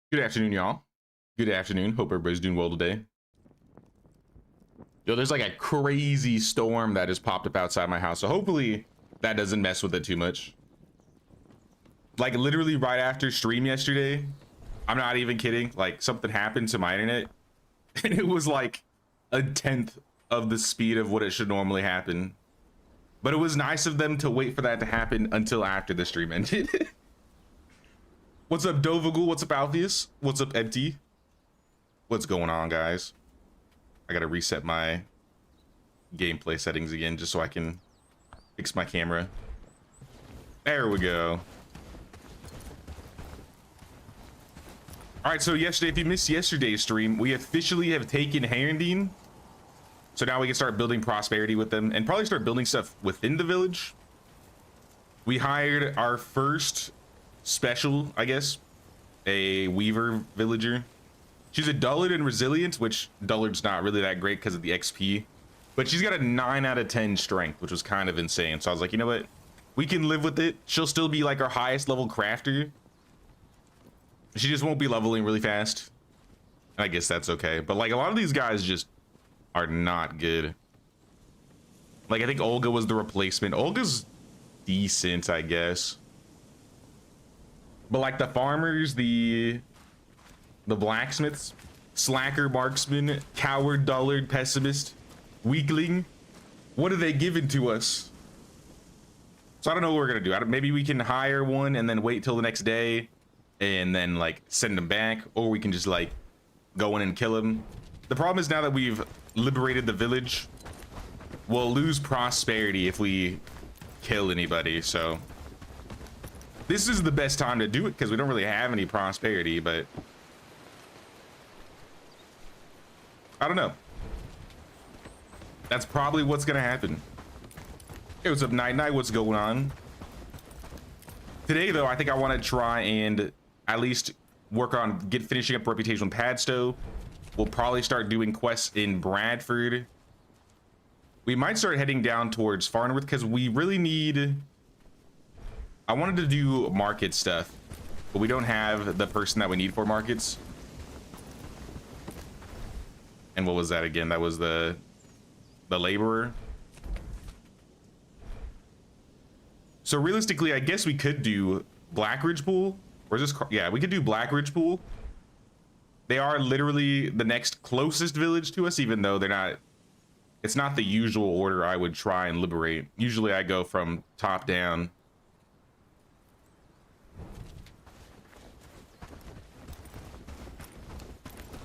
Good afternoon, y'all. Good afternoon. Hope everybody's doing well today. Yo, there's like a crazy storm that just popped up outside my house. So hopefully that doesn't mess with it too much. Like literally right after stream yesterday, I'm not even kidding. Like something happened to my internet and it was like a tenth of the speed of what it should normally happen. But it was nice of them to wait for that to happen until after the stream ended. What's up, Dovagul? What's up, Alpheus? What's up, Empty? What's going on, guys? I gotta reset my gameplay settings again just so I can fix my camera. There we go. All right, so yesterday, if you missed yesterday's stream, we officially have taken Herendine. So now we can start building prosperity with them and probably start building stuff within the village. We hired our first special, I guess, a weaver villager. She's a dullard and resilient, which dullard's not really that great because of the XP, but she's got a 9 out of 10 strength, which was kind of insane. So I was like, you know what, we can live with it. She'll still be like our highest level crafter. She just won't be leveling really fast. I guess that's okay, but like a lot of these guys just are not good. Like I think Olga was the replacement. Olga's decent, I guess. But like the farmers, the blacksmiths, slacker, marksman, coward, dullard, pessimist, weakling, what are they giving to us? So I don't know what we're gonna do. Maybe we can hire one and then wait till the next day and then like send them back, or we can just like go in and kill them. The problem is now that we've liberated the village, we'll lose prosperity if we kill anybody. So this is the best time to do it because we don't really have any prosperity, but I don't know. That's probably what's gonna happen. Hey, what's up, Night Night? What's going on? Today, though, I think I want to try and at least work on finishing up reputation with Padstow. We'll probably start doing quests in Bradford. We might start heading down towards Farnworth because we really need... I wanted to do market stuff, but we don't have the person that we need for markets. And what was that again? That was the laborer. So realistically, I guess we could do Blackridge Pool. Or is this? Yeah, we could do Blackridge Pool. They are literally the next closest village to us, even though they're not. It's not the usual order I would try and liberate. Usually I go from top down.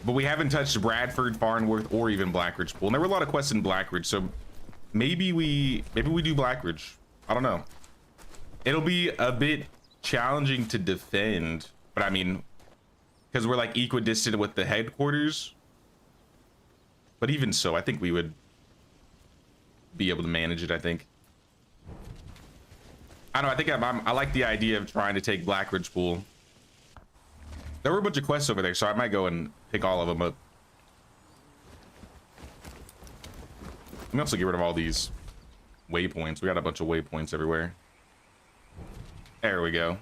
But we haven't touched Bradford, Farnworth, or even Blackridge Pool. And there were a lot of quests in Blackridge, so maybe we do Blackridge. I don't know. It'll be a bit challenging to defend, but I mean, because we're like equidistant with the headquarters. But even so, I think we would be able to manage it, I think. I don't know, I think I like the idea of trying to take Blackridge Pool. There were a bunch of quests over there, so I might go and pick all of them up. Let me also get rid of all these waypoints. We got a bunch of waypoints everywhere. There we go.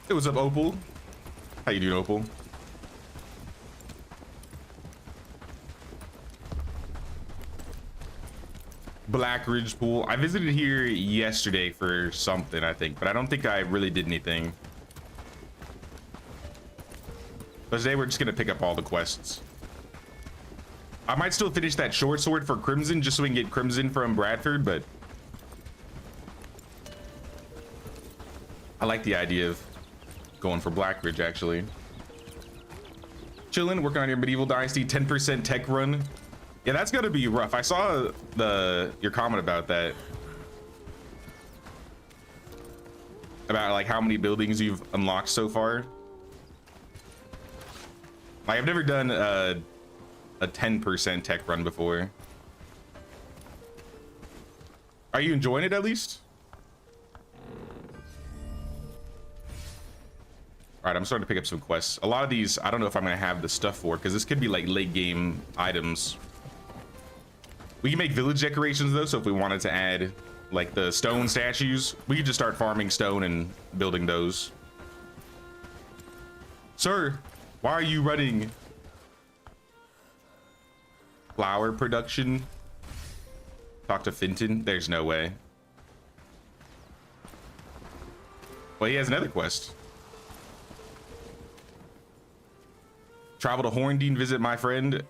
Hey, what's up, Opal? How you doing, Opal? Blackridge Pool. I visited here yesterday for something, I think, but I don't think I really did anything. But today we're just gonna pick up all the quests. I might still finish that short sword for Crimson just so we can get Crimson from Bradford, but I like the idea of going for Blackridge, actually. Chillin', working on your Medieval Dynasty 10% tech run. Yeah, that's gonna be rough. I saw your comment about that. About like how many buildings you've unlocked so far. Like, I've never done a 10% tech run before. Are you enjoying it at least? All right, I'm starting to pick up some quests. A lot of these, I don't know if I'm gonna have the stuff for, because this could be like late game items. We can make village decorations though, so if we wanted to add like the stone statues, we could just start farming stone and building those. Sir, why are you running? Flower production. Talk to Fenton. There's no way. Well, he has another quest. Travel to Horndean, visit my friend.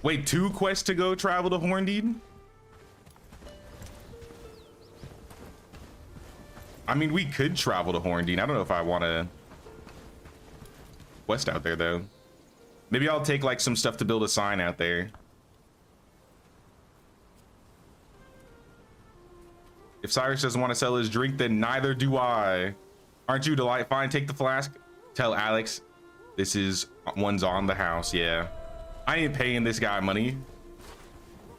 Wait, 2 quests to go travel to Horndean? I mean, we could travel to Horndean. I don't know if I want to quest out there, though. Maybe I'll take, like, some stuff to build a sign out there. If Cyrus doesn't want to sell his drink, then neither do I. Aren't you delight? Fine, take the flask. Tell Alex this is one's on the house. Yeah. I ain't paying this guy money.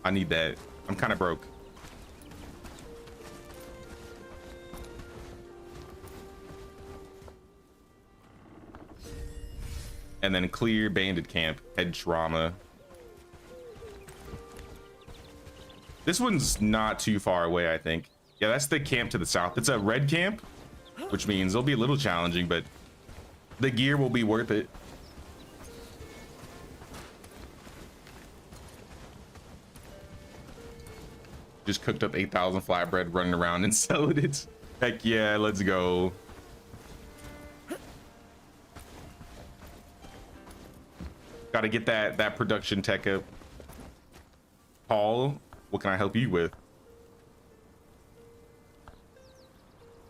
I need that. I'm kind of broke. And then clear bandit camp, head trauma. This one's not too far away, I think. Yeah, that's the camp to the south. It's a red camp, which means it'll be a little challenging, but the gear will be worth it. Just cooked up 8,000 flatbread, running around and selling it. Heck yeah, let's go. Got to get that production tech up. Paul, what can I help you with?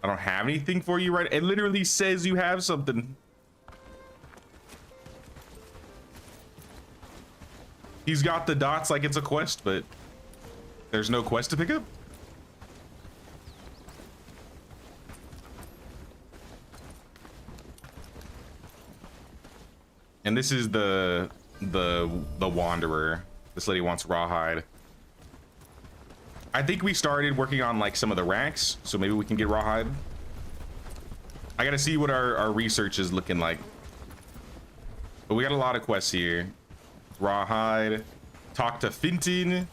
I don't have anything for you, right? It literally says you have something. He's got the dots like it's a quest, but there's no quest to pick up. And this is the wanderer. This lady wants rawhide. I think we started working on like some of the racks, so maybe we can get rawhide. I gotta see what our research is looking like. But we got a lot of quests here. Rawhide, talk to Fenton,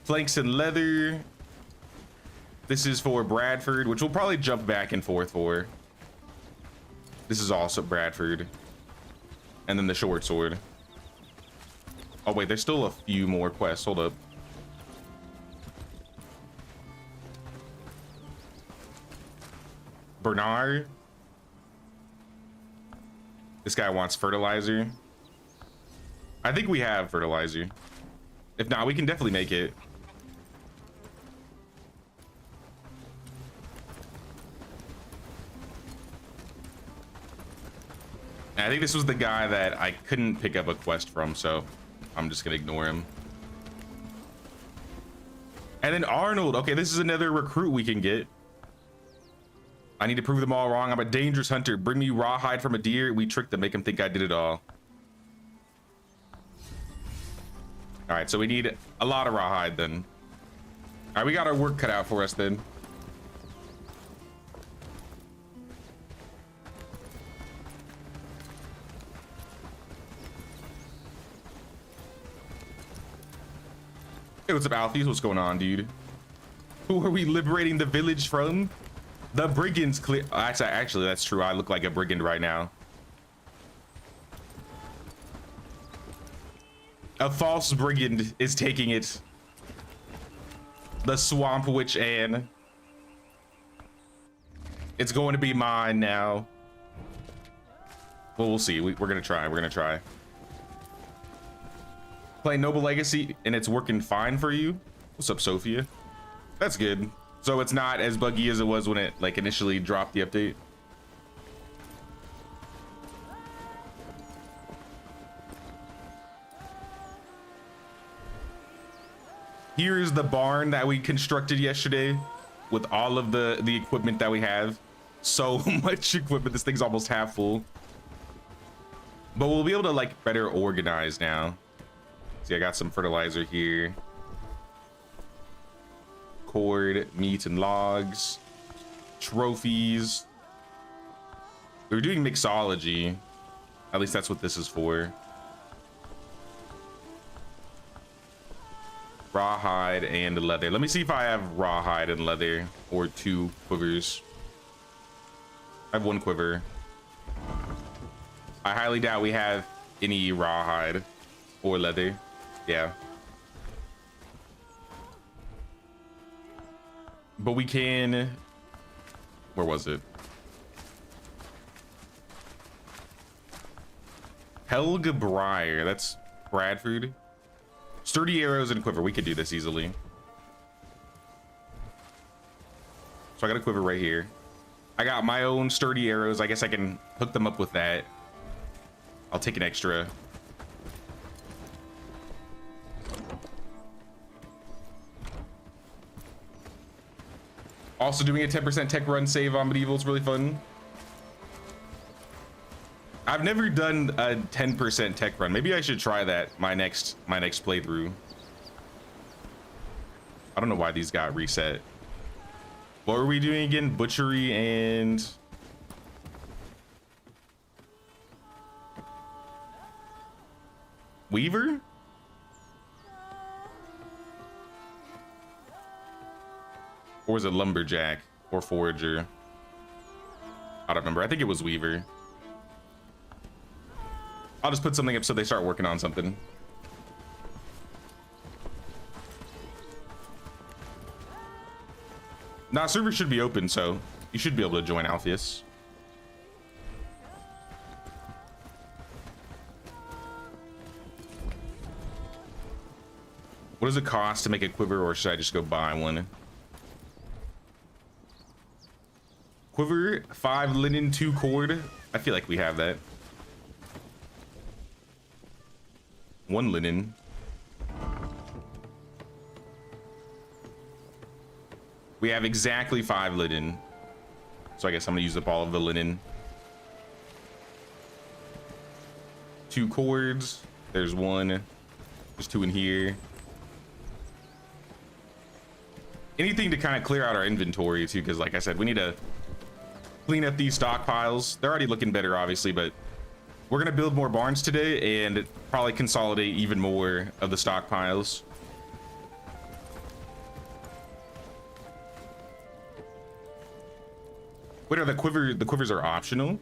planks and leather. This is for Bradford, which we'll probably jump back and forth for. This is also Bradford. And then the short sword. Oh wait, there's still a few more quests. Hold up. Bernard. This guy wants fertilizer. I think we have fertilizer. If not, we can definitely make it. I think this was the guy that I couldn't pick up a quest from, so I'm just gonna ignore him. And then Arnold. Okay, this is another recruit we can get. I need to prove them all wrong. I'm a dangerous hunter. Bring me rawhide from a deer. We tricked them, make them think I did it all. All right, so we need a lot of rawhide then. All right, we got our work cut out for us then. Hey, what's up, Alfie? What's going on, dude? Who are we liberating the village from? The brigands clear. Actually, that's true. I look like a brigand right now. A false brigand is taking it. The swamp witch Anne. It's going to be mine now. Well, we'll see. We're gonna try. We're gonna try. Play Noble Legacy and it's working fine for you. What's up, Sophia? That's good. So it's not as buggy as it was when it like initially dropped the update. Here's the barn that we constructed yesterday with all of the equipment that we have. So much equipment. This thing's almost half full. But we'll be able to like better organize now. See, I got some fertilizer here. Cord, meat and logs, trophies. We were doing mixology. At least that's what this is for. Rawhide and leather. Let me see if I have rawhide and leather or 2 quivers. I have 1 quiver. I highly doubt we have any rawhide or leather. Yeah. But we can... Where was it? Helga Breyer. That's Bradford. Sturdy arrows and quiver. We could do this easily. So I got a quiver right here. I got my own sturdy arrows. I guess I can hook them up with that. I'll take an extra. Also doing a 10% tech run save on medieval is really fun. I've never done a 10% tech run. Maybe I should try that my next playthrough. I don't know why these got reset. What were we doing again? Butchery and Weaver? Or was it Lumberjack or Forager? I don't remember. I think it was Weaver. I'll just put something up so they start working on something. Nah, server should be open, so you should be able to join Alpheus. What does it cost to make a quiver, or should I just go buy one? Quiver, 5 linen, 2 cord. I feel like we have that. 1 linen. We have exactly 5 linen. So I guess I'm gonna use up all of the linen. 2 cords. There's 1. There's 2 in here. Anything to kind of clear out our inventory too, because like I said, we need to clean up these stockpiles. They're already looking better, obviously, but we're gonna build more barns today and probably consolidate even more of the stockpiles. Wait, are the quivers are optional?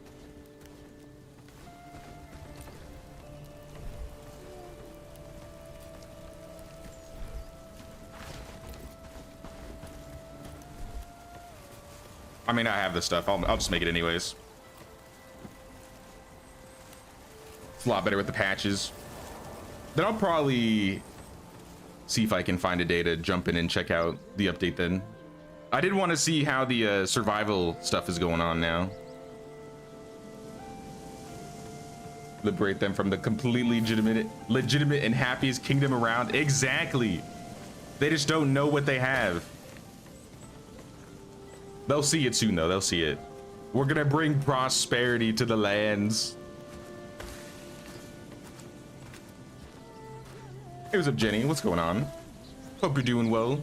I mean, I have this stuff. I'll just make it anyways. It's a lot better with the patches. Then I'll probably see if I can find a day to jump in and check out the update then. I did want to see how the survival stuff is going on now. Liberate them from the completely legitimate and happiest kingdom around. Exactly. They just don't know what they have. They'll see it soon though. They'll see it. We're gonna bring prosperity to the lands. Hey, what's up, Jenny? What's going on? Hope you're doing well.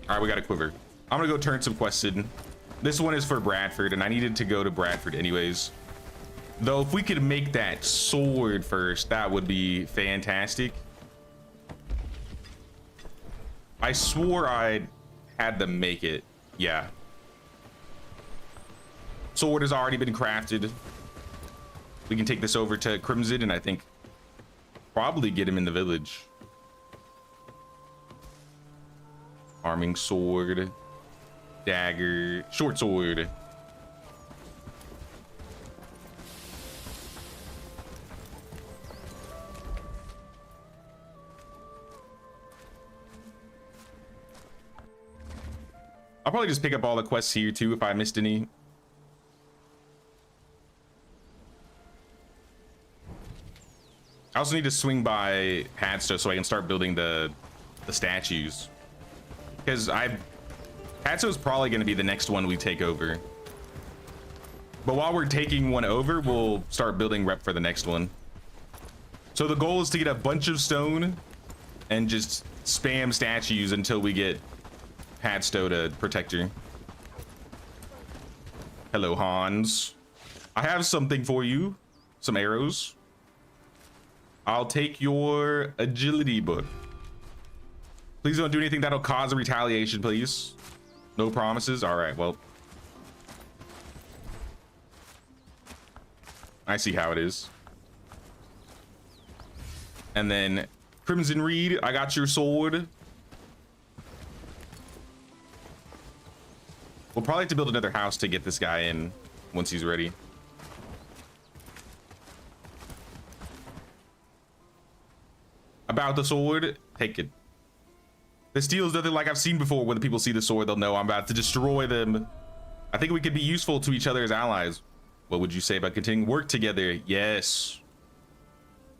All right, we got a quiver. I'm gonna go turn some quests in. This one is for Bradford, and I needed to go to Bradford anyways. Though, if we could make that sword first, that would be fantastic. I swore I had them make it. Yeah. Sword has already been crafted. We can take this over to Crimson, and I think probably get him in the village. Arming sword, dagger, short sword. I'll probably just pick up all the quests here too if I missed any. I also need to swing by Padstow so I can start building the statues. Because Padstow is probably going to be the next one we take over. But while we're taking one over, we'll start building rep for the next one. So the goal is to get a bunch of stone and just spam statues until we get Padstow to protect her. Hello, Hans. I have something for you. Some arrows. I'll take your agility book. Please don't do anything that'll cause a retaliation, please. No promises. All right, well. I see how it is. And then Crimson Reed, I got your sword. We'll probably have to build another house to get this guy in once he's ready. About the sword, take it. The steel is nothing like I've seen before. When the people see the sword, they'll know I'm about to destroy them. I think we could be useful to each other as allies. What would you say about continuing work together? Yes.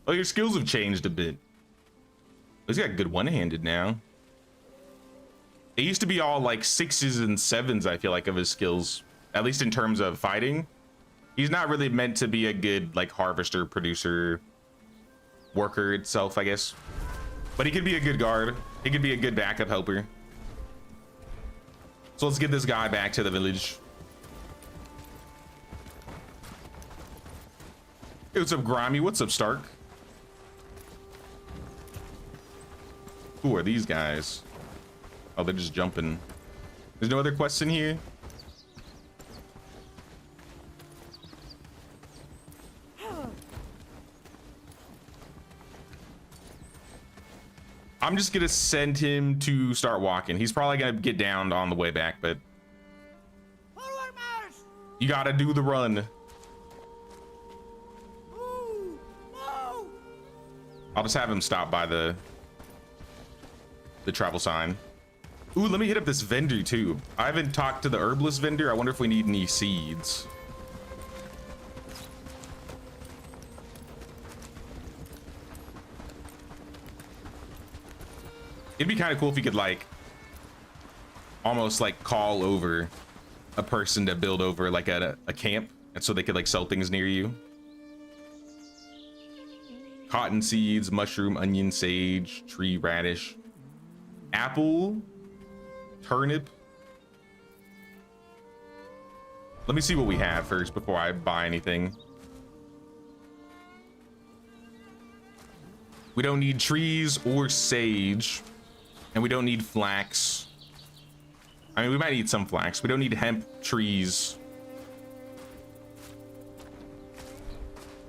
Oh, your skills have changed a bit. He's got good one-handed now. It used to be all like 6s and 7s, I feel like, of his skills, at least in terms of fighting. He's not really meant to be a good like harvester, producer, worker itself, I guess. But he could be a good guard. He could be a good backup helper. So let's get this guy back to the village. Hey, what's up, Grimy? What's up, Stark? Who are these guys? Oh, they're just jumping. There's no other quests in here? I'm just gonna send him to start walking. He's probably gonna get downed on the way back, but you gotta do the run. I'll just have him stop by the travel sign. Ooh, let me hit up this vendor too. I haven't talked to the herbalist vendor. I wonder if we need any seeds. It'd be kind of cool if you could like almost like call over a person to build over like a camp, and so they could like sell things near you. Cotton seeds, mushroom, onion, sage, tree radish, apple, turnip. Let me see what we have first before I buy anything. We don't need trees or sage, and we don't need flax. I mean, we might need some flax. We don't need hemp trees.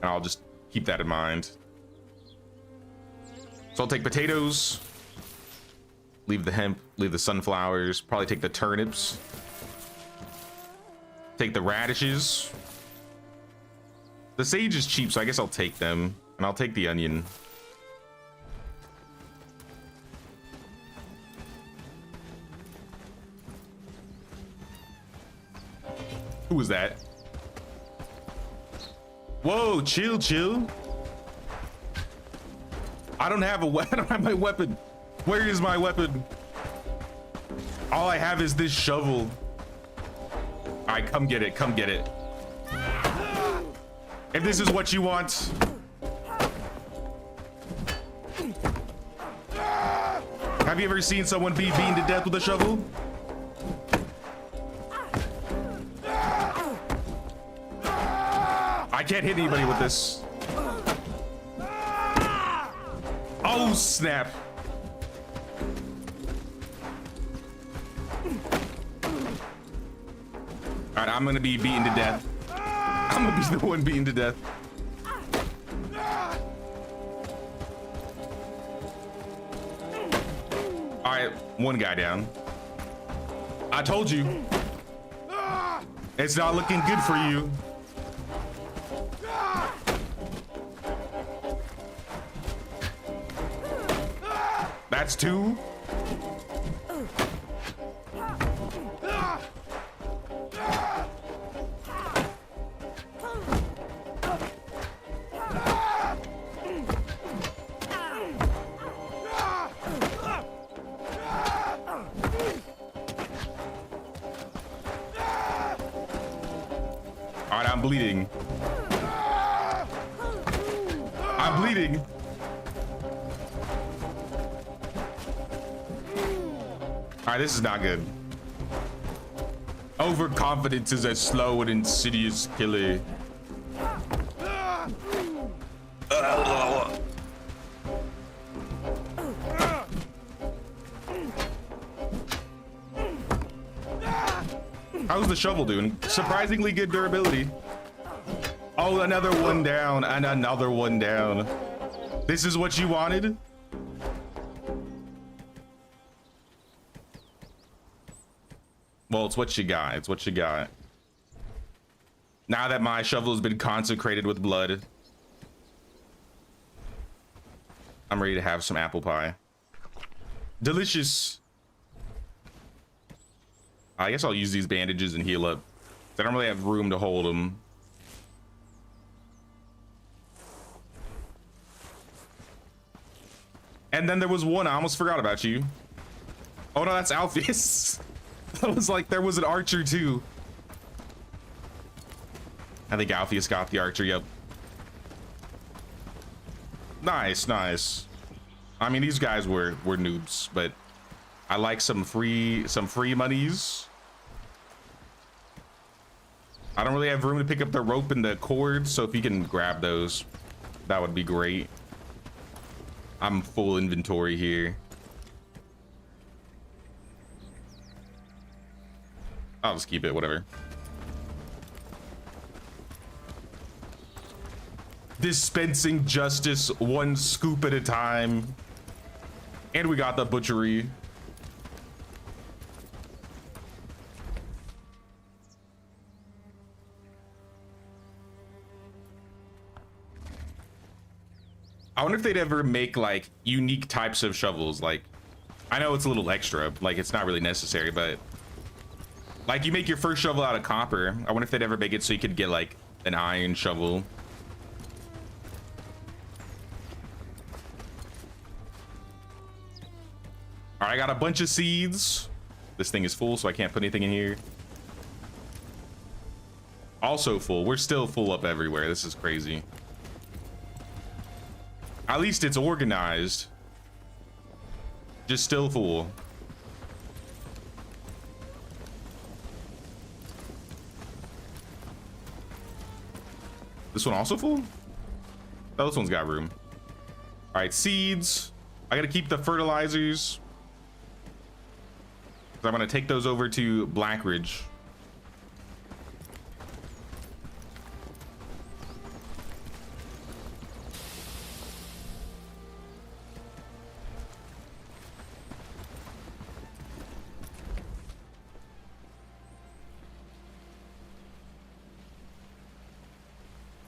And I'll just keep that in mind. So I'll take potatoes, leave the hemp, leave the sunflowers, probably take the turnips, take the radishes. The sage is cheap, so I guess I'll take them, and I'll take the onion. Who was that? Whoa, chill, chill. I don't have I don't have my weapon. Where is my weapon? All I have is this shovel. All right, come get it, come get it. If this is what you want. Have you ever seen someone be beaten to death with a shovel? I can't hit anybody with this. Oh, snap. All right, I'm gonna be beaten to death. I'm gonna be the one beaten to death. All right, one guy down. I told you. It's not looking good for you. That's two. All right, I'm bleeding. I'm bleeding. All right, this is not good. Overconfidence is a slow and insidious killer. How's the shovel doing? Surprisingly good durability. Oh, another one down and another one down. This is what you wanted? Well, it's what you got. It's what you got. Now that my shovel has been consecrated with blood, I'm ready to have some apple pie. Delicious. I guess I'll use these bandages and heal up. I don't really have room to hold them. And then there was one, I almost forgot about you. Oh no, that's Alpheus. I was like, there was an archer too. I think Alpheus got the archer, yep. Nice, nice. I mean, these guys were noobs, but I like some free monies. I don't really have room to pick up the rope and the cord, so if you can grab those, that would be great. I'm full inventory here. I'll just keep it, whatever. Dispensing justice one scoop at a time. And we got the butchery. I wonder if they'd ever make like unique types of shovels. Like, I know it's a little extra, like it's not really necessary, but like you make your first shovel out of copper. I wonder if they'd ever make it so you could get like an iron shovel. All right, I got a bunch of seeds. This thing is full, so I can't put anything in here. Also full. We're still full up everywhere. This is crazy. At least it's organized. Just still full. This one also full? Oh, this one's got room. All right, seeds. I gotta keep the fertilizers. I'm gonna take those over to Blackridge.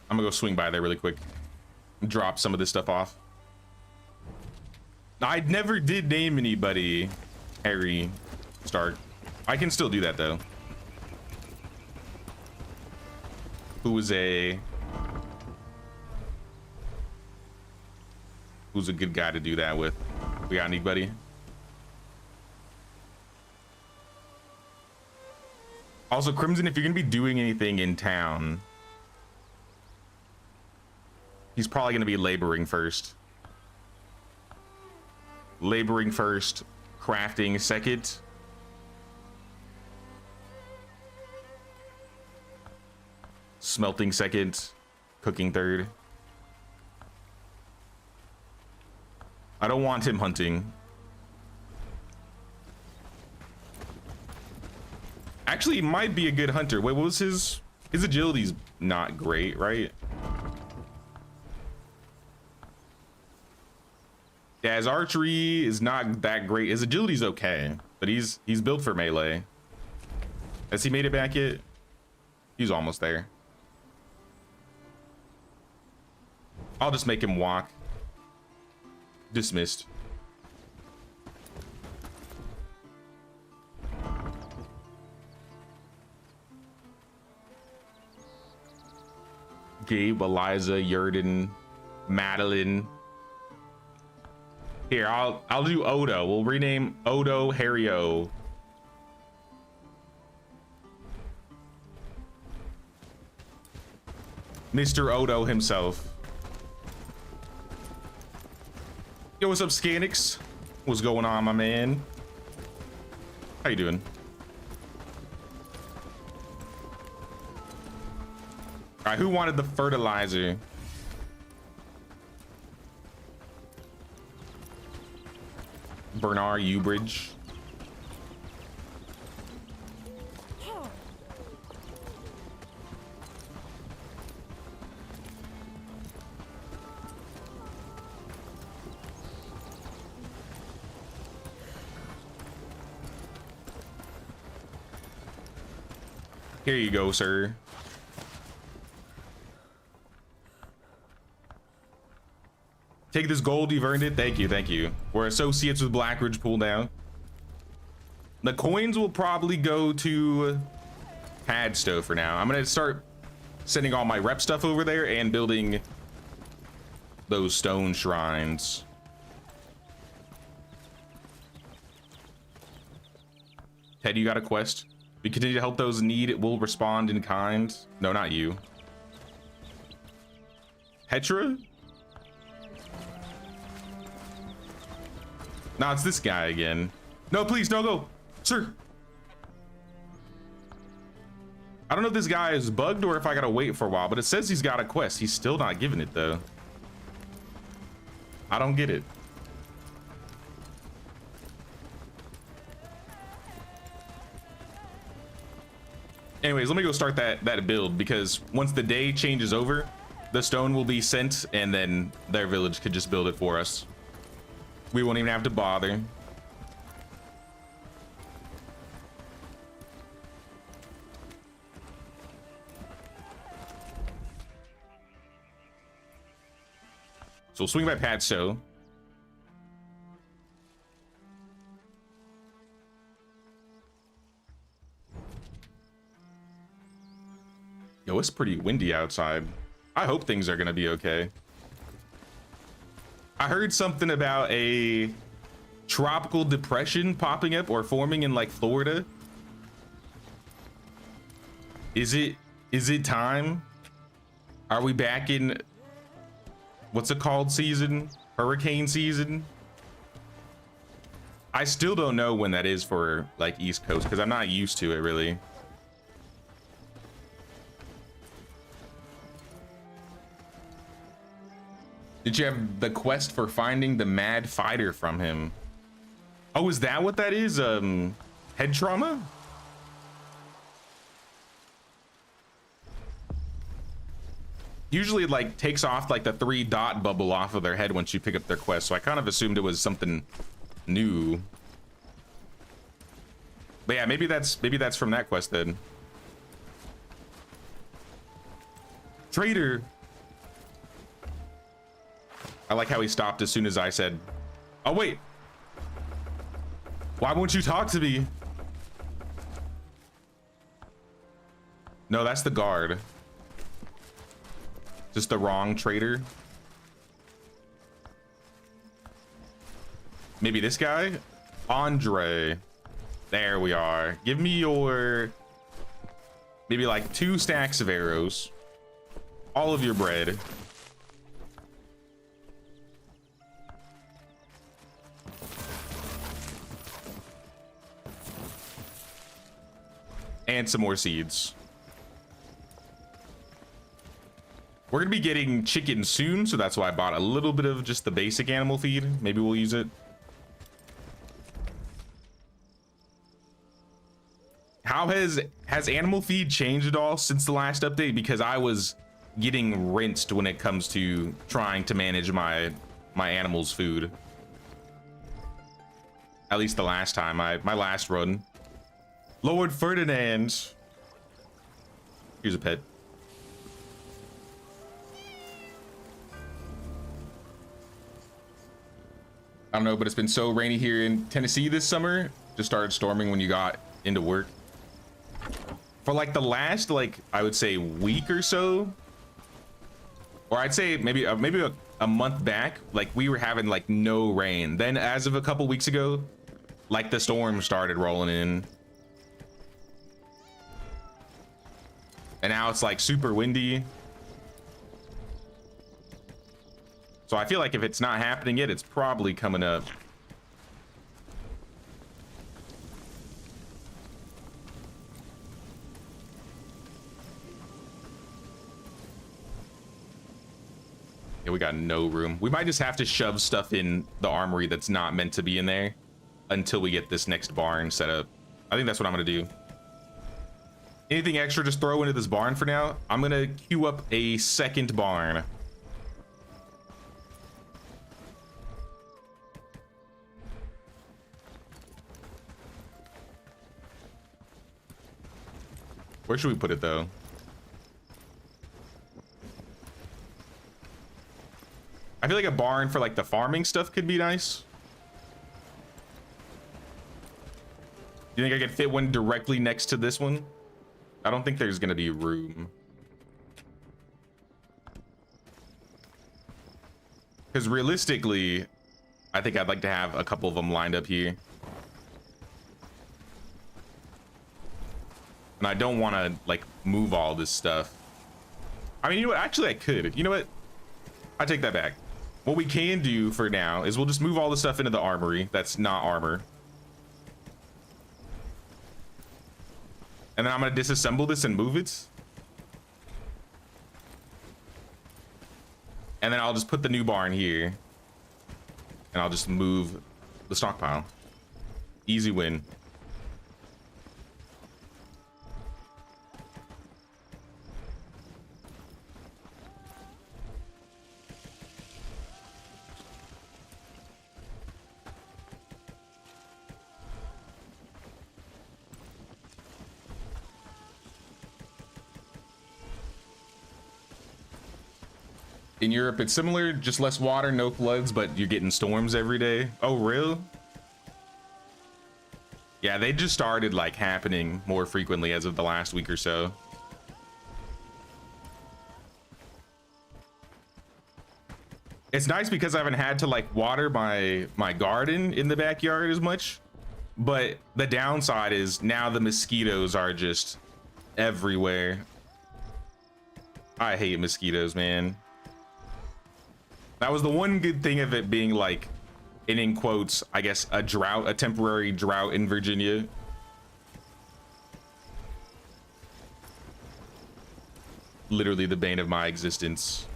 I'm gonna go swing by there really quick and drop some of this stuff off. I never did name anybody Harry Stark. I can still do that though. Who's a good guy to do that with? We got anybody? Also, Crimson, if you're gonna be doing anything in town, he's probably gonna be laboring first. Laboring first, crafting second. Smelting second, cooking third. I don't want him hunting. Actually, he might be a good hunter. Wait, what was his agility's not great, right? Yeah, his archery is not that great. His agility's okay, but he's built for melee. Has he made it back yet? He's almost there. I'll just make him walk. Dismissed. Gabe, Eliza, Yurden, Madeline. Here, I'll do Odo. We'll rename Odo Harry-O. Mr. Odo himself. Yo, what's up, Scanix? What's going on, my man? How you doing? All right, who wanted the fertilizer? Bernard Ubridge. Here you go, sir. Take this gold, you've earned it. Thank you, thank you. We're associates with Blackridge Pool now. The coins will probably go to Padstow for now. I'm gonna start sending all my rep stuff over there and building those stone shrines. Ted, you got a quest? We continue to help those in need. It will respond in kind. No, not you. Petra? No, it's this guy again. No, please, don't go. Sir. I don't know if this guy is bugged or if I gotta wait for a while, but it says he's got a quest. He's still not giving it, though. I don't get it. Anyways, let me go start that build, because once the day changes over, the stone will be sent and then their village could just build it for us. We won't even have to bother. So we'll swing by Padstow. Yo, it's pretty windy outside. I hope things are gonna be okay. I heard something about a tropical depression popping up or forming in like Florida. Is it time? Are we back in what's it called season? Hurricane season? I still don't know when that is for like East Coast because I'm not used to it really. Did you have the quest for finding the mad fighter from him? Oh, is that what that is? Head trauma? Usually it like takes off like the 3-dot bubble off of their head once you pick up their quest, so I kind of assumed it was something new. But yeah, maybe that's from that quest then. Traitor. I like how he stopped as soon as I said, oh wait, why won't you talk to me? No, that's the guard. Just the wrong traitor. Maybe this guy? Andre. There we are. Give me your, maybe like 2 stacks of arrows. All of your bread. And some more seeds. We're gonna be getting chicken soon, so that's why I bought a little bit of just the basic animal feed. Maybe we'll use it. How has animal feed changed at all since the last update? Because I was getting rinsed when it comes to trying to manage my animals' food. At least the last time, my last run. Lord Ferdinand. Here's a pet. I don't know, but it's been so rainy here in Tennessee this summer. Just started storming when you got into work. For like the last, like, I would say week or so, or I'd say maybe a month back, like we were having like no rain. Then as of a couple weeks ago, like the storm started rolling in. And now it's like super windy. So I feel like if it's not happening yet, it's probably coming up. Yeah, we got no room. We might just have to shove stuff in the armory that's not meant to be in there until we get this next barn set up. I think that's what I'm gonna do. Anything extra, just throw into this barn for now. I'm gonna queue up a second barn. Where should we put it though? I feel like a barn for like the farming stuff could be nice. You think I could fit one directly next to this one? I don't think there's gonna be room. Because realistically, I think I'd like to have a couple of them lined up here. And I don't want to like move all this stuff. I mean, you know what? Actually, I could. You know what? I take that back. What we can do for now is we'll just move all the stuff into the armory. That's not armor. And then I'm going to disassemble this and move it. And then I'll just put the new barn here. And I'll just move the stockpile. Easy win. In Europe, it's similar, just less water, no floods, but you're getting storms every day. Oh, real? Yeah, they just started like happening more frequently as of the last week or so. It's nice because I haven't had to like water my garden in the backyard as much, but the downside is now the mosquitoes are just everywhere. I hate mosquitoes, man. That was the one good thing of it being like, in quotes, I guess, a drought, a temporary drought in Virginia. Literally the bane of my existence.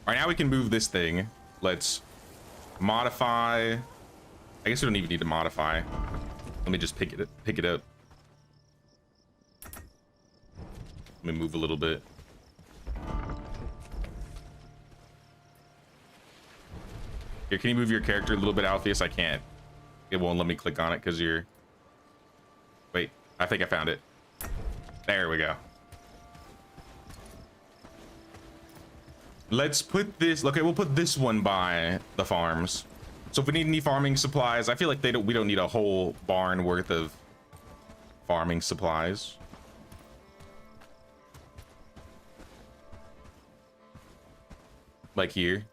All right, now we can move this thing. Let's modify. I guess we don't even need to modify. Let me just pick it up. Let me move a little bit. Here, can you move your character a little bit, Alpheus? I can't. It won't let me click on it because you're... Wait, I think I found it. There we go. Let's put this... Okay, we'll put this one by the farms. So if we need any farming supplies, I feel like we don't need a whole barn worth of farming supplies. Like here.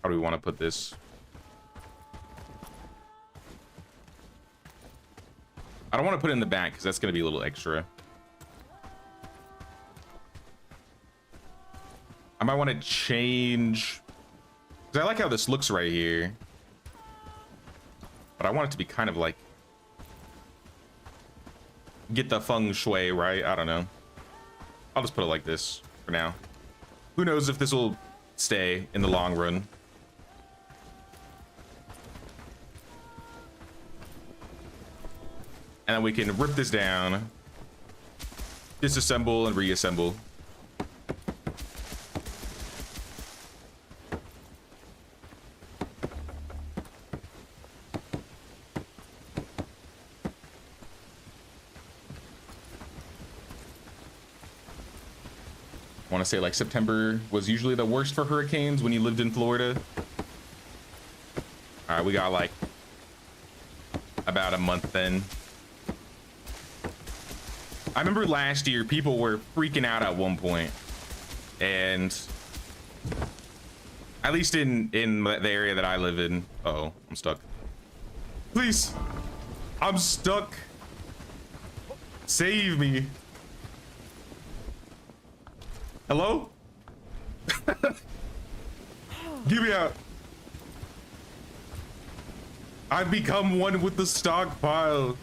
How do we want to put this? I don't want to put it in the back because that's going to be a little extra. I might want to change, because I like how this looks right here. But I want it to be kind of like, get the feng shui right. I don't know. I'll just put it like this for now. Who knows if this will stay in the long run. And then we can rip this down, disassemble and reassemble. I want to say like September was usually the worst for hurricanes when you lived in Florida. All right, we got like about a month then. I remember last year people were freaking out at one point, and at least in the area that I live in. Uh-oh, I'm stuck. Please, I'm stuck. Save me. Hello? Get me out. I've become one with the stockpile.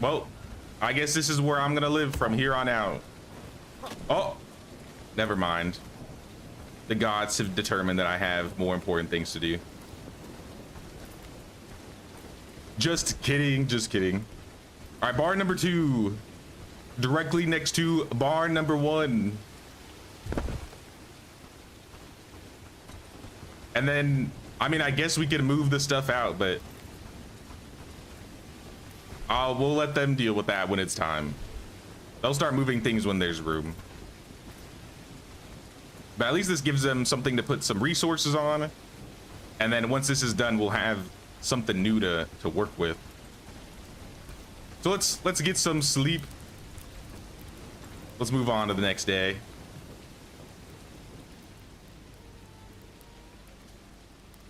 Well, I guess this is where I'm gonna live from here on out. Oh, never mind. The gods have determined that I have more important things to do. Just kidding, just kidding. All right, bar number 2, directly next to bar number 1. And then, I mean, I guess we can move the stuff out, but we'll let them deal with that when it's time. They'll start moving things when there's room. But at least this gives them something to put some resources on. And then once this is done, we'll have something new to work with. So let's get some sleep. Let's move on to the next day.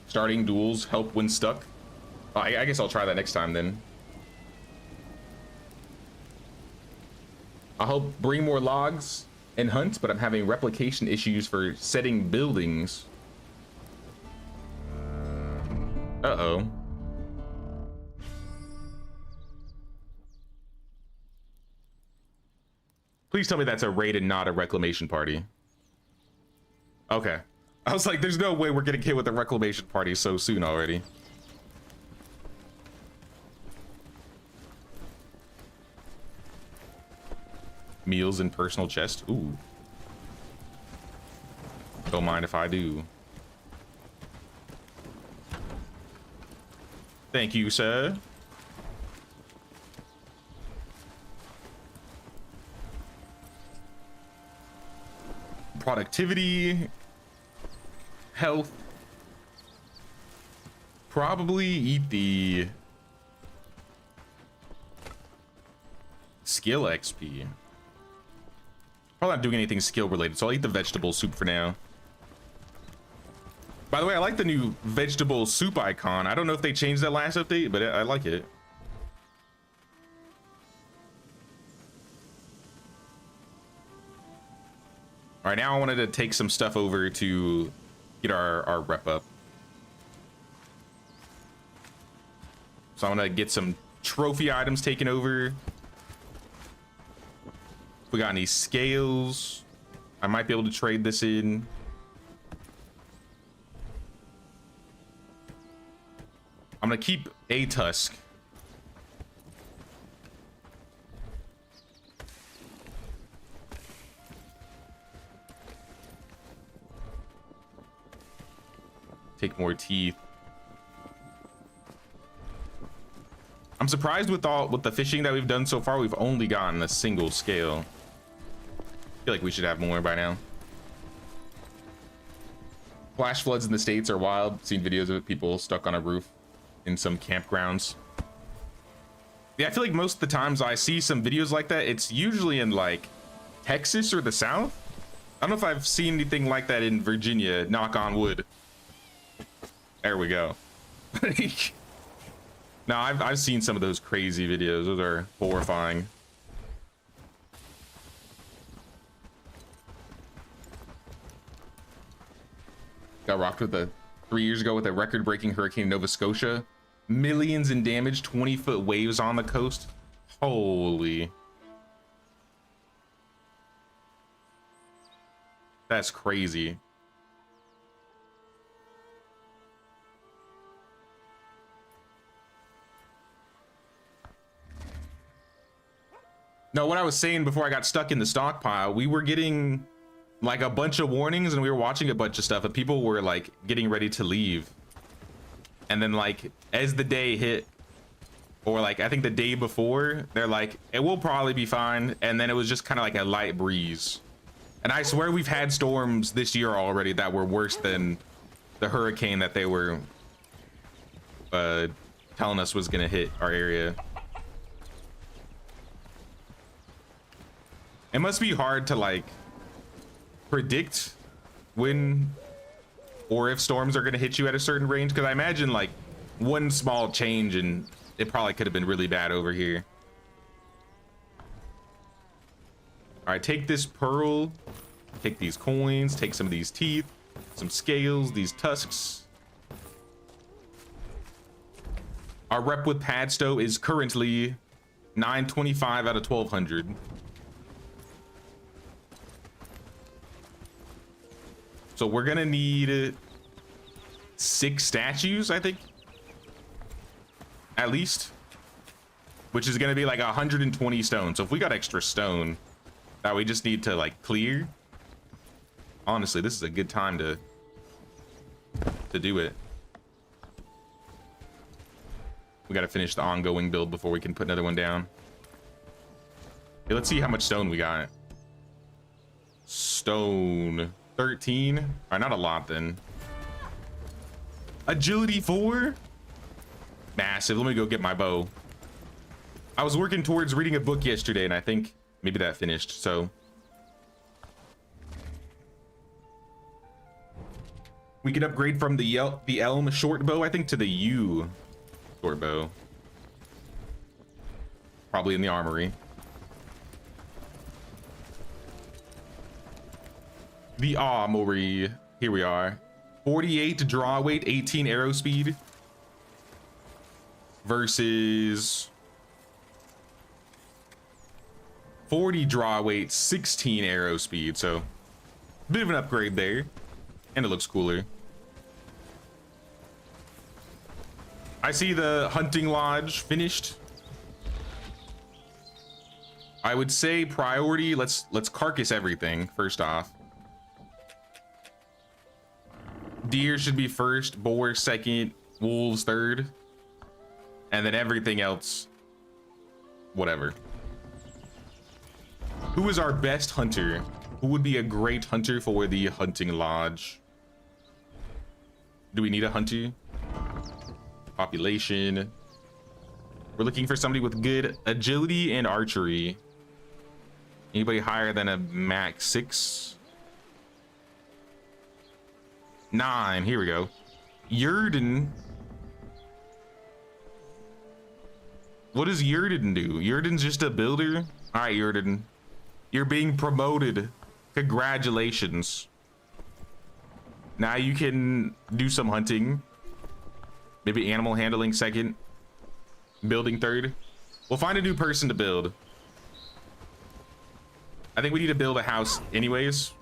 Starting duels help when stuck. Oh, I guess I'll try that next time then. I hope bring more logs and hunt, but I'm having replication issues for setting buildings. Uh-oh. Please tell me that's a raid and not a reclamation party. Okay. I was like, there's no way we're getting hit with a reclamation party so soon already. Meals in personal chest. Ooh. Don't mind if I do. Thank you, sir. Productivity. Health. Probably eat the skill XP. Probably not doing anything skill related, so I'll eat the vegetable soup for now. By the way, I like the new vegetable soup icon. I don't know if they changed that last update, but I like it. All right, now I wanted to take some stuff over to get our rep up. So I'm gonna get some trophy items taken over. If we got any scales, I might be able to trade this in. I'm gonna keep a tusk. Take more teeth. I'm surprised with the fishing that we've done so far, we've only gotten a single scale. I feel like we should have more by now. Flash floods in the States are wild. Seen videos of it, people stuck on a roof in some campgrounds. Yeah, I feel like most of the times I see some videos like that, it's usually in like Texas or the South. I don't know if I've seen anything like that in Virginia, knock on wood. There we go. Now I've seen some of those crazy videos. Those are horrifying. Got rocked with 3 years ago with a record-breaking hurricane in Nova Scotia. Millions in damage, 20-foot waves on the coast. Holy. That's crazy. No, what I was saying before I got stuck in the stockpile, we were getting like a bunch of warnings and we were watching a bunch of stuff and people were like getting ready to leave. And then like as the day hit, or like I think the day before, they're like, it will probably be fine. And then it was just kind of like a light breeze. And I swear we've had storms this year already that were worse than the hurricane that they were telling us was gonna hit our area. It must be hard to like predict when or if storms are going to hit you at a certain range, because I imagine like one small change and it probably could have been really bad over here. All right, take this pearl, take these coins, take some of these teeth, some scales, these tusks. Our rep with Padstow is currently 925 out of 1200. So we're gonna need 6 statues, I think. at least, which is going to be like 120 stone. So if we got extra stone that we just need to like clear, honestly, this is a good time to do it. We got to finish the ongoing build before we can put another one down. Okay, let's see how much stone we got. Stone 13. All right, not a lot then. Agility 4. Massive. Let me go get my bow. I was working towards reading a book yesterday, and I think maybe that finished. So we could upgrade from the elm short bow, I think, to the yew short bow. Probably in the armory. The armory. Here we are. 48 draw weight, 18 arrow speed. Versus 40 draw weight, 16 arrow speed. So a bit of an upgrade there. And it looks cooler. I see the hunting lodge finished. I would say priority, let's carcass everything first off. Deer should be first, boar second, wolves third, and then everything else, whatever. Who is our best hunter? Who would be a great hunter for the hunting lodge? Do we need a hunter? Population. We're looking for somebody with good agility and archery. Anybody higher than a max 6? 9, here we go. Yurden. What does Yurden do? Yurden's just a builder? All right, Yurden. You're being promoted. Congratulations. Now you can do some hunting. Maybe animal handling second. Building third. We'll find a new person to build. I think we need to build a house anyways.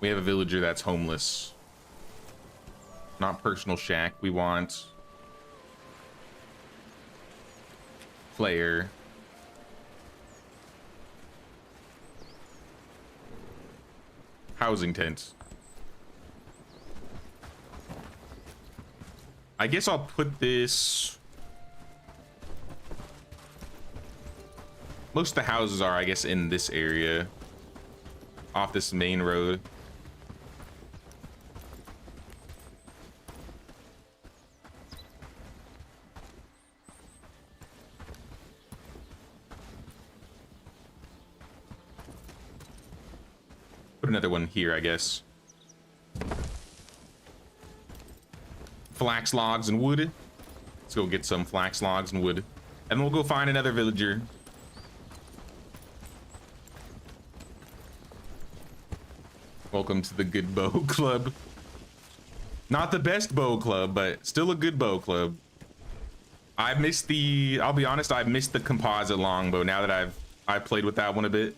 We have a villager that's homeless. Not personal shack. We want player. Housing tent. I guess I'll put this. Most of the houses are, I guess, in this area. Off this main road. Put another one here, I guess. Flax logs and wood. Let's go get some flax logs and wood. And we'll go find another villager. Welcome to the good bow club. Not the best bow club, but still a good bow club. I missed the, I'll be honest, I've missed the composite longbow now that I've played with that one a bit.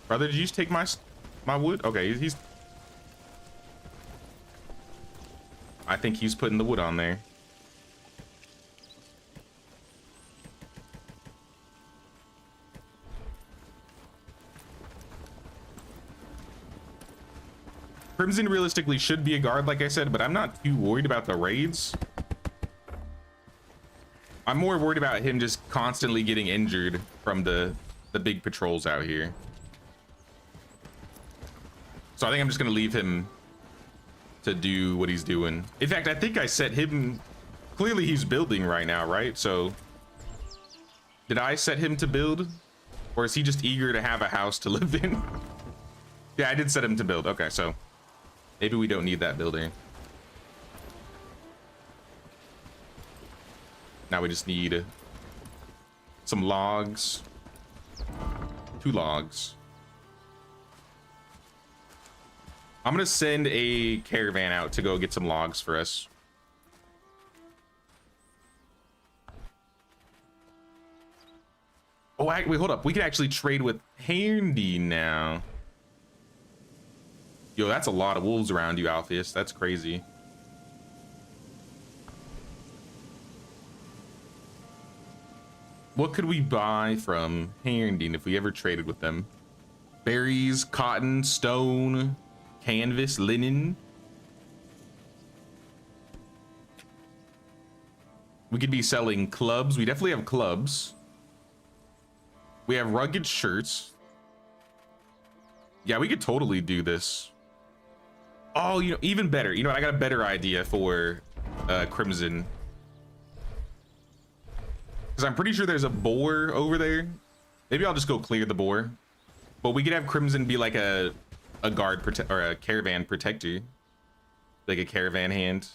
Brother, did you just take my wood? Okay, he's... I think he's putting the wood on there. Crimson realistically should be a guard, like I said, but I'm not too worried about the raids. I'm more worried about him just constantly getting injured from the big patrols out here. So I think I'm just gonna leave him to do what he's doing. In fact, I think I set him, clearly he's building right now, right? So did I set him to build? Or is he just eager to have a house to live in? Yeah, I did set him to build. Okay, so maybe we don't need that builder. Now we just need some logs. 2 logs. I'm gonna send a caravan out to go get some logs for us. Oh, wait, hold up. We can actually trade with Handy now. Yo, that's a lot of wolves around you, Alpheus. That's crazy. What could we buy from Herndon if we ever traded with them? Berries, cotton, stone, canvas, linen. We could be selling clubs. We definitely have clubs. We have rugged shirts. Yeah, we could totally do this. Oh, you know, even better. You know what? I got a better idea for Crimson. Because I'm pretty sure there's a boar over there. Maybe I'll just go clear the boar. But we could have Crimson be like a guard or a caravan protector. Like a caravan hand.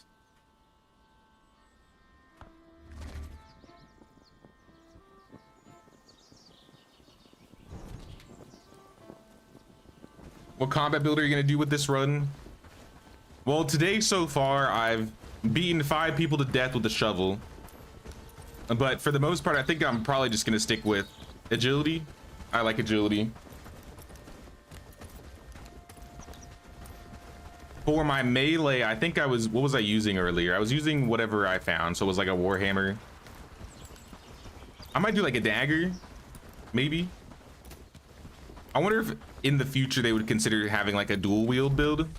What combat build are you gonna do with this run? Well, today so far, I've beaten 5 people to death with the shovel. But for the most part, I think I'm probably just gonna stick with agility. I like agility. For my melee, I think what was I using earlier? I was using whatever I found. So it was like a warhammer. I might do like a dagger, maybe. I wonder if in the future they would consider having like a dual wield build.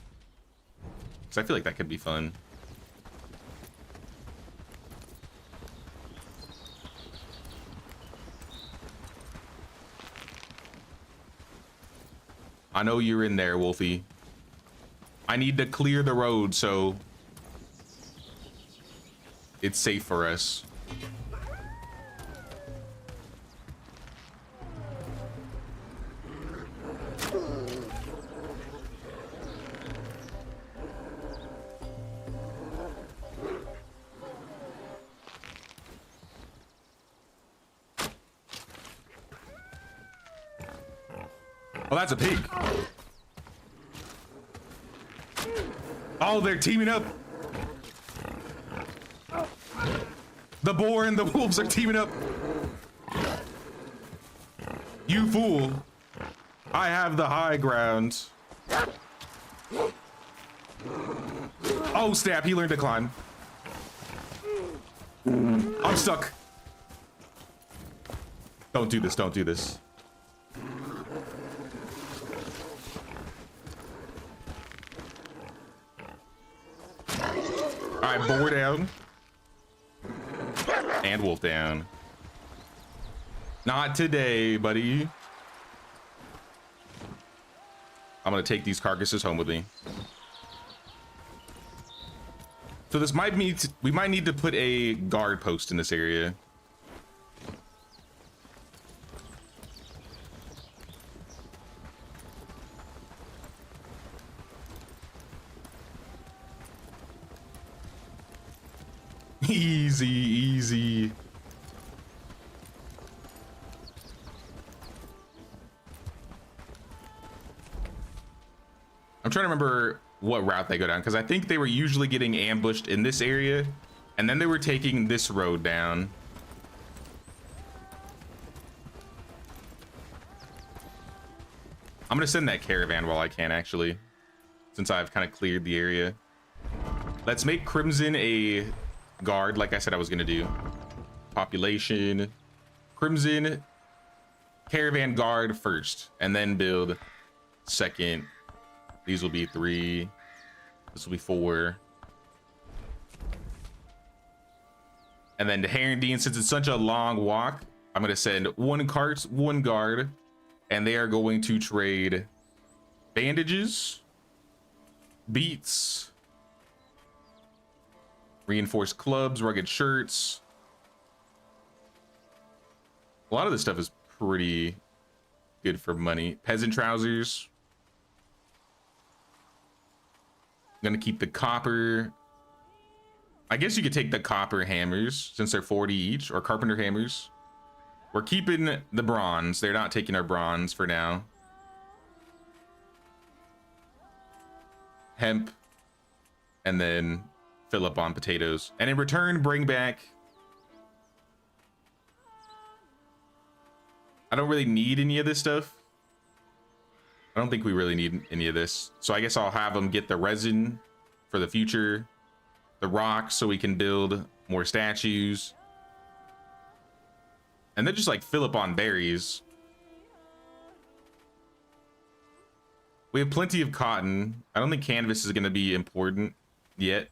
Because I feel like that could be fun. I know you're in there, Wolfie. I need to clear the road so it's safe for us. Oh, that's a pig. Oh, they're teaming up. The boar and the wolves are teaming up. You fool. I have the high ground. Oh, snap. He learned to climb. I'm stuck. Don't do this. Don't do this. All right, boar down. And wolf down. Not today, buddy. I'm gonna take these carcasses home with me. So this might mean we might need to put a guard post in this area. Easy, easy. I'm trying to remember what route they go down because I think they were usually getting ambushed in this area and then they were taking this road down. I'm gonna send that caravan while I can, actually, since I've kind of cleared the area. Let's make Crimson a guard like I said I was gonna do. Population, Crimson, caravan guard first, and then build second. These will be 3. This will be 4. And then to Herndon, since it's such a long walk, I'm gonna send 1 cart, 1 guard, and they are going to trade bandages, beats, reinforced clubs, rugged shirts. A lot of this stuff is pretty good for money. Peasant trousers. I'm gonna keep the copper. I guess you could take the copper hammers since they're 40 each, or carpenter hammers. We're keeping the bronze. They're not taking our bronze for now. Hemp, and then fill up on potatoes, and in return bring back I don't really need any of this stuff. I don't think we really need any of this. So I guess I'll have them get the resin for the future, the rocks so we can build more statues, and then just like fill up on berries. We have plenty of cotton. I don't think canvas is going to be important yet.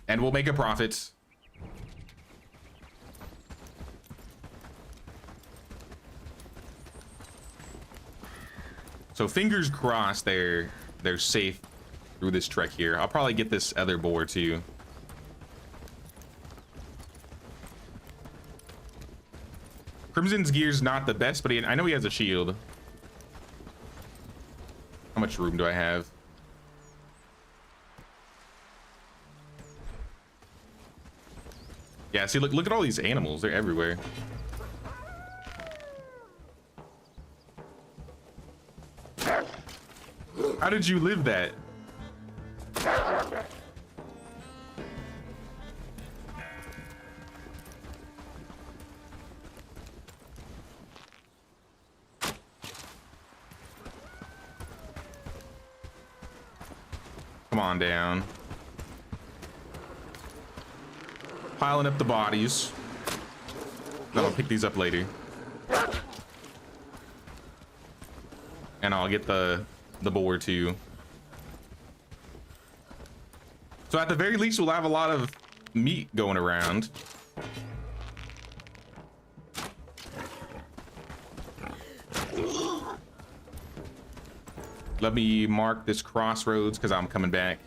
And we'll make a profit. So fingers crossed they're safe through this trek here. I'll probably get this other boar too. Crimson's gear's not the best, but I know he has a shield. How much room do I have? Yeah, see, look at all these animals. They're everywhere. How did you live that? Come on down. Piling up the bodies. Then I'll pick these up later. And I'll get the boar too. So at the very least, we'll have a lot of meat going around. Let me mark this crossroads because I'm coming back.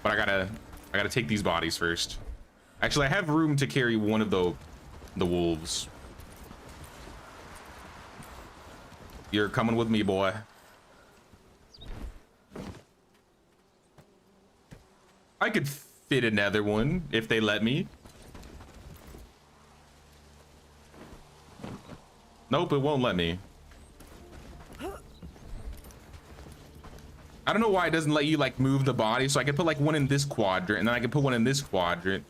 But I gotta take these bodies first. Actually, I have room to carry one of the wolves. You're coming with me, boy. I could fit another one if they let me. Nope, it won't let me. I don't know why it doesn't let you like move the body, so I could put like one in this quadrant and then I could put one in this quadrant.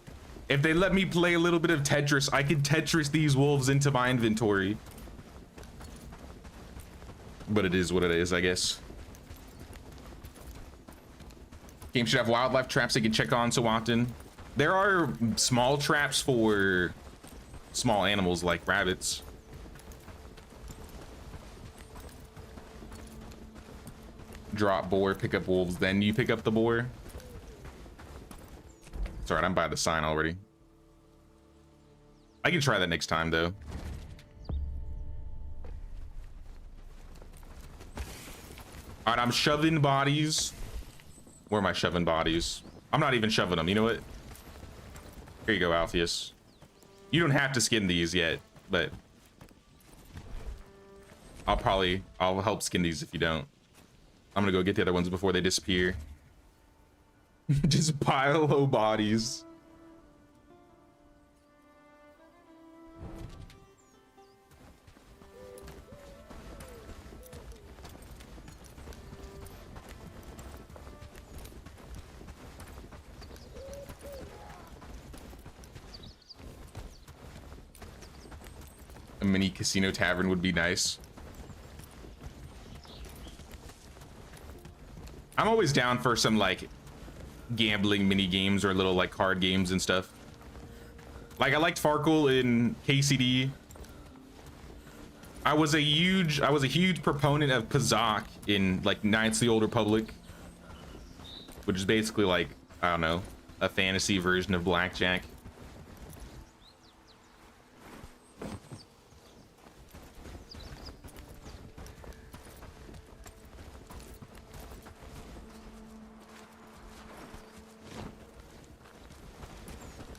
If they let me play a little bit of Tetris, I could Tetris these wolves into my inventory. But it is what it is, I guess. Game should have wildlife traps they can check on so often. There are small traps for small animals like rabbits. Drop boar, pick up wolves, then you pick up the boar. It's all right, I'm by the sign already. I can try that next time though. All right, I'm shoving bodies. Where am I shoving bodies? I'm not even shoving them. You know what? Here you go, Alpheus. You don't have to skin these yet, but I'll help skin these if you don't. I'm gonna go get the other ones before they disappear. Just pile of bodies. A mini casino tavern would be nice. I'm always down for some like gambling mini games or little like card games and stuff. Like I liked Farkle in KCD. I was a huge proponent of Kazakh in like Knights of the Old Republic, which is basically like, I don't know, a fantasy version of blackjack.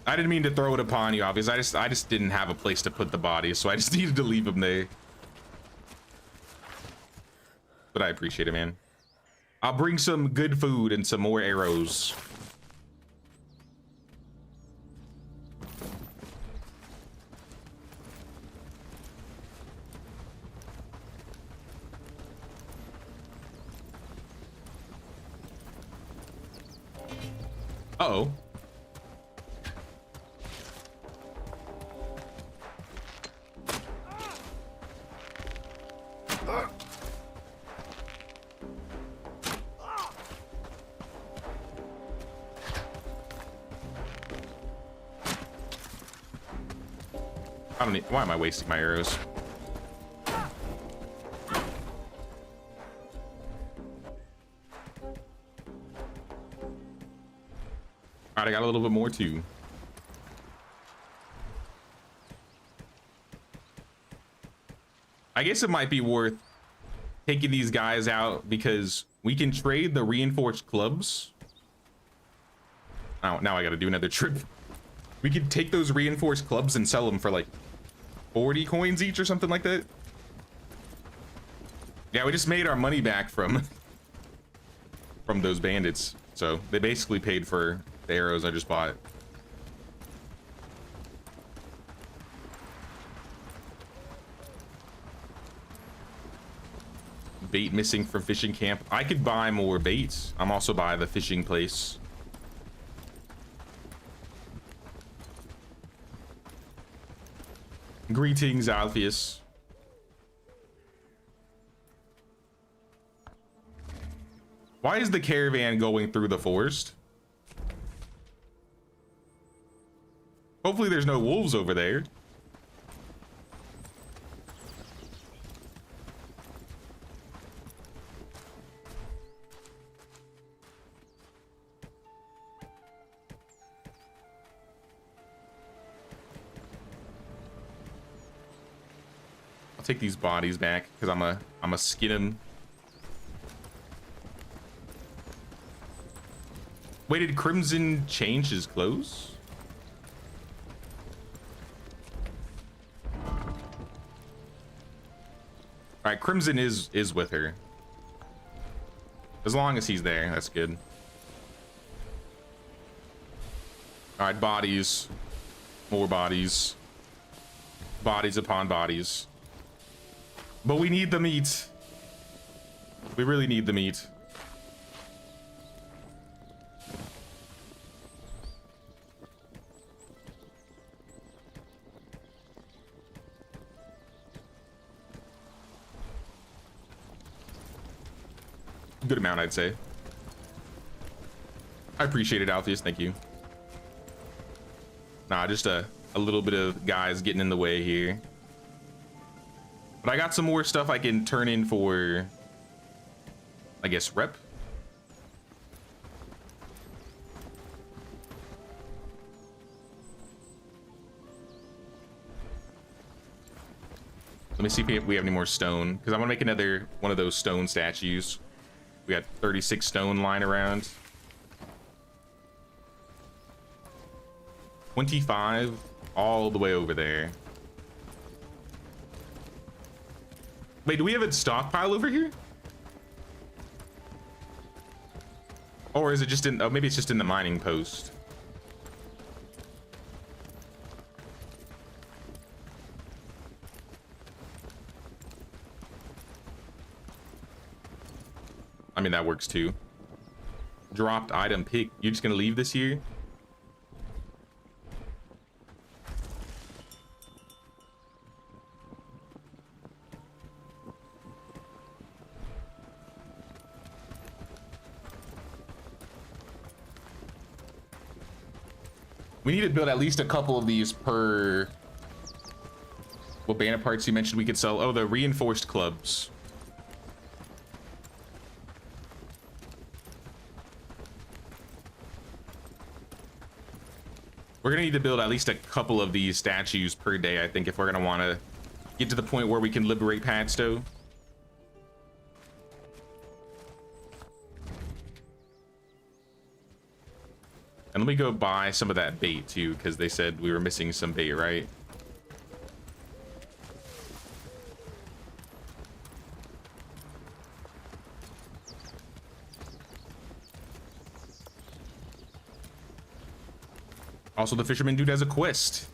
I didn't mean to throw it upon you, obviously. I just didn't have a place to put the body, so I just needed to leave them there. But I appreciate it, man. I'll bring some good food and some more arrows. Uh-oh. I don't need, why am I wasting my arrows? All right, I got a little bit more too. I guess it might be worth taking these guys out because we can trade the reinforced clubs. Oh, now I got to do another trip. We could take those reinforced clubs and sell them for like 40 coins each or something like that. Yeah, we just made our money back from those bandits. So they basically paid for the arrows I just bought. Bait missing from fishing camp. I could buy more baits. I'm also by the fishing place. Greetings, Alpheus. Why is the caravan going through the forest? Hopefully there's no wolves over there. I'll take these bodies back because I'm a skin them. Wait, did Crimson change his clothes? All right, Crimson is with her. As long as he's there, that's good. All right, bodies, more bodies, bodies upon bodies. But we need the meat. We really need the meat. Good amount, I'd say. I appreciate it, Alpheus. Thank you. Nah, just a little bit of guys getting in the way here. But I got some more stuff I can turn in for, I guess, rep. Let me see if we have any more stone, because I want to make another one of those stone statues. We got 36 stone lying around. 25 all the way over there. Wait, do we have a stockpile over here? Or is it just in, oh, maybe it's just in the mining post. I mean, that works too. Dropped item pick. You're just gonna leave this here? We need to build at least a couple of these per... What bandit parts you mentioned we could sell? Oh, the reinforced clubs. We're gonna need to build at least a couple of these statues per day, I think, if we're gonna want to get to the point where we can liberate Padstow. And let me go buy some of that bait too, because they said we were missing some bait, right? Also, the fisherman dude has a quest.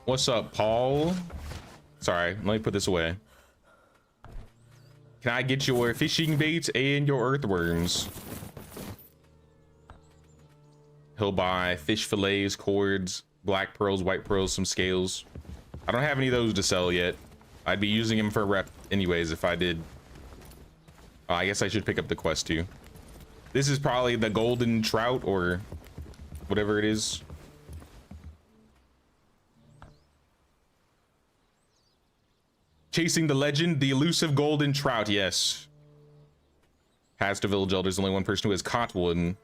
What's up, Paul? Sorry, let me put this away. Can I get your fishing baits and your earthworms? He'll buy fish fillets, cords, black pearls, white pearls, some scales. I don't have any of those to sell yet. I'd be using them for rep anyways if I did. I guess I should pick up the quest too. This is probably the golden trout or whatever it is. Chasing the legend, the elusive golden trout, yes. Paths to village elders, only one person who has caught one.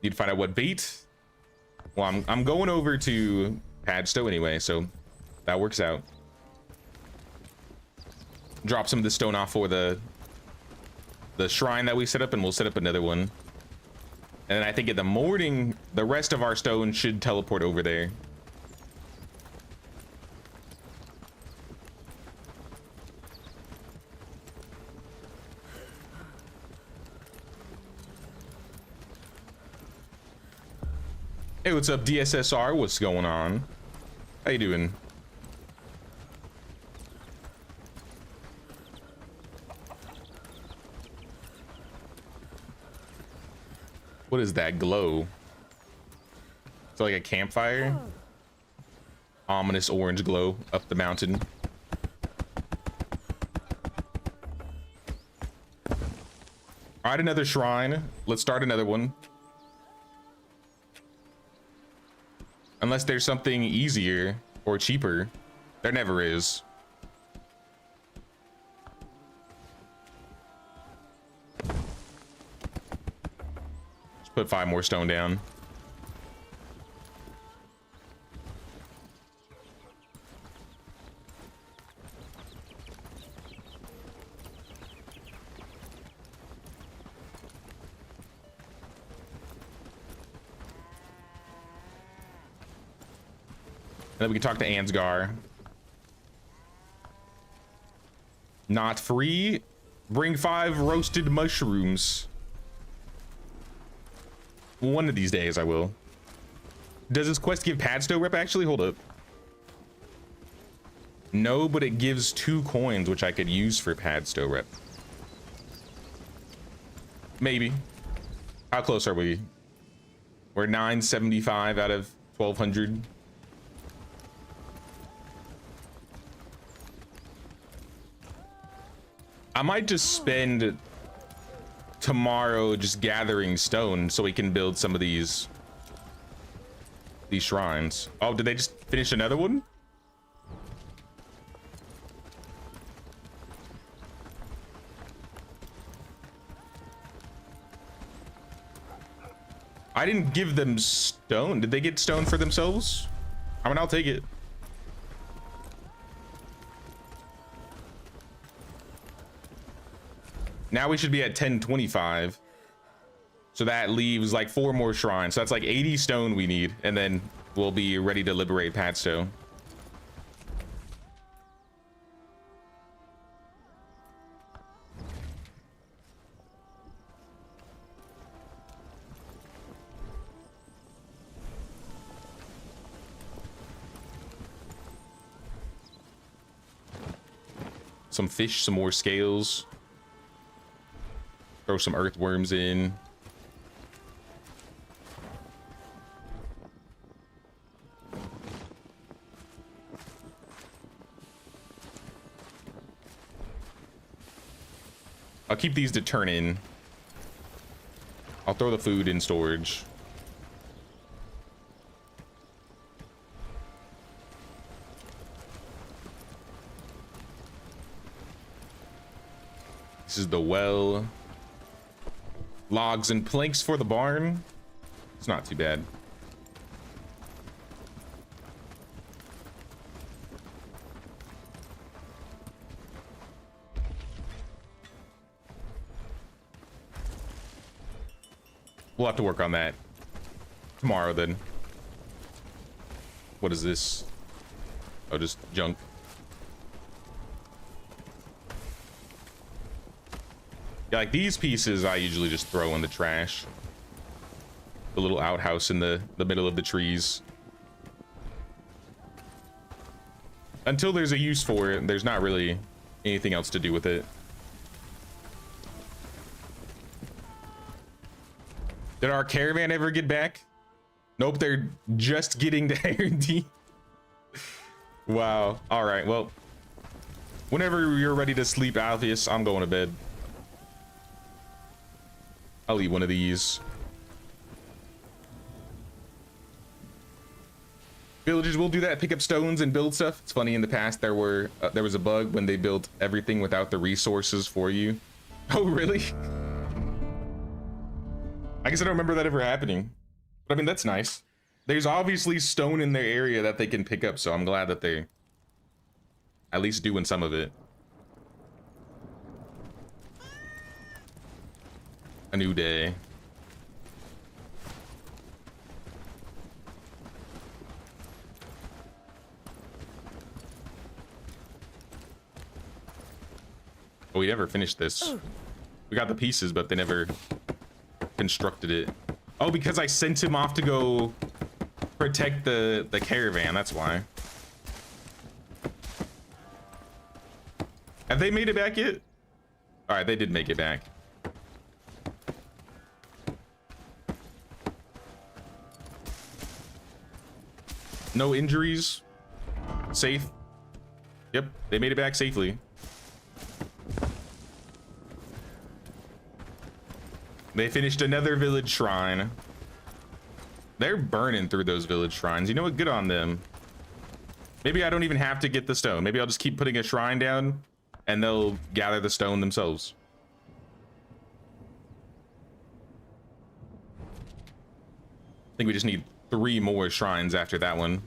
Need to find out what bait. Well, I'm going over to Padstow anyway, so that works out. Drop some of the stone off for the shrine that we set up, and we'll set up another one. And then I think in the morning, the rest of our stone should teleport over there. Hey, what's up, DSSR? What's going on? How you doing? What is that glow? It's like a campfire. Ominous orange glow up the mountain. All right, another shrine. Let's start another one. Unless there's something easier or cheaper. There never is. Just put 5 more stone down. And then we can talk to Ansgar. Not free. Bring 5 roasted mushrooms. One of these days I will. Does this quest give Padstow rep actually? Hold up. No, but it gives 2 coins, which I could use for Padstow rep. Maybe. How close are we? We're 975 out of 1200. I might just spend tomorrow just gathering stone so we can build some of these shrines. Oh, did they just finish another one? I didn't give them stone. Did they get stone for themselves? I mean, I'll take it. Now we should be at 1025. So that leaves like 4 more shrines. So that's like 80 stone we need. And then we'll be ready to liberate Padstow. Some fish, some more scales. Throw some earthworms in. I'll keep these to turn in. I'll throw the food in storage. This is the well. Logs and planks for the barn. It's not too bad. We'll have to work on that tomorrow then. What is this? Oh, just junk. Yeah, like these pieces I usually just throw in the trash. The little outhouse in the middle of the trees. Until there's a use for it, there's not really anything else to do with it. Did our caravan ever get back? Nope, they're just getting to Harry. Wow. All right, well, whenever you're ready to sleep, Alpheus, I'm going to bed. I'll eat one of these. Villagers will do that, pick up stones and build stuff. It's funny, in the past there was a bug when they built everything without the resources for you. Oh, really? I guess I don't remember that ever happening. But I mean, that's nice. There's obviously stone in their area that they can pick up, so I'm glad that they're at least doing some of it. A new day. Oh, we never finished this. We got the pieces, but they never constructed it. Oh, because I sent him off to go protect the caravan, that's why. Have they made it back yet? All right, they did make it back. No injuries. Safe. Yep, they made it back safely. They finished another village shrine. They're burning through those village shrines. You know what? Good on them. Maybe I don't even have to get the stone. Maybe I'll just keep putting a shrine down and they'll gather the stone themselves. I think we just need 3 more shrines after that one.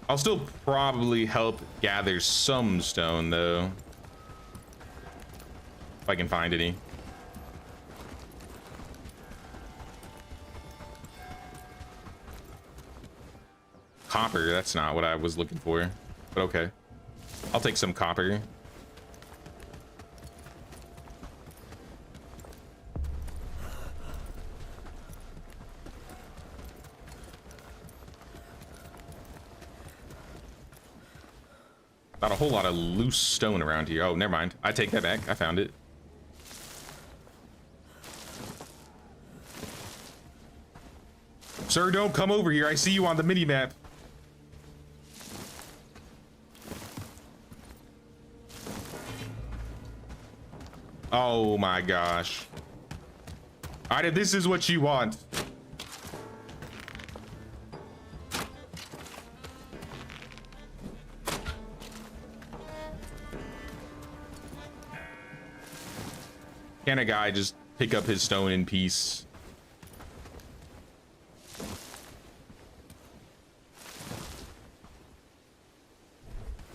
I'll still probably help gather some stone, though. If I can find any. Copper, that's not what I was looking for. But okay. I'll take some copper. Not a whole lot of loose stone around here. Oh, never mind. I take that back. I found it. Sir, don't come over here. I see you on the mini-map. Oh my gosh. All right, if this is what you want. Can a guy just pick up his stone in peace?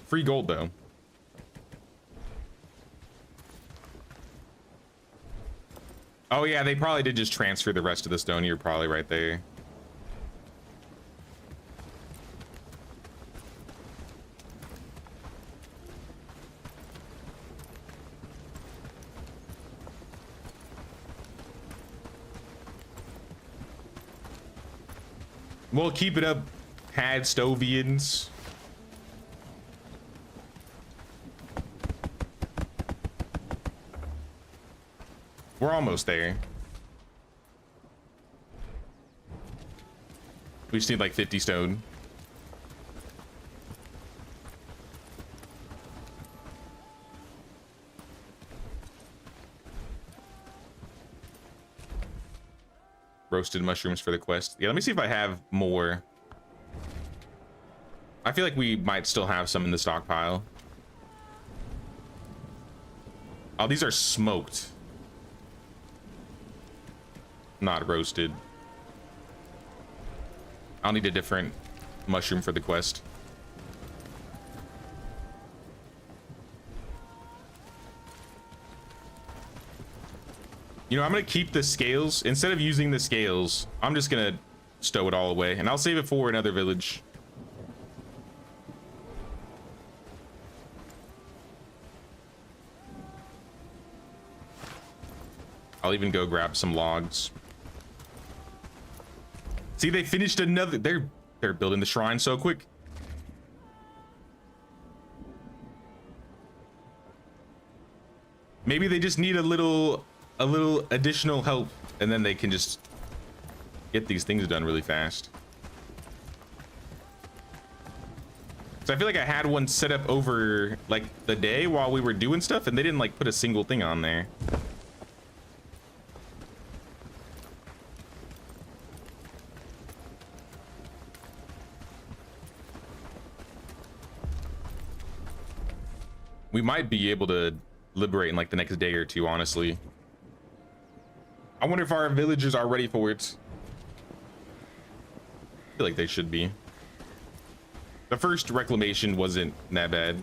Free gold, though. Oh, yeah, they probably did just transfer the rest of the stone. You're probably right there. We'll keep it up, Hadstovians. We're almost there. We just need like 50 stone. Roasted mushrooms for the quest. Yeah, let me see if I have more. I feel like we might still have some in the stockpile. Oh, these are smoked. Not roasted. I'll need a different mushroom for the quest. You know, I'm gonna keep the scales. Instead of using the scales, I'm just gonna stow it all away, and I'll save it for another village. I'll even go grab some logs. See, they finished another. They're building the shrine so quick. Maybe they just need a little additional help, and then they can just get these things done really fast. So I feel like I had one set up over like the day while we were doing stuff, and they didn't like put a single thing on there. We might be able to liberate in like the next day or two, honestly. I wonder if our villagers are ready for it. I feel like they should be. The first reclamation wasn't that bad.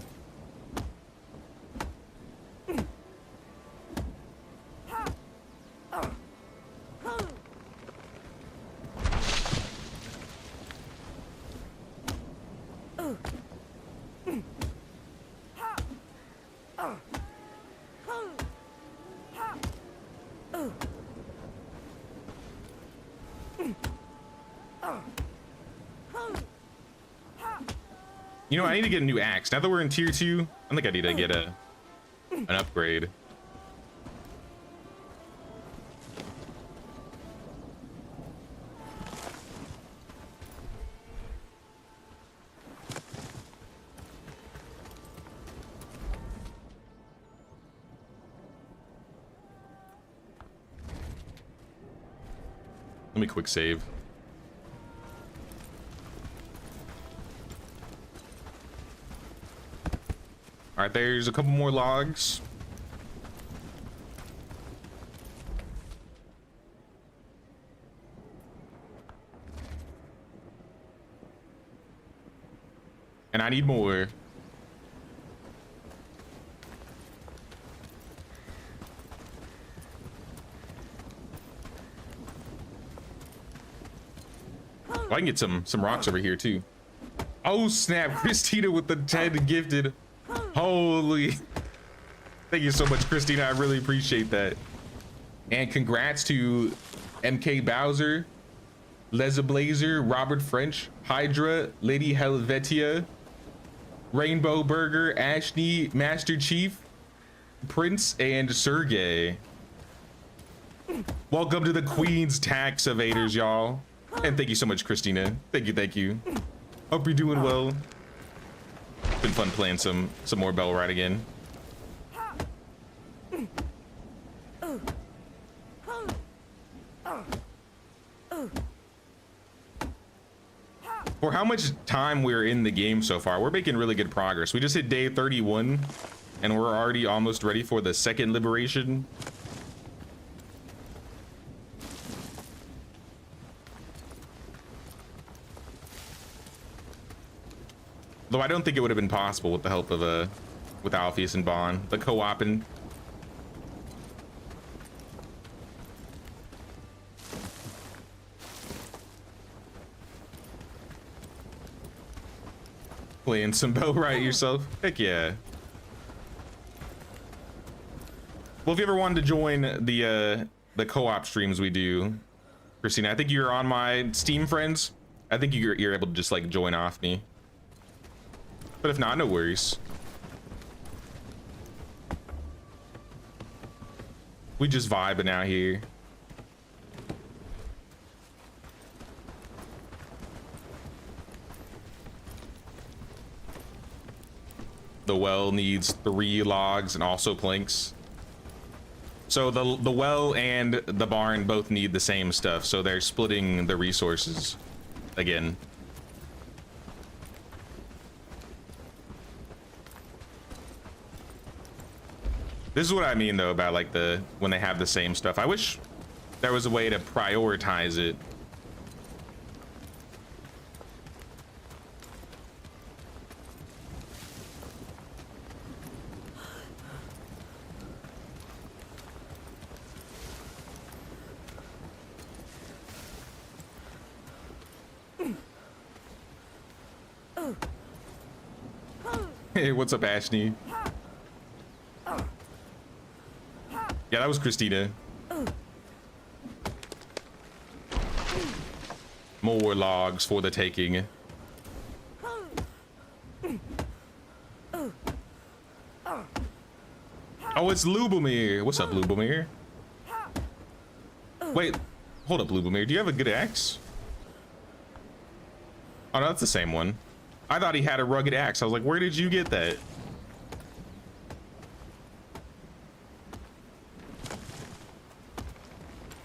You know, I need to get a new axe. Now that we're in tier 2, I think I need to get an upgrade. Let me quick save. All right, there's a couple more logs. And I need more. Oh, I can get some rocks over here too. Oh snap, Christina with the 10 gifted. Holy, thank you so much, Christina. I really appreciate that. And congrats to MK Bowser, Leza Blazer, Robert French, Hydra, Lady Helvetia, Rainbow Burger, Ashney, Master Chief, Prince, and Sergey. Welcome to the Queen's Tax Evaders, y'all. And thank you so much, Christina. Thank you, thank you. Hope you're doing well. Been fun playing some more Bellwright again. For how much time we're in the game so far, we're making really good progress. We just hit day 31 and we're already almost ready for the second liberation. Though I don't think it would have been possible with the help of with Alpheus and Bond, the co-oping. Playing some Bellwright yourself? Heck yeah. Well, if you ever wanted to join the co-op streams we do, Christina, I think you're on my Steam friends. I think you're able to just like join off me. But if not, no worries. We just vibing out here. The well needs 3 logs and also planks. So the well and the barn both need the same stuff, so they're splitting the resources again. This is what I mean though about like when they have the same stuff. I wish there was a way to prioritize it. Hey, what's up, Ashney? Yeah, that was Christina. More logs for the taking. Oh, it's Lubomir. What's up, Lubomir? Wait, hold up, Lubomir. Do you have a good axe? Oh, no, that's the same one. I thought he had a rugged axe. I was like, where did you get that?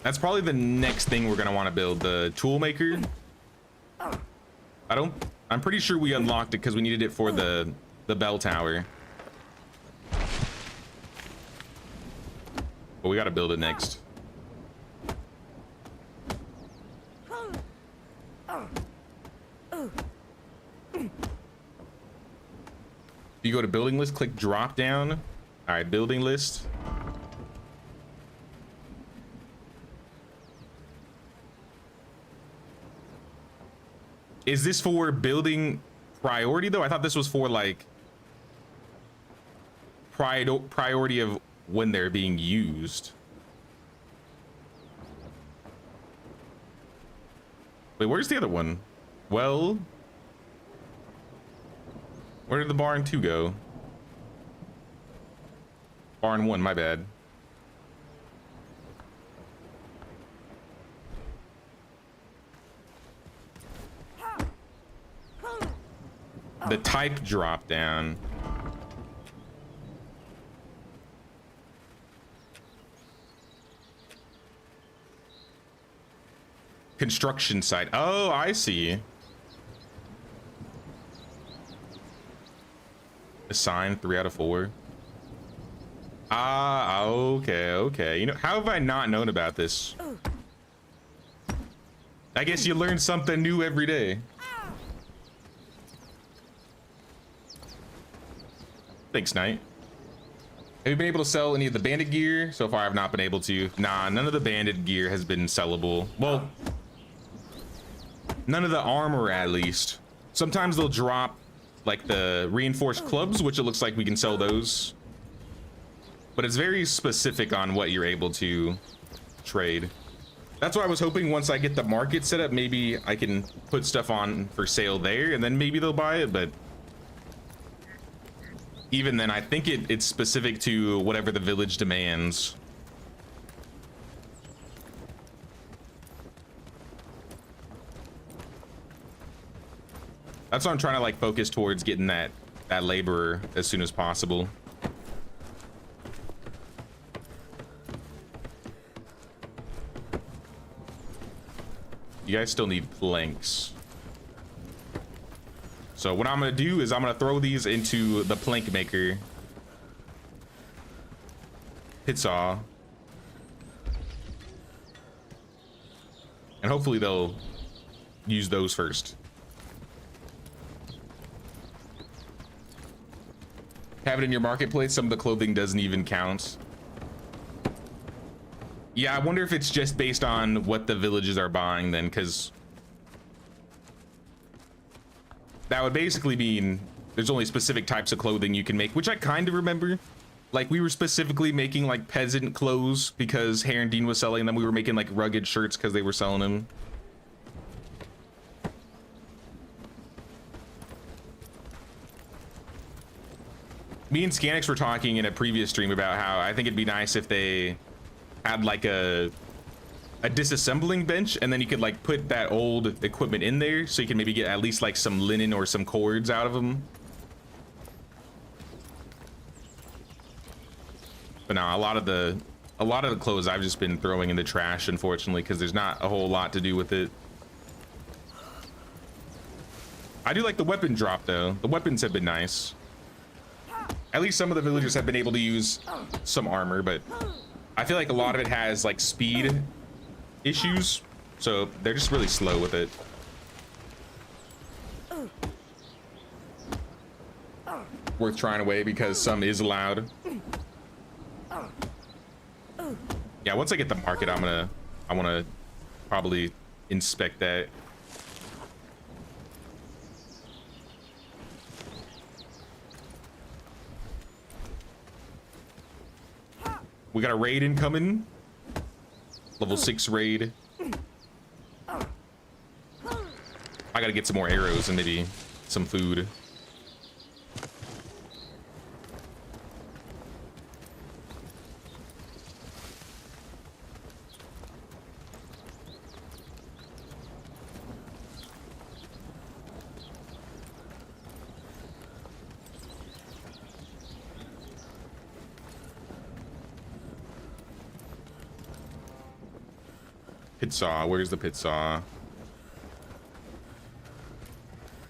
That's probably the next thing we're gonna want to build, the tool maker. I'm pretty sure we unlocked it because we needed it for the bell tower. But we gotta build it next. You go to building list, click drop down. All right, building list. Is this for building priority though? I thought this was for like priority of when they're being used. Wait, where's the other one? Well, where did the barn 2 go? Barn 1, my bad. The type drop down. Construction site. Oh, I see. Assign 3 out of 4. Ah, okay. You know, how have I not known about this? I guess you learn something new every day. Thanks, Knight. Have you been able to sell any of the bandit gear? So far, I've not been able to. Nah, none of the bandit gear has been sellable. Well, none of the armor, at least. Sometimes they'll drop, like, the reinforced clubs, which it looks like we can sell those. But it's very specific on what you're able to trade. That's why I was hoping once I get the market set up, maybe I can put stuff on for sale there, and then maybe they'll buy it, but even then, I think it's specific to whatever the village demands. That's why I'm trying to like focus towards getting that laborer as soon as possible. You guys still need planks. So what I'm gonna do is I'm gonna throw these into the plank maker. Pit saw. And hopefully they'll use those first. Have it in your marketplace. Some of the clothing doesn't even count. Yeah, I wonder if it's just based on what the villages are buying then, because that would basically mean there's only specific types of clothing you can make, which I kind of remember. Like, we were specifically making like peasant clothes because Herondine was selling them. We were making like rugged shirts because they were selling them. Me and Scanix were talking in a previous stream about how I think it'd be nice if they had like a disassembling bench, and then you could like put that old equipment in there so you can maybe get at least like some linen or some cords out of them. But no, a lot of the clothes I've just been throwing in the trash, unfortunately, because there's not a whole lot to do with it. I do like the weapon drop though. The weapons have been nice. At least some of the villagers have been able to use some armor, but I feel like a lot of it has like speed issues, so they're just really slow with it. Worth trying away because some is allowed. Yeah, once I get the market, I want to probably inspect that. We got a raid incoming. Level 6 raid. gotta get some more arrows and maybe some food. Pit saw, where's the pit saw?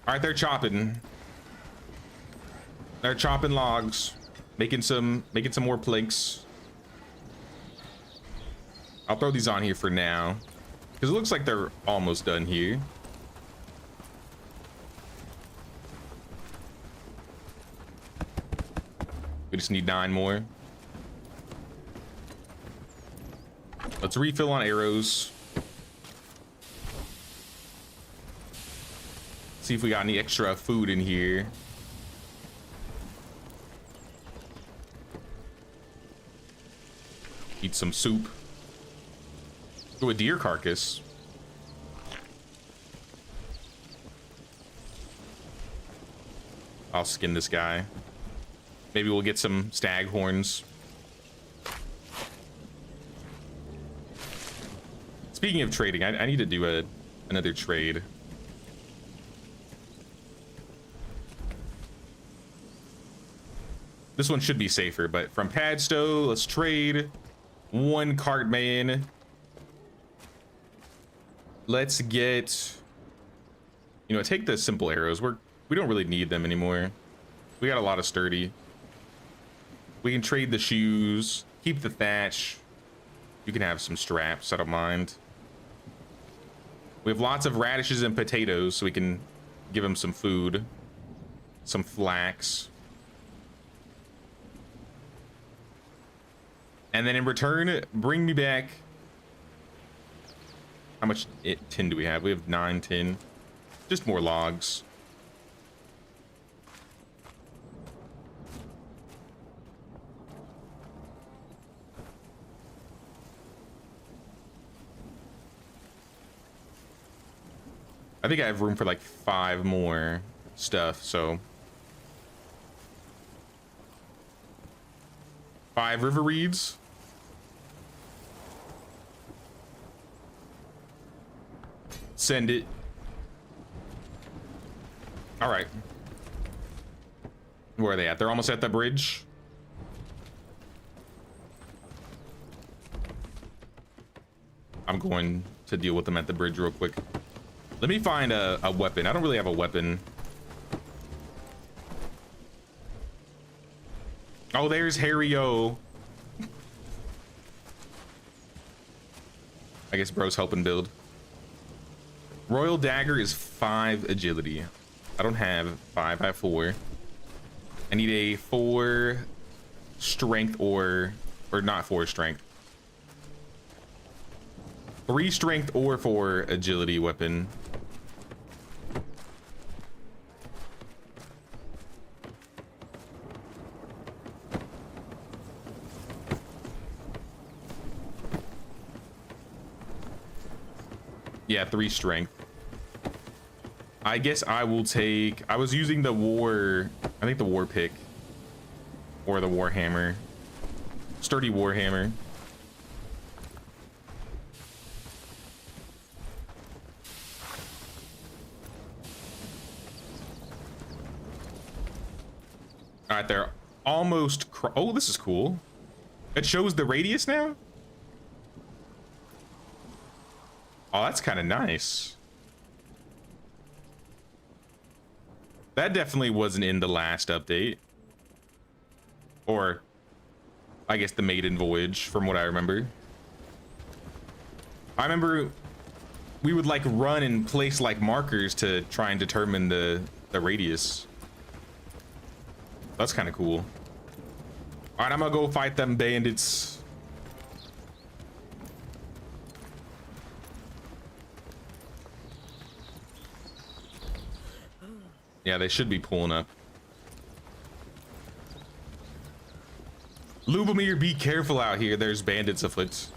All right, they're chopping. They're chopping logs, making some more planks. I'll throw these on here for now, because it looks like they're almost done here. We just need 9 more. Let's refill on arrows. See if we got any extra food in here. Eat some soup. Ooh, a deer carcass. I'll skin this guy. Maybe we'll get some stag horns. Speaking of trading, I need to do another trade. This one should be safer, but from Padstow, let's trade 1 cart man. Let's get, you know, take the simple arrows. We don't really need them anymore. We got a lot of sturdy. We can trade the shoes, keep the thatch. You can have some straps, I don't mind. We have lots of radishes and potatoes, so we can give them some food, some flax. And then in return, bring me back. How much tin do we have? We have 9 tin. Just more logs. I think I have room for like 5 more stuff, so 5 river reeds. Send it. All right. Where are they at? They're almost at the bridge. I'm going to deal with them at the bridge real quick. Let me find a weapon. I don't really have a weapon. Oh, there's Harry-O. I guess bro's helping build. Royal dagger is 5 agility. I don't have 5, I have 4. I need a 4 strength or not 4 strength. 3 strength or 4 agility weapon. Yeah, 3 strength. I guess I will take, I was using the war, I think the war pick or the war hammer. Sturdy war hammer. All right, they're almost, oh, this is cool. It shows the radius now? Oh, that's kind of nice. That definitely wasn't in the last update. Or, I guess the maiden voyage, from what I remember. I remember we would like run and place like markers to try and determine the radius. That's kind of cool. All right, I'm gonna go fight them bandits. Yeah, they should be pulling up. Lubomir, be careful out here. There's bandits afoot.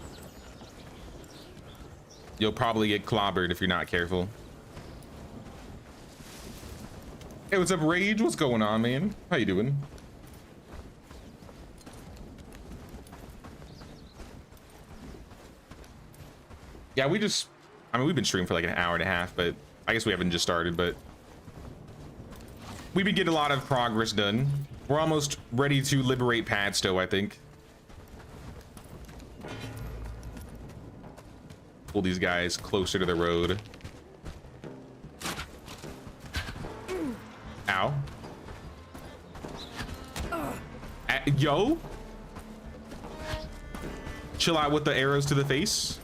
You'll probably get clobbered if you're not careful. Hey, what's up, Rage? What's going on, man? How you doing? Yeah, I mean, we've been streaming for like an hour and a half, but I guess we haven't just started, but we've been getting a lot of progress done. We're almost ready to liberate Padstow, I think. Pull these guys closer to the road. Ow. Yo. Chill out with the arrows to the face.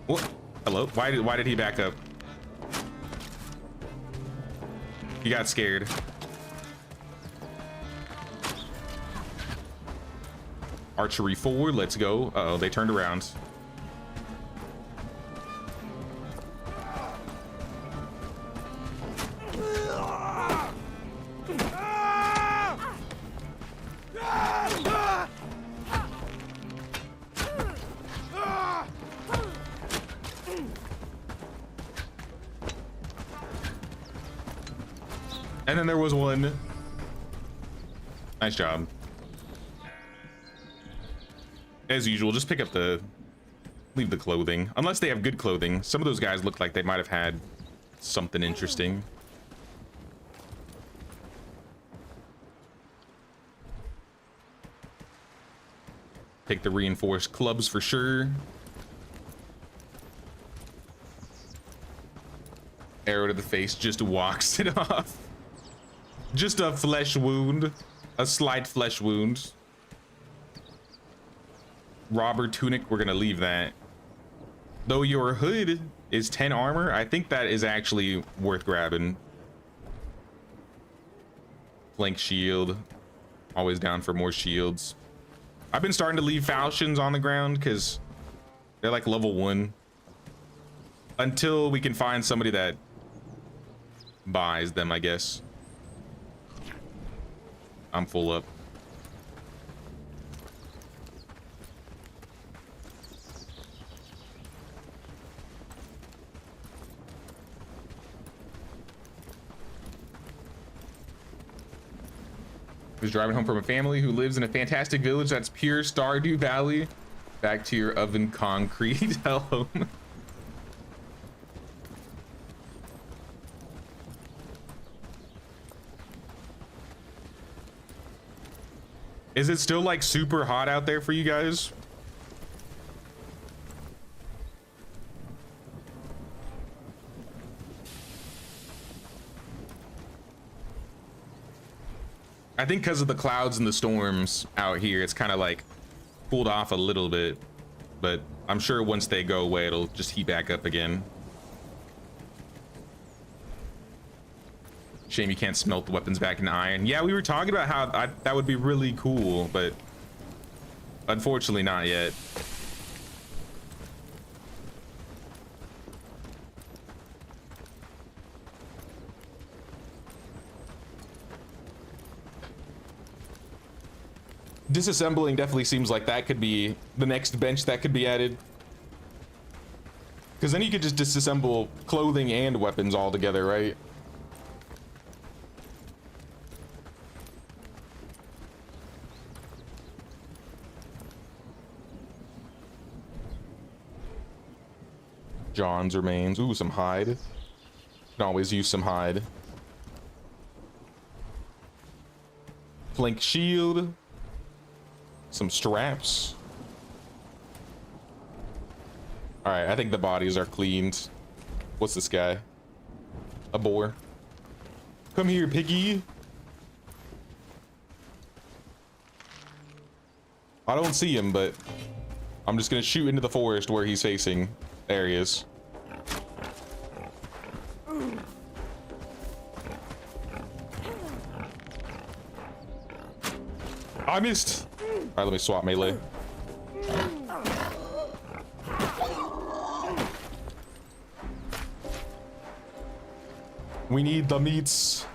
What? Hello? Why did he back up? He got scared. Archery forward, let's go. Uh-oh, they turned around. And then there was one. Nice job. As usual, just pick up leave the clothing. Unless they have good clothing. Some of those guys look like they might have had something interesting. Take the reinforced clubs for sure. Arrow to the face just walks it off. Just a flesh wound. A slight flesh wound. Robber tunic, we're gonna leave that. Though your hood is 10 armor, I think that is actually worth grabbing. Flank shield. Always down for more shields. I've been starting to leave falchions on the ground because they're like level 1. Until we can find somebody that buys them, I guess. I'm full up. Was driving home from a family who lives in a fantastic village that's pure Stardew Valley. Back to your oven concrete. Hello. Is it still like super hot out there for you guys? I think because of the clouds and the storms out here, it's kind of like cooled off a little bit, but I'm sure once they go away, it'll just heat back up again. Shame you can't smelt the weapons back in iron. Yeah, we were talking about how that would be really cool, but unfortunately not yet. Disassembling definitely seems like that could be the next bench that could be added. Because then you could just disassemble clothing and weapons all together, right? John's remains. Ooh, some hide. Can always use some hide. Flank shield. Some straps. All right, I think the bodies are cleaned. What's this guy? A boar. Come here, piggy. I don't see him, but I'm just gonna shoot into the forest where he's facing. There he is. I missed. All right, let me swap melee. We need the meats.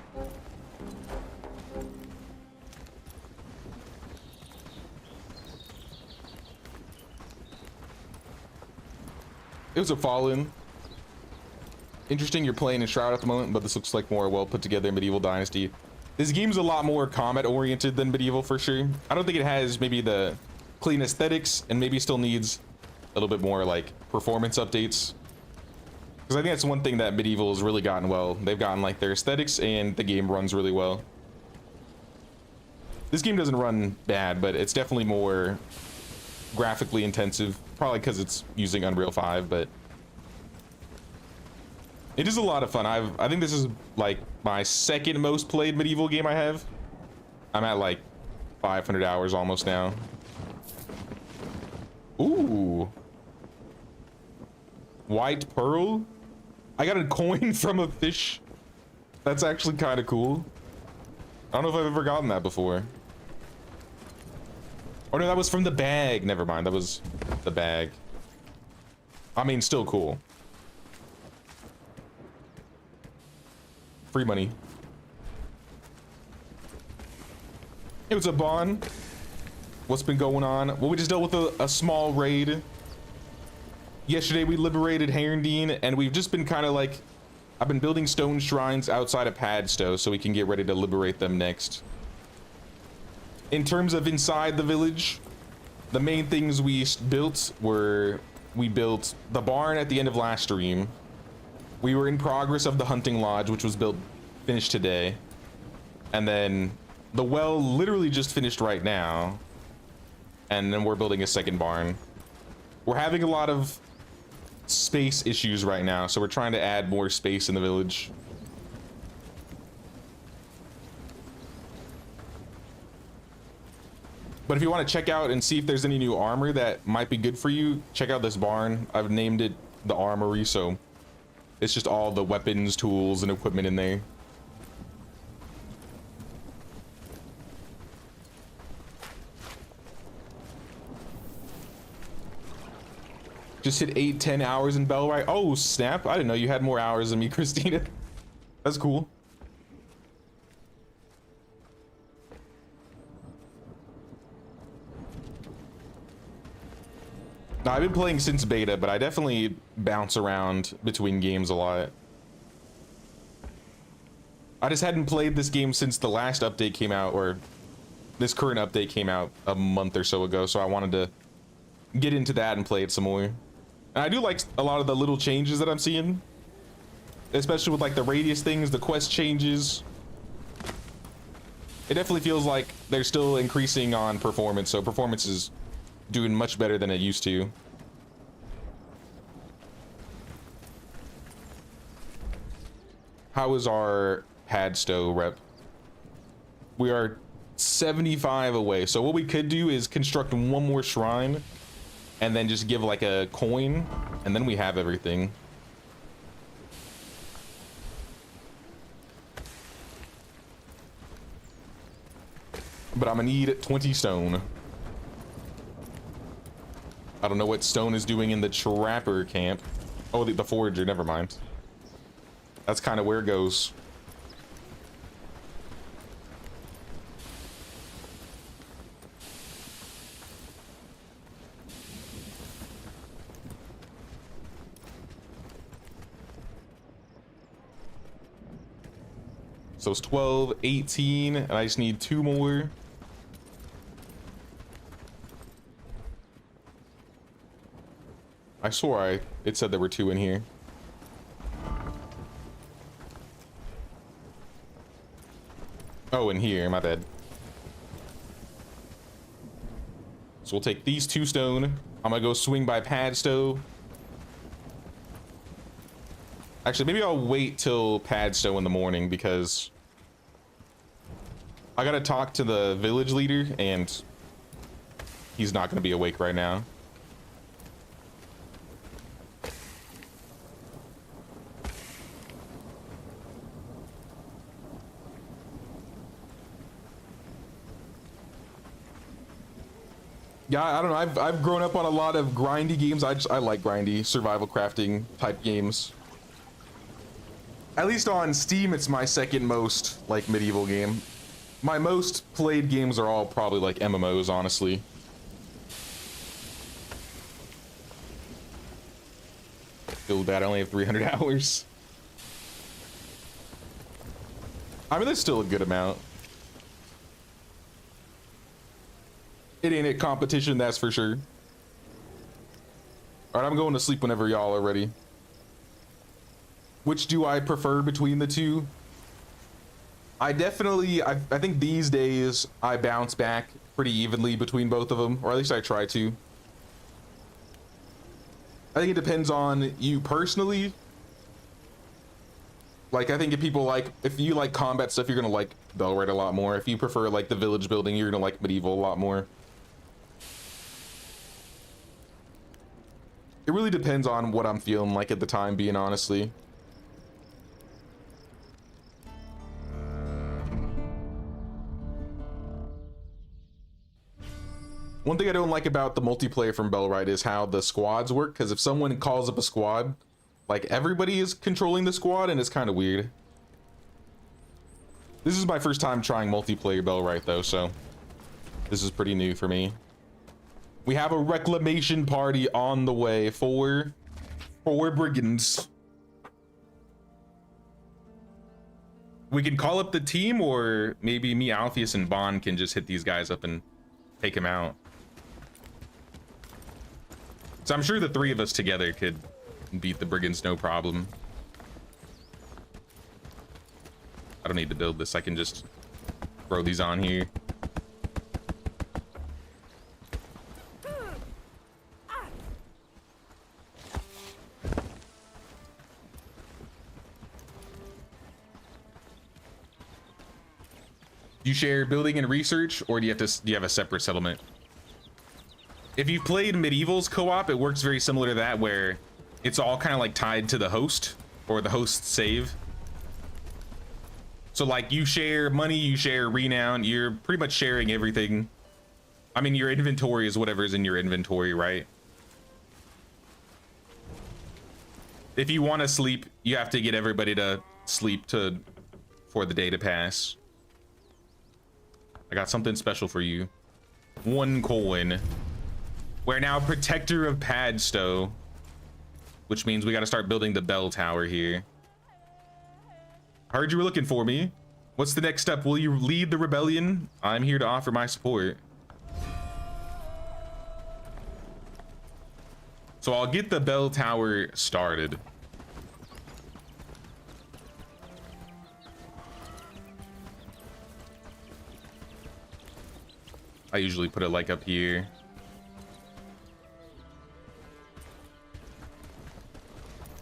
It was a fallen. Interesting, you're playing in Shroud at the moment, but this looks like more well put together Medieval Dynasty. This game's a lot more combat oriented than Medieval for sure. I don't think it has maybe the clean aesthetics, and maybe still needs a little bit more like performance updates. Because I think that's one thing that Medieval has really gotten well. They've gotten like their aesthetics, and the game runs really well. This game doesn't run bad, but it's definitely more graphically intensive, probably because it's using Unreal 5, but it is a lot of fun. I think this is like my second most played Medieval game I have. I'm at like 500 hours almost now. Ooh. White pearl? I got a coin from a fish. That's actually kind of cool. I don't know if I've ever gotten that before. Oh no, that was from the bag. Never mind, that was the bag. I mean, still cool. Free money. Hey, what's up, Bon? What's been going on? Well, we just dealt with a small raid. Yesterday we liberated Herondine, and we've just been kind of like, I've been building stone shrines outside of Padstow so we can get ready to liberate them next. In terms of inside the village, the main things we built were, we built the barn at the end of last stream. We were in progress of the hunting lodge, which was finished today. And then the well literally just finished right now. And then we're building a second barn. We're having a lot of space issues right now, so we're trying to add more space in the village. But if you want to check out and see if there's any new armor that might be good for you, check out this barn. I've named it the Armory, so it's just all the weapons, tools, and equipment in there. Just hit 8-10 hours in Bellwright. Oh snap, I didn't know you had more hours than me, Christina. That's cool. Now, I've been playing since beta, but I definitely bounce around between games a lot. I just hadn't played this game since the last update came out, or this current update came out a month or so ago, so I wanted to get into that and play it some more. And I do like a lot of the little changes that I'm seeing, especially with like the radius things, the quest changes. It definitely feels like they're still increasing on performance, so performance is doing much better than it used to. How is our Padstow rep? We are 75 away, so what we could do is construct one more shrine and then just give like a coin, and then we have everything. But I'm gonna need 20 stone. I don't know what stone is doing in the trapper camp. Oh, the forager, never mind. That's kind of where it goes. So it's 12, 18, and I just need 2 more. I swore it said there were 2 in here. Oh, in here, my bad. So we'll take these 2 stone. I'm gonna go swing by Padstow. Actually, maybe I'll wait till Padstow in the morning, because I gotta talk to the village leader, and he's not gonna be awake right now. Yeah, I don't know. I've grown up on a lot of grindy games. I like grindy survival crafting type games. At least on Steam, it's my second most like medieval game. My most played games are all probably like MMOs, honestly. Feel bad, I only have 300 hours. I mean, that's still a good amount. It ain't a competition, that's for sure. All right, I'm going to sleep whenever y'all are ready. Which do I prefer between the two? I think these days I bounce back pretty evenly between both of them, or at least I try to. I think it depends on you personally. Like, I think if you like combat stuff, you're gonna like Bellwright a lot more. If you prefer like the village building, you're gonna like medieval a lot more. It really depends on what I'm feeling like at the time, being honestly. One thing I don't like about the multiplayer from Bellwright is how the squads work, because if someone calls up a squad, like everybody is controlling the squad, and it's kind of weird. This is my first time trying multiplayer Bellwright though, so this is pretty new for me. We have a reclamation party on the way for brigands. We can call up the team, or maybe me, Alpheus, and Bond can just hit these guys up and take them out. So I'm sure the three of us together could beat the brigands, no problem. I don't need to build this. I can just throw these on here. Do you share building and research, or do you have a separate settlement? If you've played Medieval's co-op, it works very similar to that, where it's all kind of like tied to the host or the host save. So like you share money, you share renown, you're pretty much sharing everything. I mean, your inventory is whatever's in your inventory, right? If you want to sleep, you have to get everybody to sleep for the day to pass. I got something special for you. 1 coin. We're now protector of Padstow, which means we got to start building the bell tower here. I heard you were looking for me. What's the next step? Will you lead the rebellion? I'm here to offer my support. So I'll get the bell tower started. I usually put it like up here.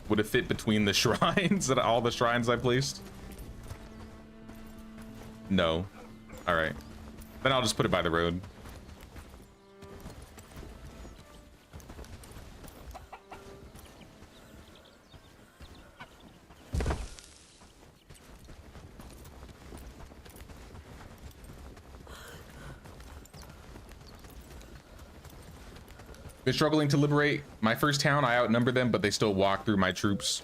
Would it fit between the shrines, all the shrines I placed? No. All right. Then I'll just put it by the road. Been struggling to liberate my first town. I outnumber them, but they still walk through my troops.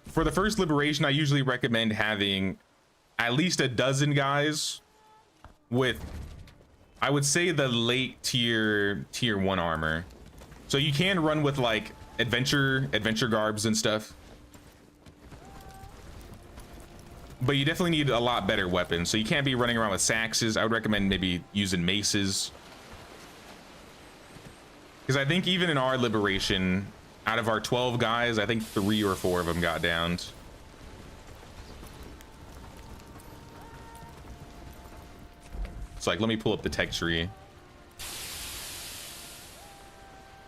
For the first liberation, I usually recommend having at least a dozen guys with, I would say, the late tier 1 armor. So you can run with like adventure garbs and stuff, but you definitely need a lot better weapons. So you can't be running around with saxes. I would recommend maybe using maces. Because I think even in our liberation, out of our 12 guys, I think 3 or 4 of them got downed. So like, let me pull up the tech tree.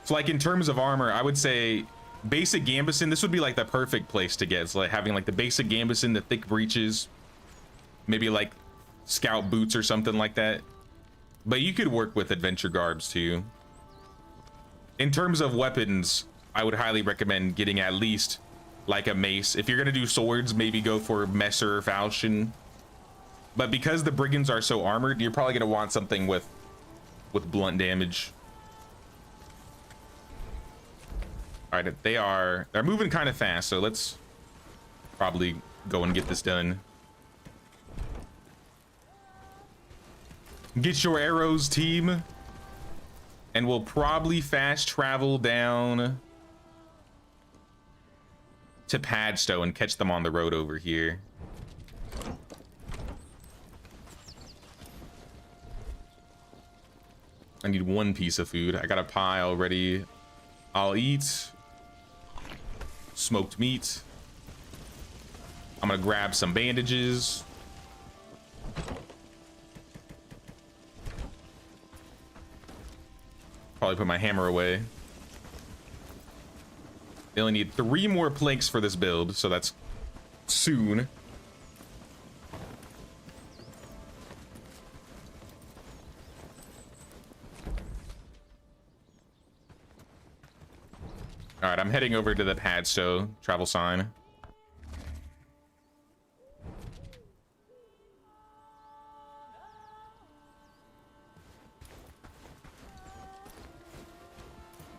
So like in terms of armor, I would say basic gambeson, this would be like the perfect place to get. It's like having like the basic gambeson, the thick breeches, maybe like scout boots or something like that. But you could work with adventure garbs too. In terms of weapons, I would highly recommend getting at least like a mace. If you're gonna do swords, maybe go for Messer or Falchion. But because the brigands are so armored, you're probably gonna want something with blunt damage. All right, they're moving kind of fast, so let's probably go and get this done. Get your arrows, team. And we'll probably fast travel down to Padstow and catch them on the road over here. I need one piece of food. I got a pie already. I'll eat. Smoked meat. I'm gonna grab some bandages. Probably put my hammer away. They only need 3 more planks for this build, so that's soon. All right, I'm heading over to the Padstow travel sign.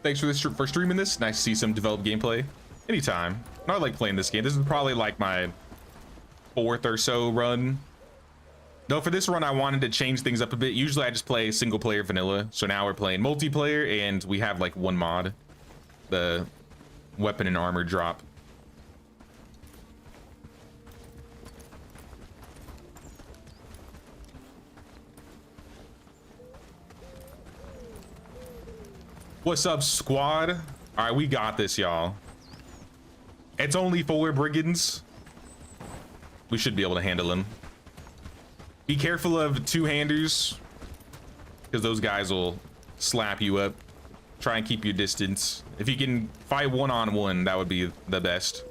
Thanks for streaming this. Nice to see some developed gameplay. Anytime. I like playing this game. This is probably like my 4th or so run. Though for this run, I wanted to change things up a bit. Usually I just play single player vanilla. So now we're playing multiplayer and we have like 1 mod. The weapon and armor drop. What's up, squad? All right, we got this, y'all. It's only 4 brigands. We should be able to handle them. Be careful of 2-handers, because those guys will slap you up. Try and keep your distance. If you can fight 1-on-1, that would be the best.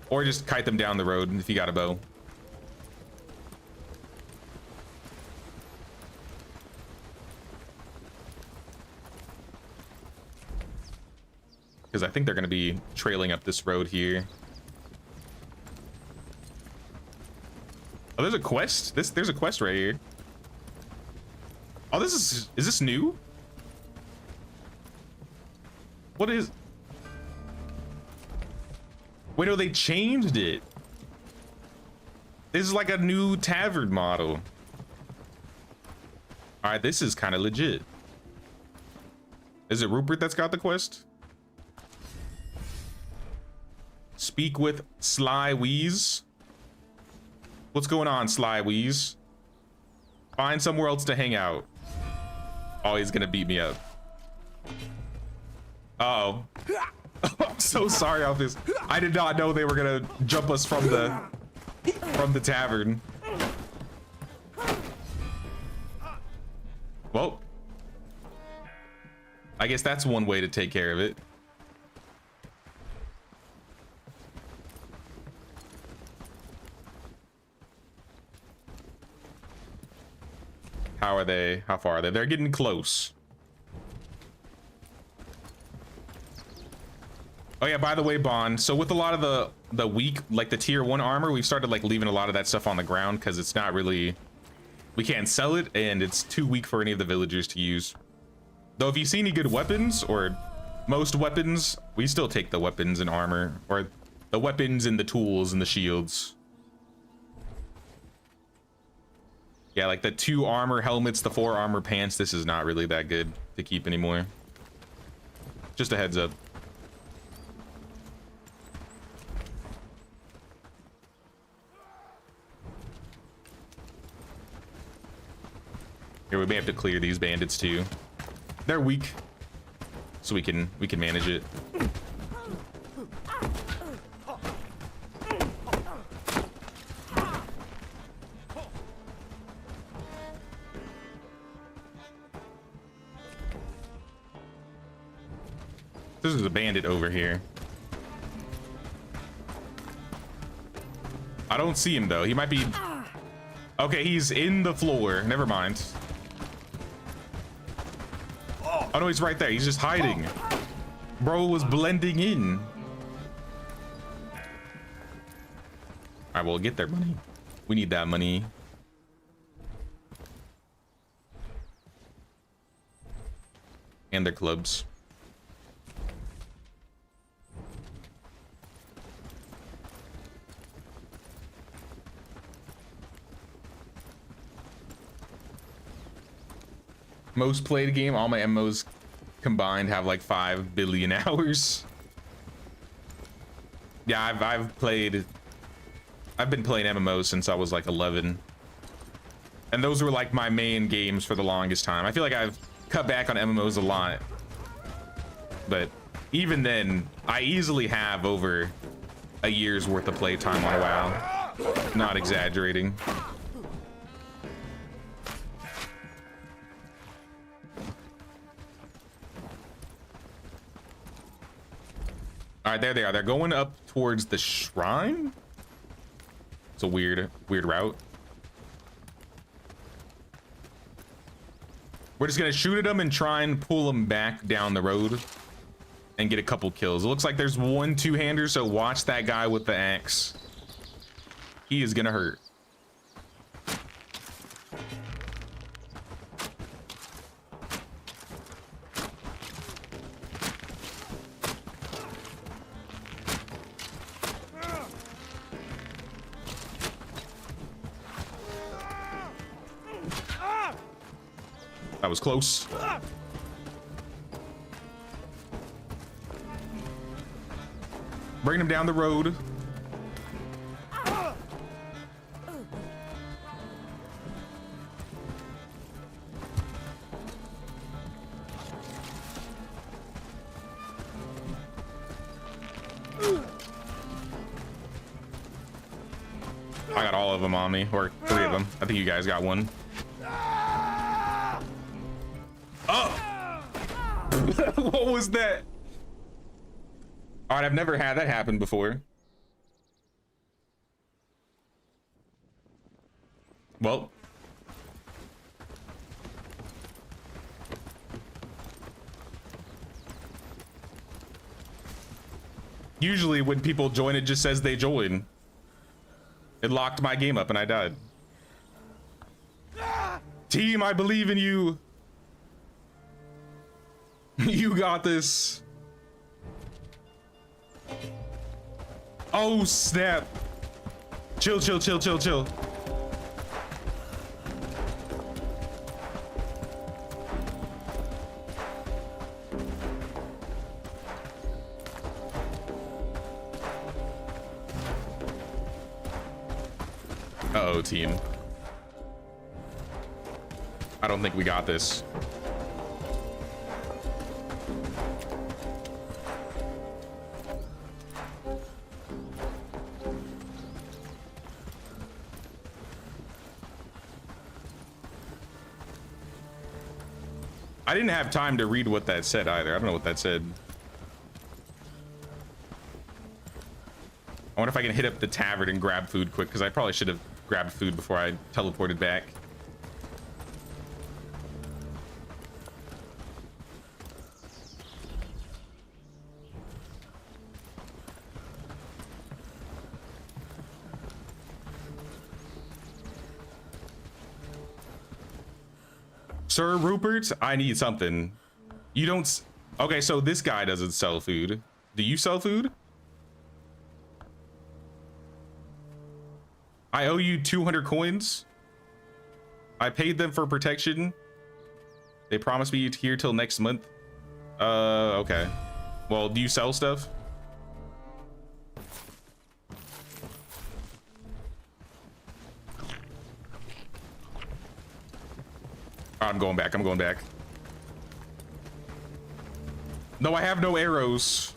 Or just kite them down the road if you got a bow. Because I think they're going to be trailing up this road here. Oh, there's a quest. There's a quest right here. Oh, is this new? What is? Wait, no, they changed it. This is like a new tavern model. All right, this is kind of legit. Is it Rupert that's got the quest? Speak with Sly Wheeze. What's going on, Sly Wheeze? Find somewhere else to hang out. Oh, he's gonna beat me up. Uh-oh. I'm so sorry, Alphys. I did not know they were gonna jump us from the tavern. Well, I guess that's one way to take care of it. How are they? How far are they? They're getting close. Oh yeah, by the way, Bond, so with a lot of the weak, like the tier 1 armor, we've started like leaving a lot of that stuff on the ground because it's not really, we can't sell it and it's too weak for any of the villagers to use. Though if you see any good weapons or most weapons, we still take the weapons and armor, or the weapons and the tools and the shields. Yeah, like the 2 armor helmets, the 4 armor pants, this is not really that good to keep anymore. Just a heads up. Here, we may have to clear these bandits too. They're weak, so we can manage it. This is a bandit over here. I don't see him though. He might be. Okay, he's in the floor. Never mind. Oh no, he's right there. He's just hiding. Bro was blending in. All right, we'll get their money. We need that money. And their clubs. Most played game, all my MMOs combined have like 5 billion hours. Yeah, I've been playing MMOs since I was like 11. And those were like my main games for the longest time. I feel like I've cut back on MMOs a lot, but even then, I easily have over a year's worth of playtime on WoW. Not exaggerating. All right, there they are. They're going up towards the shrine. It's a weird route. We're just gonna shoot at them and try and pull them back down the road and get a couple kills. It looks like there's 1 two-hander, so watch that guy with the axe. He is gonna hurt. That was close. Bring him down the road. I got all of them on me, or 3 of them. I think you guys got one. Oh! What was that? All right, I've never had that happen before. Well. Usually when people join, it just says they join. It locked my game up and I died. Team, I believe in you. You got this. Oh, snap. Chill, chill, chill, chill, chill. Uh-oh, team. I don't think we got this. I didn't have time to read what that said either. I don't know what that said. I wonder if I can hit up the tavern and grab food quick, because I probably should have grabbed food before I teleported back. Sir Rupert, I need something. You don't... Okay, so this guy doesn't sell food. Do you sell food? I owe you 200 coins. I paid them for protection. They promised me here till next month. Okay. Well, do you sell stuff? I'm going back. I'm going back. No, I have no arrows.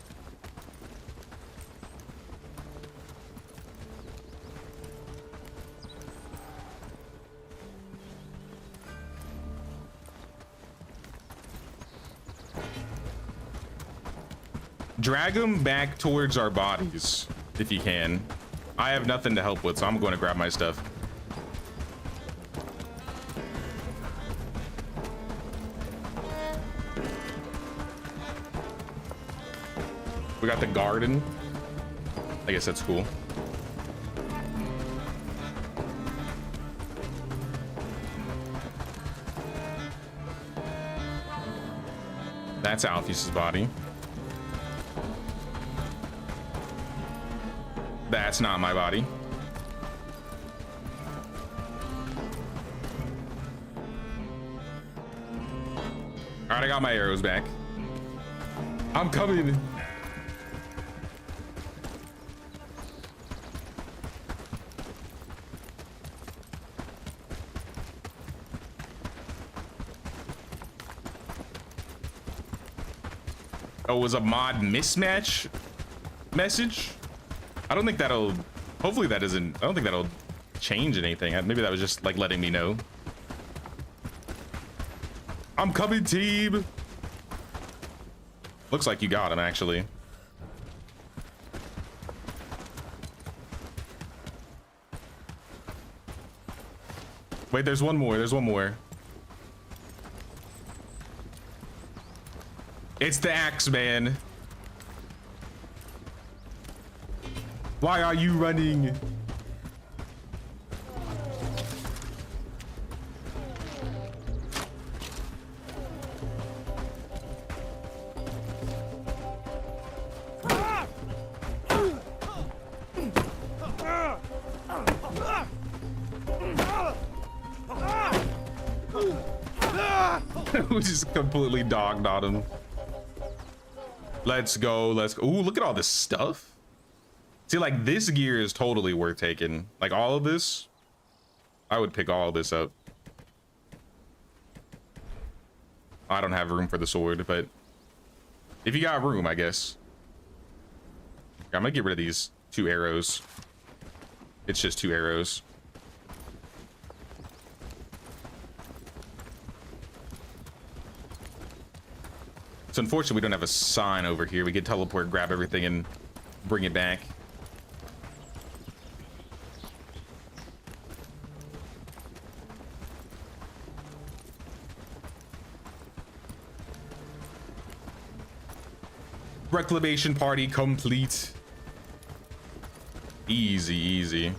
Drag them back towards our bodies, if you can. I have nothing to help with, so I'm going to grab my stuff. We got the garden. I guess that's cool. That's Alpheus's body. That's not my body. All right, I got my arrows back. I'm coming. Oh, it was a mod mismatch message? I don't think that'll, hopefully that doesn't, I don't think that'll change anything. Maybe that was just like letting me know. I'm coming, team. Looks like you got him, actually. Wait, there's one more. There's one more. It's the axe man. Why are you running? We just completely dogged on him. Let's go. Let's go. Ooh, look at all this stuff. See, like, this gear is totally worth taking. Like, all of this, I would pick all of this up. I don't have room for the sword, but if you got room, I guess. I'm gonna get rid of these 2 arrows. It's just 2 arrows. It's unfortunate we don't have a sign over here. We could teleport, grab everything, and bring it back. Reclamation party complete. Easy, easy.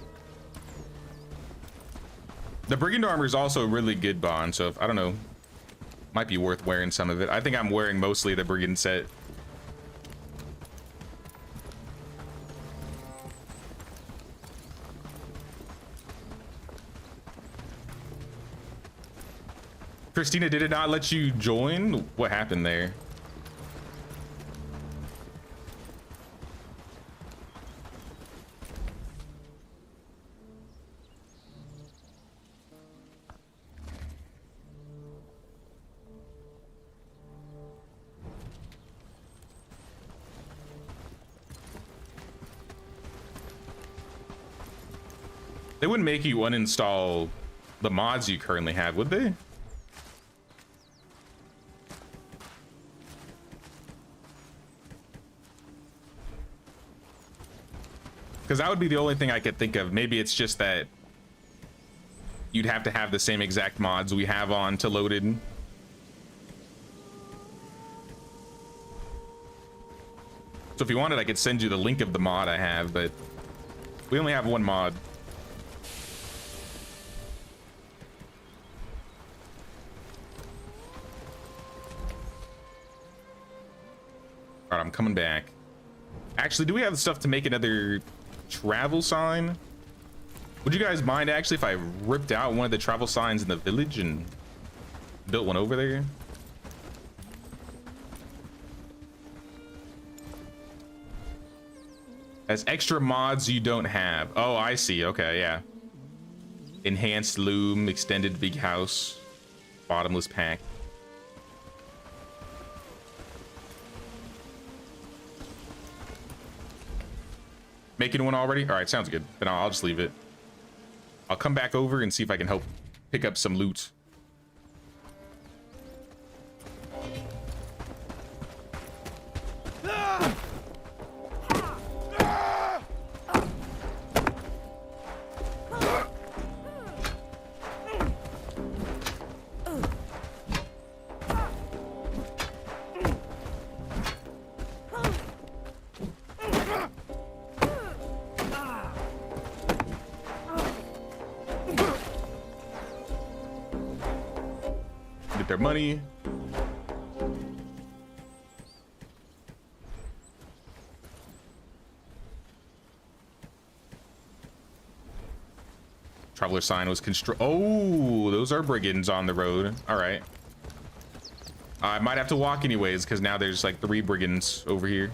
The brigand armor is also a really good bond, so if, I don't know, might be worth wearing some of it. I think I'm wearing mostly the brigand set. Christina, did it not let you join? What happened there? They wouldn't make you uninstall the mods you currently have, would they? Because that would be the only thing I could think of. Maybe it's just that you'd have to have the same exact mods we have on to load in. So if you wanted, I could send you the link of the mod I have, but we only have one mod. All right, I'm coming back. Actually, do we have the stuff to make another travel sign? Would you guys mind actually if I ripped out one of the travel signs in the village and built one over there? As extra mods you don't have. Oh, I see. Okay, yeah. Enhanced loom, extended big house, bottomless pack. Making one already? All right, sounds good. Then I'll just leave it. I'll come back over and see if I can help pick up some loot. Get their money. Traveler sign was oh, those are brigands on the road. All right. I might have to walk anyways because now there's like 3 brigands over here.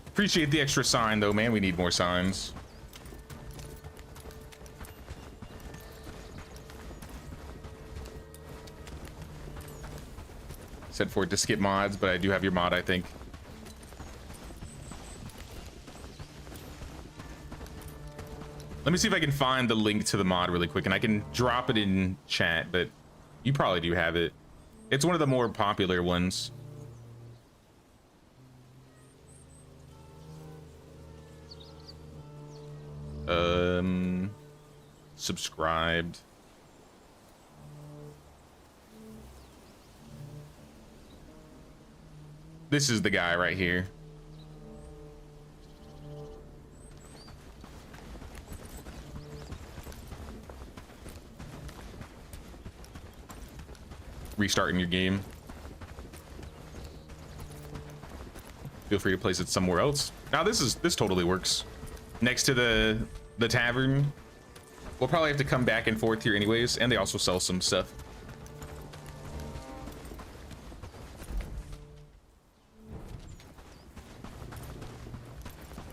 Appreciate the extra sign though, man. We need more signs. Set for it to skip mods, but I do have your mod, I think. Let me see if I can find the link to the mod really quick, and I can drop it in chat, but you probably do have it. It's one of the more popular ones. Subscribed. This is the guy right here. Restarting your game. Feel free to place it somewhere else. Now this totally works. Next to the tavern. We'll probably have to come back and forth here anyways, and they also sell some stuff.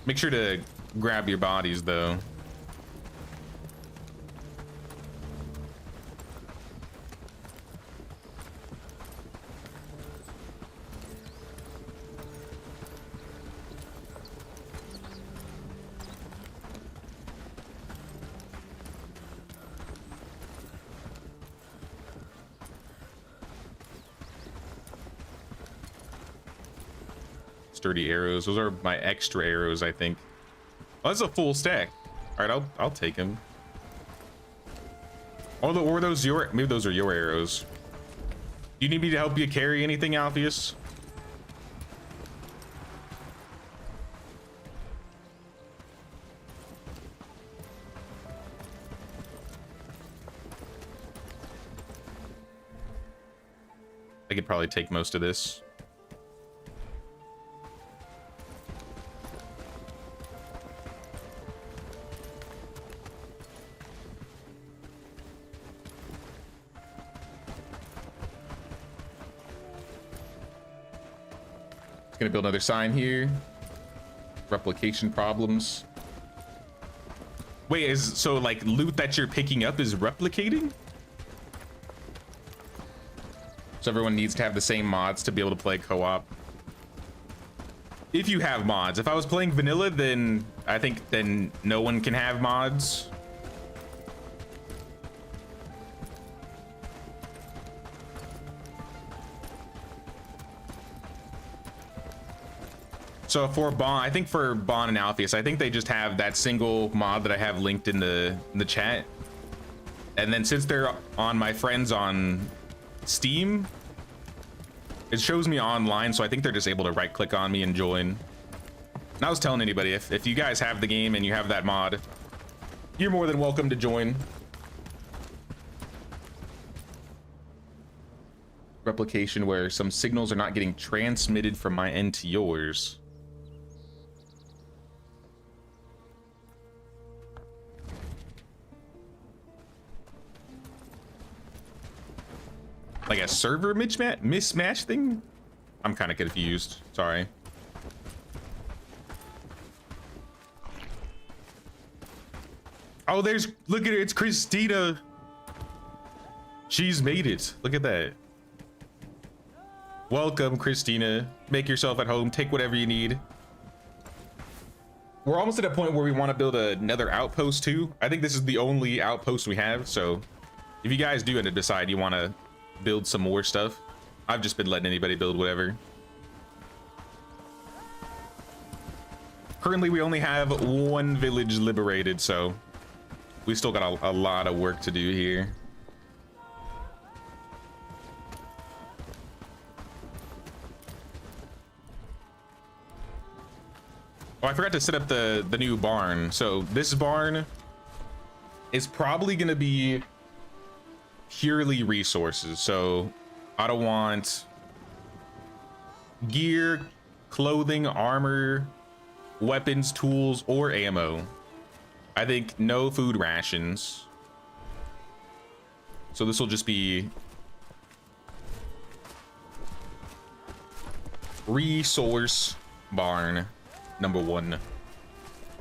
Make sure to grab your bodies though. Sturdy arrows. Those are my extra arrows, I think. Oh, that's a full stack. All right, I'll take him. Oh, or those your, maybe those are your arrows. Do you need me to help you carry anything, Alpheus? I could probably take most of this. Gonna build another sign here. Replication problems. Wait, so like loot that you're picking up is replicating? So everyone needs to have the same mods to be able to play co-op. If you have mods. If I was playing vanilla, then I think then no one can have mods. So for Bon, I think for Bon and Alpheus, I think they just have that single mod that I have linked in the chat. And then since they're on my friends on Steam, it shows me online, so I think they're just able to right click on me and join. And I was telling anybody, if you guys have the game and you have that mod, you're more than welcome to join. Replication where some signals are not getting transmitted from my end to yours. Like a server mismatch thing? I'm kind of confused. Sorry. Oh, look at it. It's Christina. She's made it. Look at that. Welcome, Christina. Make yourself at home. Take whatever you need. We're almost at a point where we want to build another outpost too. I think this is the only outpost we have. So if you guys do end up decide you want to build some more stuff, I've just been letting anybody build whatever. Currently we only have one village liberated, so we still got a lot of work to do here. Oh, I forgot to set up the new barn. So this barn is probably going to be purely resources. So I don't want gear, clothing, armor, weapons, tools, or ammo. I think no food rations. So this will just be resource barn number 1,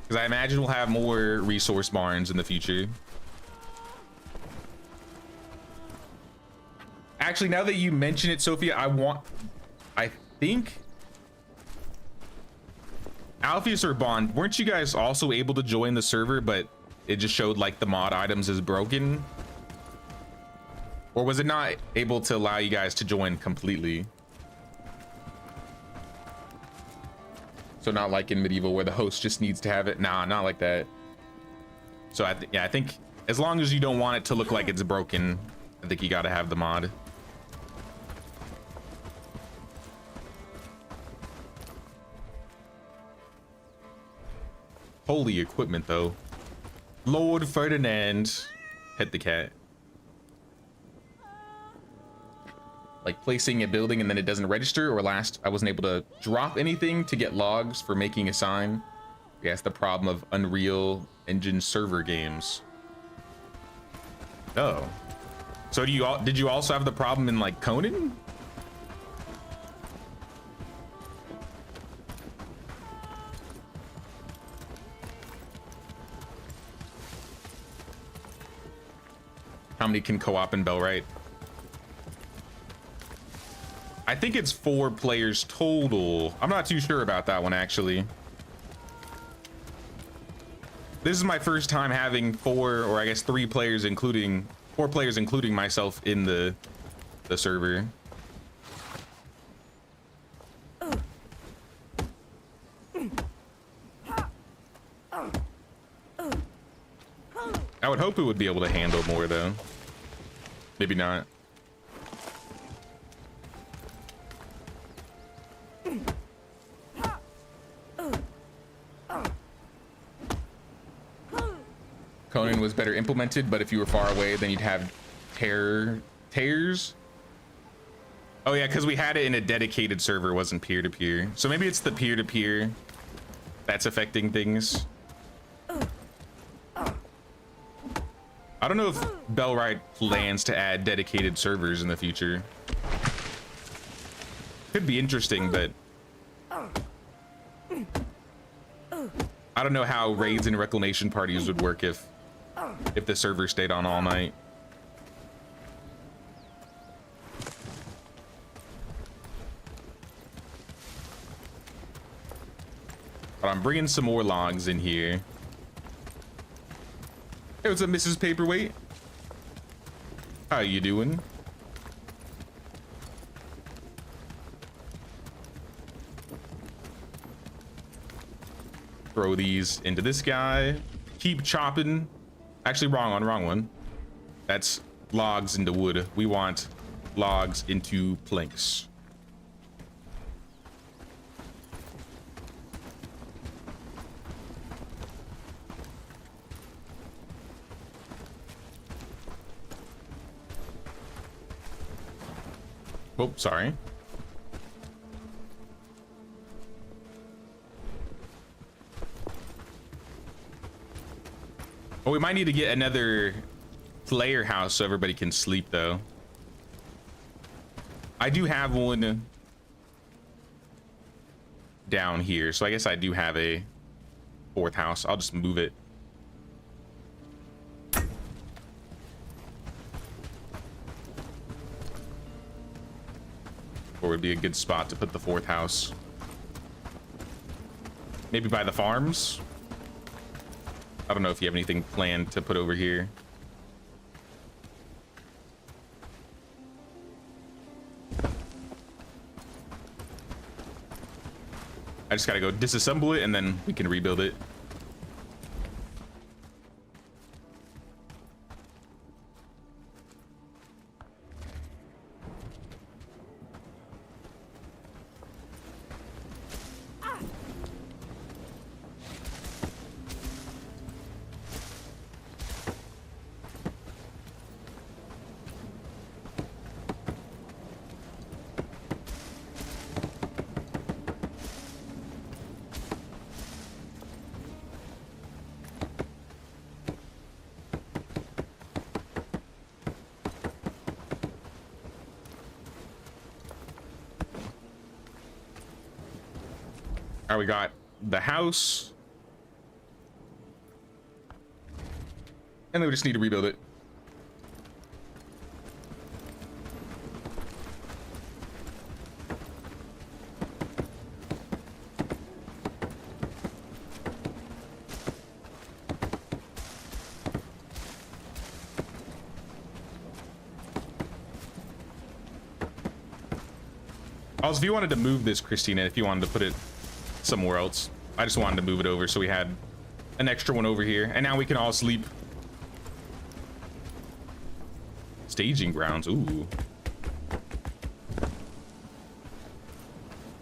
because I imagine we'll have more resource barns in the future. Actually, now that you mention it, Sophia, I think Alpheus or Bond, weren't you guys also able to join the server, but it just showed like the mod items is broken? Or was it not able to allow you guys to join completely? So not like in Medieval where the host just needs to have it. Nah, not like that. So I think as long as you don't want it to look like it's broken, I think you gotta have the mod. Holy equipment though. Lord Ferdinand. Hit the cat. Like placing a building and then it doesn't register, or last I wasn't able to drop anything to get logs for making a sign. Yeah, it's the problem of Unreal Engine server games. Oh. So did you also have the problem in like Conan? How many can co-op in Bellwright? I think it's 4 players total. I'm not too sure about that one, actually. This is my first time having 4, or I guess 3 players, including 4 players, including myself in the server. I would hope it would be able to handle more, though. Maybe not. Conan was better implemented, but if you were far away, then you'd have tears. Oh yeah, because we had it in a dedicated server, wasn't peer-to-peer. So maybe it's the peer-to-peer that's affecting things. I don't know if Bellwright plans to add dedicated servers in the future. Could be interesting, but I don't know how raids and reclamation parties would work if the server stayed on all night. But I'm bringing some more logs in here. Hey, what's up, Mrs. Paperweight? How you doing? Throw these into this guy. Keep chopping. Actually, wrong one. That's logs into wood. We want logs into planks. Oh, sorry. Oh, we might need to get another player house so everybody can sleep, though. I do have one down here, so I guess I do have a 4th house. I'll just move it. Or would be a good spot to put the 4th house. Maybe by the farms. I don't know if you have anything planned to put over here. I just gotta go disassemble it and then we can rebuild it. All right, we got the house. And then we just need to rebuild it. Also, if you wanted to move this, Christina, if you wanted to put it somewhere else, I just wanted to move it over so we had an extra one over here. And now we can all sleep. Staging grounds. Ooh.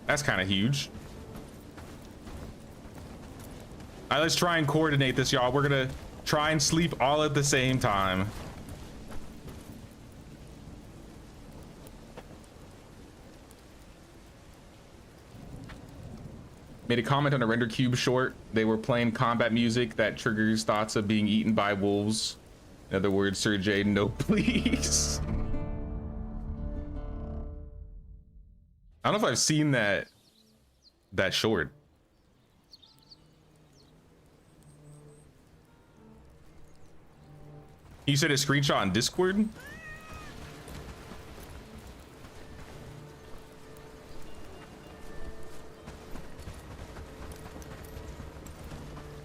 That's kind of huge. All right, let's try and coordinate this, y'all. We're gonna try and sleep all at the same time. Made a comment on a Render Cube short. They were playing combat music that triggers thoughts of being eaten by wolves. In other words, Sir J, no please. I don't know if I've seen that short. You said a screenshot on Discord?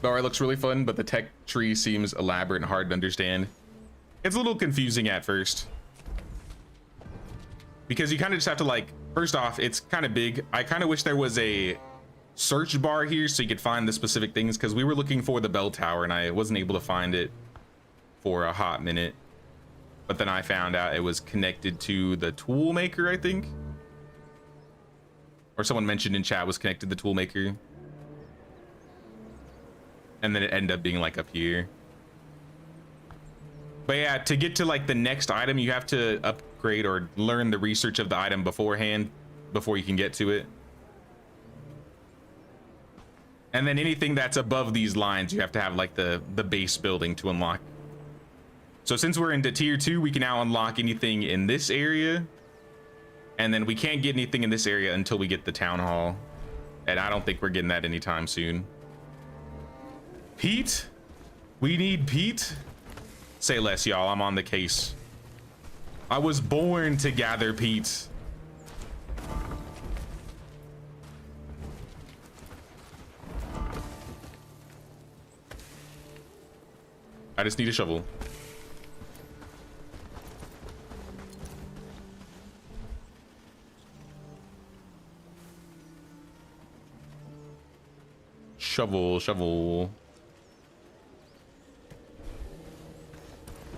Bellwright looks really fun, but the tech tree seems elaborate and hard to understand. It's a little confusing at first. Because you kind of just have to, like, first off, it's kind of big. I kind of wish there was a search bar here so you could find the specific things, because we were looking for the bell tower and I wasn't able to find it for a hot minute. But then I found out it was connected to the tool maker, I think. Or someone mentioned in chat was connected to the tool maker. And then it ended up being like up here. But yeah, to get to like the next item, you have to upgrade or learn the research of the item beforehand before you can get to it. And then anything that's above these lines, you have to have like the base building to unlock. So since we're into tier 2, we can now unlock anything in this area. And then we can't get anything in this area until we get the town hall. And I don't think we're getting that anytime soon. Pete? We need Pete? Say less, y'all. I'm on the case. I was born to gather Pete. I just need a shovel. Shovel, shovel.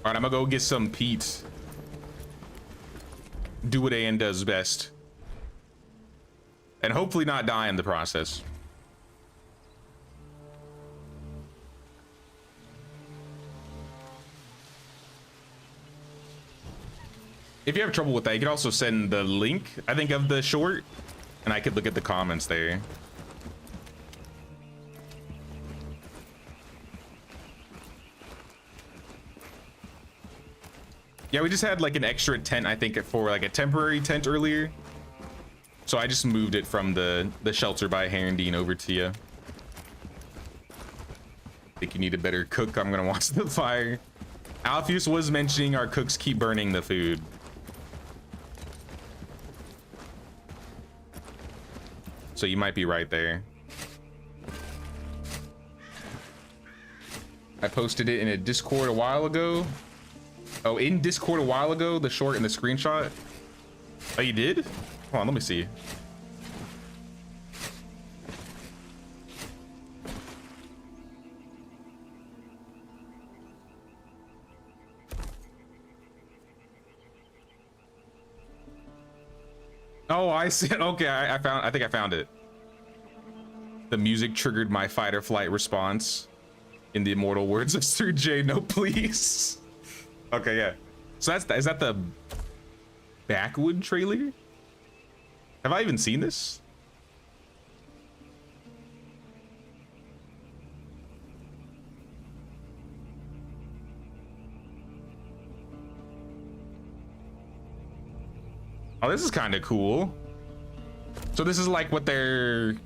All right, I'm gonna go get some Pete. Do what Ann does best. And hopefully not die in the process. If you have trouble with that, you can also send the link, I think, of the short, and I could look at the comments there. Yeah, we just had like an extra tent, I think, for like a temporary tent earlier. So I just moved it from the shelter by Herondine over to you. Think you need a better cook? I'm gonna watch the fire. Alpheus was mentioning our cooks keep burning the food. So you might be right there. I posted it in a Discord a while ago. Oh, in Discord a while ago, the short and the screenshot. Oh, you did? Hold on, let me see. Oh, I see. Okay, I think I found it. The music triggered my fight or flight response. In the immortal words of Sir J, no please. Okay, yeah. So is that the Backwood trailer? Have I even seen this? Oh, this is kind of cool. So this is like what those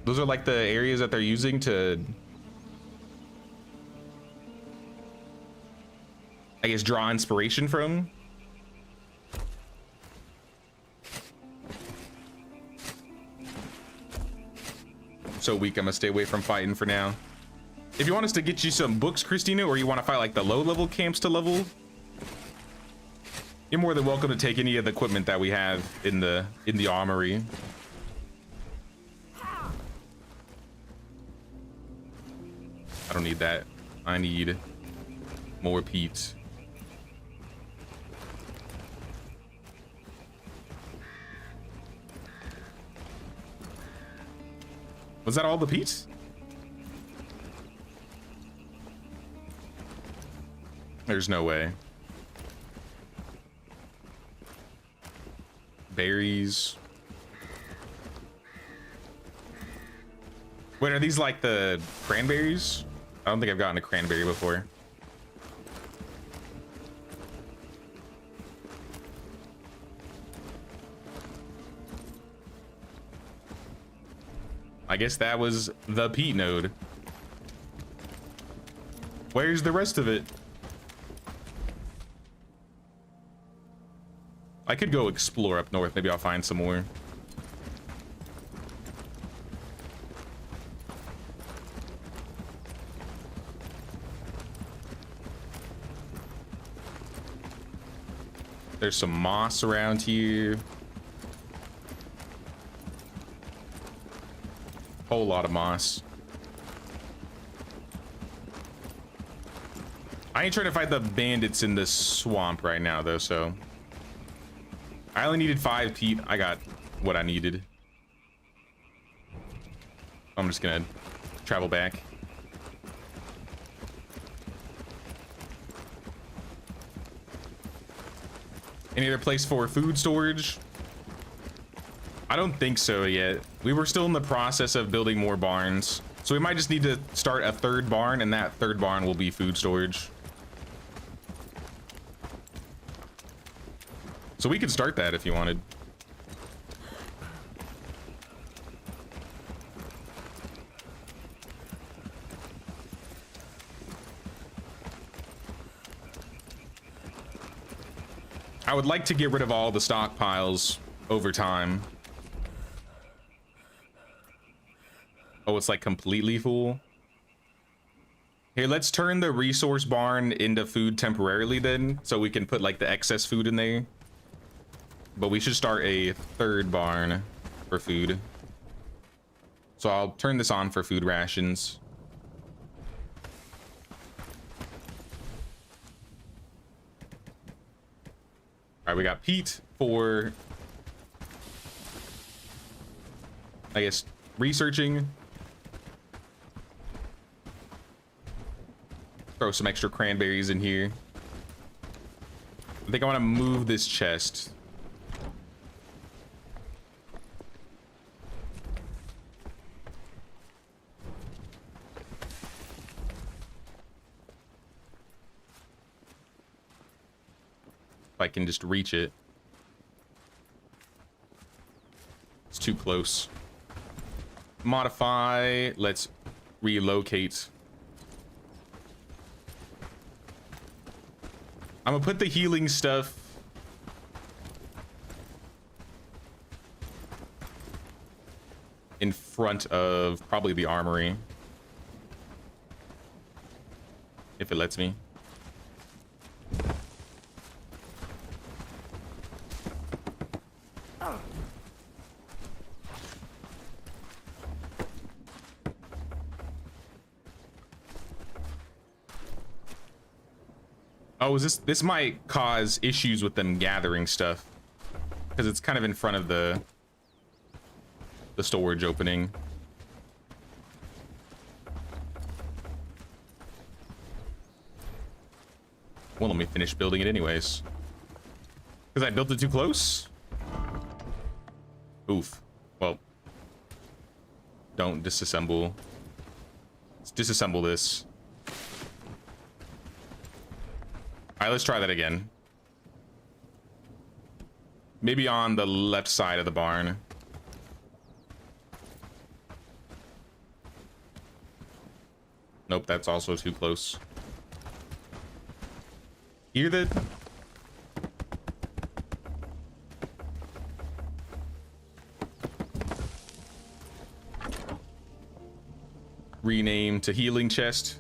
are like the areas that they're using to, I guess, draw inspiration from. So weak, I'm gonna stay away from fighting for now. If you want us to get you some books, Christina, or you want to fight like the low level camps to level, You're more than welcome to take any of the equipment that we have in the armory. I don't need that. I need more peat. Was that all the peat? There's no way. Berries. Wait, are these like the cranberries? I don't think I've gotten a cranberry before. I guess that was the peat node. Where's the rest of it? I could go explore up north. Maybe I'll find some more. There's some moss around here. Whole lot of moss. I ain't trying to fight the bandits in this swamp right now though, so I only needed 5 peat. I got what I needed. I'm just gonna travel back. Any other place for food storage? I don't think so yet. We were still in the process of building more barns. So we might just need to start a 3rd barn, and that 3rd barn will be food storage. So we could start that if you wanted. I would like to get rid of all the stockpiles over time. Oh, it's like completely full. Here, let's turn the resource barn into food temporarily then, so we can put like the excess food in there. But we should start a 3rd barn for food. So I'll turn this on for food rations. All right, we got peat for, I guess, researching. Throw some extra cranberries in here. I think I want to move this chest. If I can just reach it. It's too close. Modify. Let's relocate. I'm gonna put the healing stuff in front of probably the armory. If it lets me. Oh, is this might cause issues with them gathering stuff because it's kind of in front of the storage opening. Well, let me finish building it anyways. Because I built it too close? Oof. Well, don't disassemble. Let's disassemble this. All right, let's try that again. Maybe on the left side of the barn. Nope, that's also too close. Hear that? Rename to healing chest.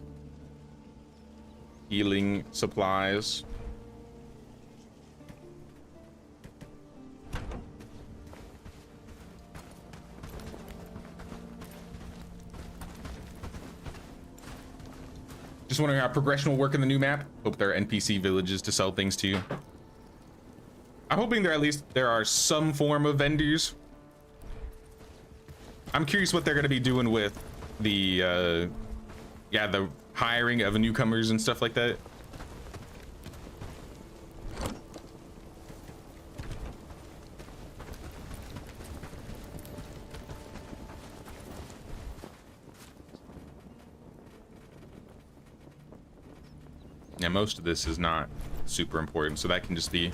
Healing supplies. Just wondering how progression will work in the new map. Hope there are NPC villages to sell things to. I'm hoping there at least there are some form of vendors. I'm curious what they're going to be doing with the yeah, the hiring of newcomers and stuff like that. Yeah, most of this is not super important, so that can just be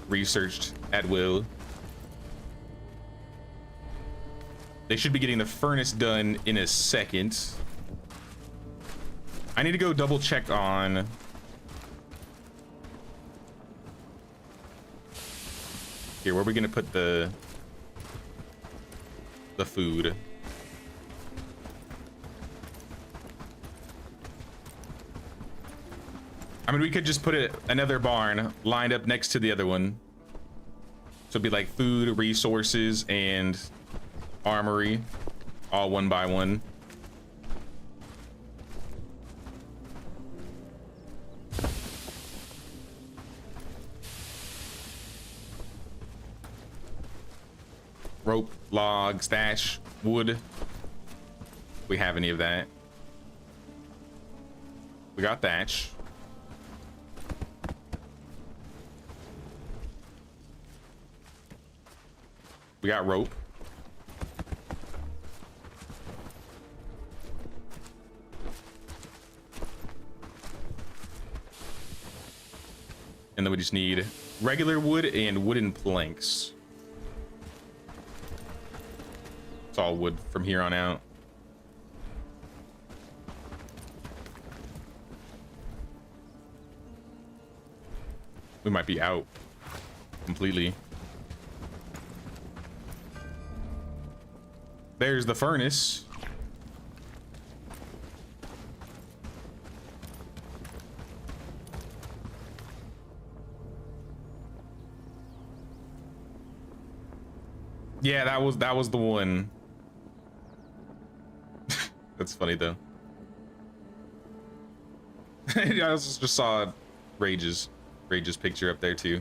researched at will. They should be getting the furnace done in a second. I need to go double check on here. Where are we gonna put the food? I mean, we could just put another barn lined up next to the other one. So it'd be like food, resources, and armory, all one by one. Rope, log, stash, wood. We have any of that? We got thatch. We got rope. And then we just need regular wood and wooden planks. It's all wood from here on out. We might be out completely. There's the furnace. Yeah, that was the one. That's funny though. I also just saw Rage's picture up there too.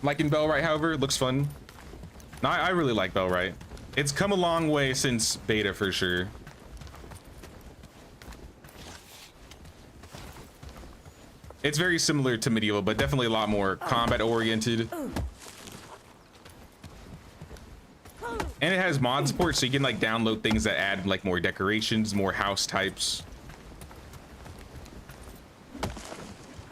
Liking Bellwright, however, it looks fun. No, I really like Bellwright. It's come a long way since beta for sure. It's very similar to Medieval, but definitely a lot more combat oriented. And it has mod support, so you can like download things that add like more decorations, more house types.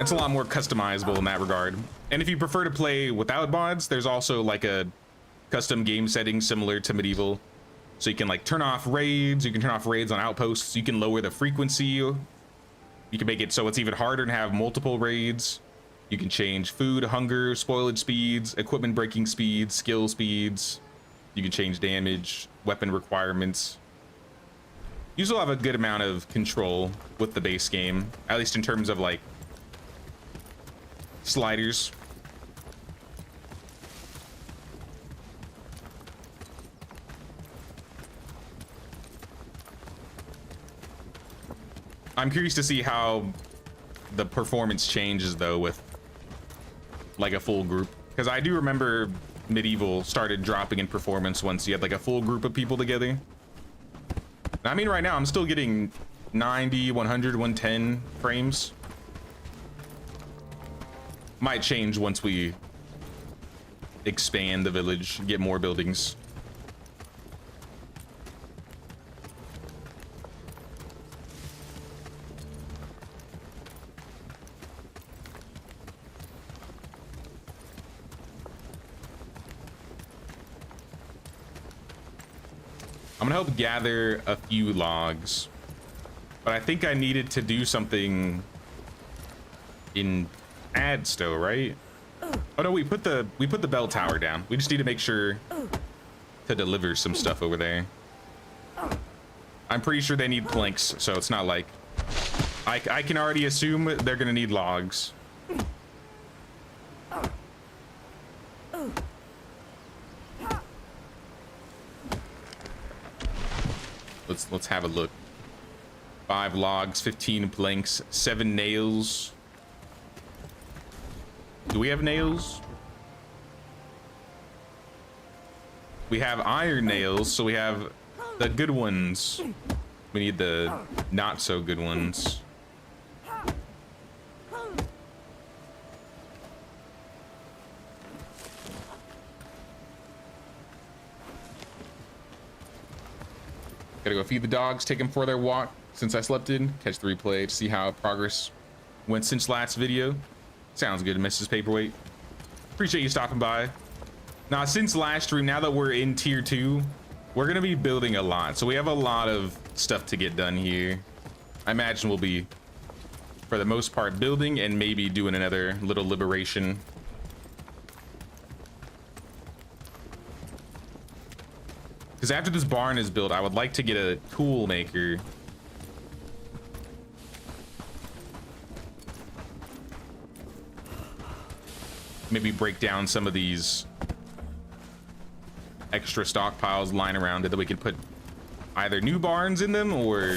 It's a lot more customizable in that regard. And if you prefer to play without mods, there's also like a custom game setting similar to Medieval. So you can like turn off raids, you can turn off raids on outposts, you can lower the frequency. You can make it so it's even harder to have multiple raids. You can change food, hunger, spoilage speeds, equipment breaking speeds, skill speeds. You can change damage, weapon requirements. You still have a good amount of control with the base game, at least in terms of like sliders. I'm curious to see how the performance changes though with like a full group, because I do remember Medieval started dropping in performance once you had like a full group of people together. I mean, right now I'm still getting 90, 100, 110 frames. Might change once we expand the village, get more buildings. I'm gonna help gather a few logs, but I think I needed to do something in Adsto, right? Oh no, we put the bell tower down. We just need to make sure to deliver some stuff over there. I'm pretty sure they need planks, so it's not like I can already assume they're gonna need logs. Let's have a look. 5 logs, 15 planks, 7 nails. Do we have nails? We have iron nails, so we have the good ones. We need the not so good ones. Gotta go feed the dogs, take them for their walk since I slept in, catch the replay to see how progress went since last video. Sounds good, Mrs. Paperweight. Appreciate you stopping by. Now, since last stream, now that we're in tier 2, we're gonna be building a lot. So we have a lot of stuff to get done here. I imagine we'll be, for the most part, building and maybe doing another little liberation. Because after this barn is built, I would like to get a tool maker. Maybe break down some of these extra stockpiles lying around it that we can put either new barns in them or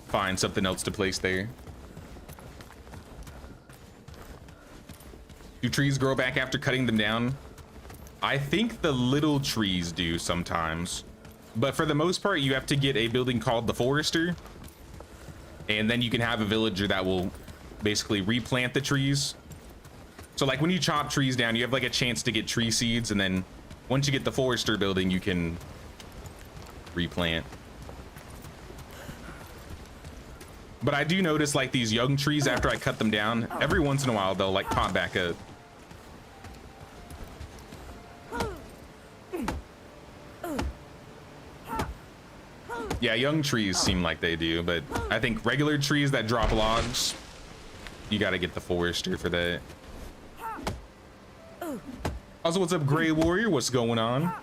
find something else to place there. Do trees grow back after cutting them down? I think the little trees do sometimes, but for the most part, you have to get a building called the Forester, and then you can have a villager that will basically replant the trees. So like when you chop trees down, you have like a chance to get tree seeds, and then once you get the Forester building, you can replant. But I do notice like these young trees, after I cut them down, every once in a while they'll like pop back up. Yeah, young trees seem like they do, but I think regular trees that drop logs, you gotta get the Forester for that. Also, what's up, Gray Warrior? What's going on?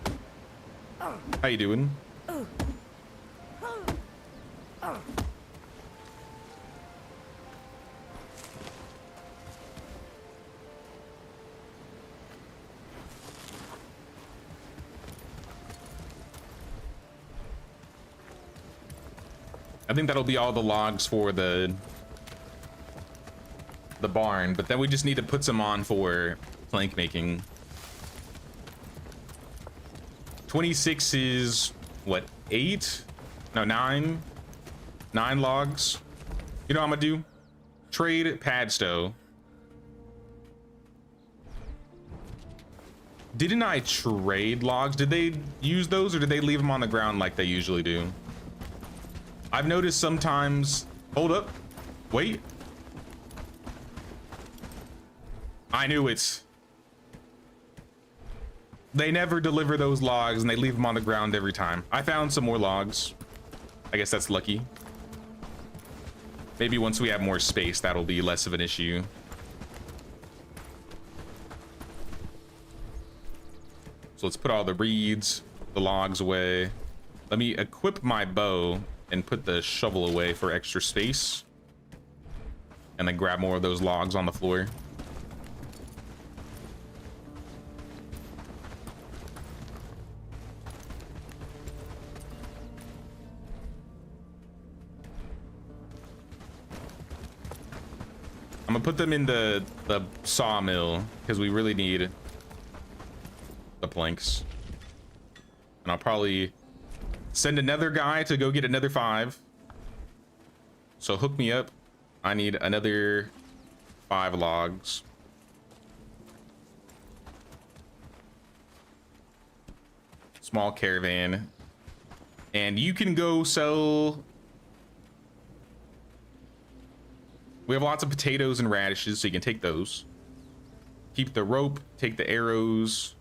How you doing? I think that'll be all the logs for the barn, but then we just need to put some on for plank making. 26 is what, 8? No, 9 logs. You know what I'm gonna do? Trade Padstow. Didn't I trade logs? Did they use those, or did they leave them on the ground like they usually do? I've noticed sometimes. Hold up, wait, I knew it. They never deliver those logs and they leave them on the ground every time. I found some more logs. I guess that's lucky. Maybe once we have more space, that'll be less of an issue. So let's put all the reeds, the logs away. Let me equip my bow and put the shovel away for extra space. And then grab more of those logs on the floor. I'm gonna put them in the sawmill because we really need the planks. And I'll probably send another guy to go get another 5. So hook me up. I need another 5 logs. Small caravan. And you can go sell. We have lots of potatoes and radishes, so you can take those. Keep the rope, take the arrows.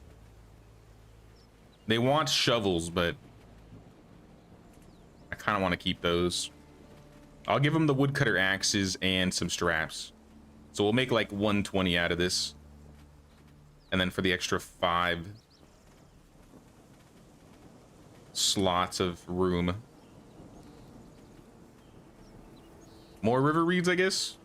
They want shovels, but I kind of want to keep those. I'll give them the woodcutter axes and some straps. So we'll make like 120 out of this. And then for the extra 5 slots of room. More river reeds, I guess.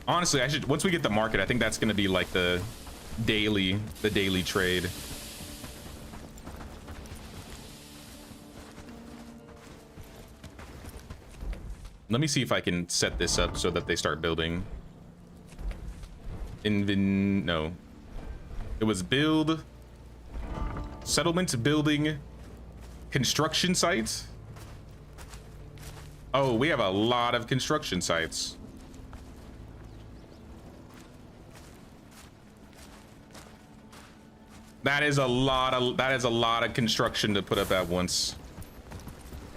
Honestly, I should, once we get the market, I think that's going to be like the daily trade. Let me see if I can set this up so that they start building. No. It was build, settlement, building, construction sites. Oh, we have a lot of construction sites. That is a lot of construction to put up at once.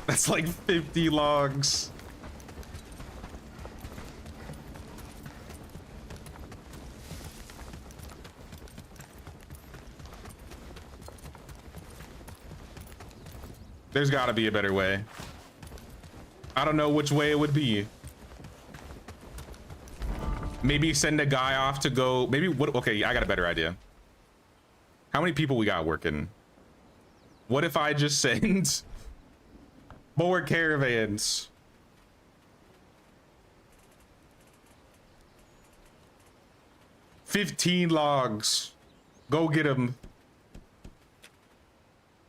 That's like 50 logs. There's got to be a better way. I don't know which way it would be. Maybe send a guy off to go. Maybe what? Okay, I got a better idea. How many people we got working? What if I just send more caravans? $15 logs. Go get them.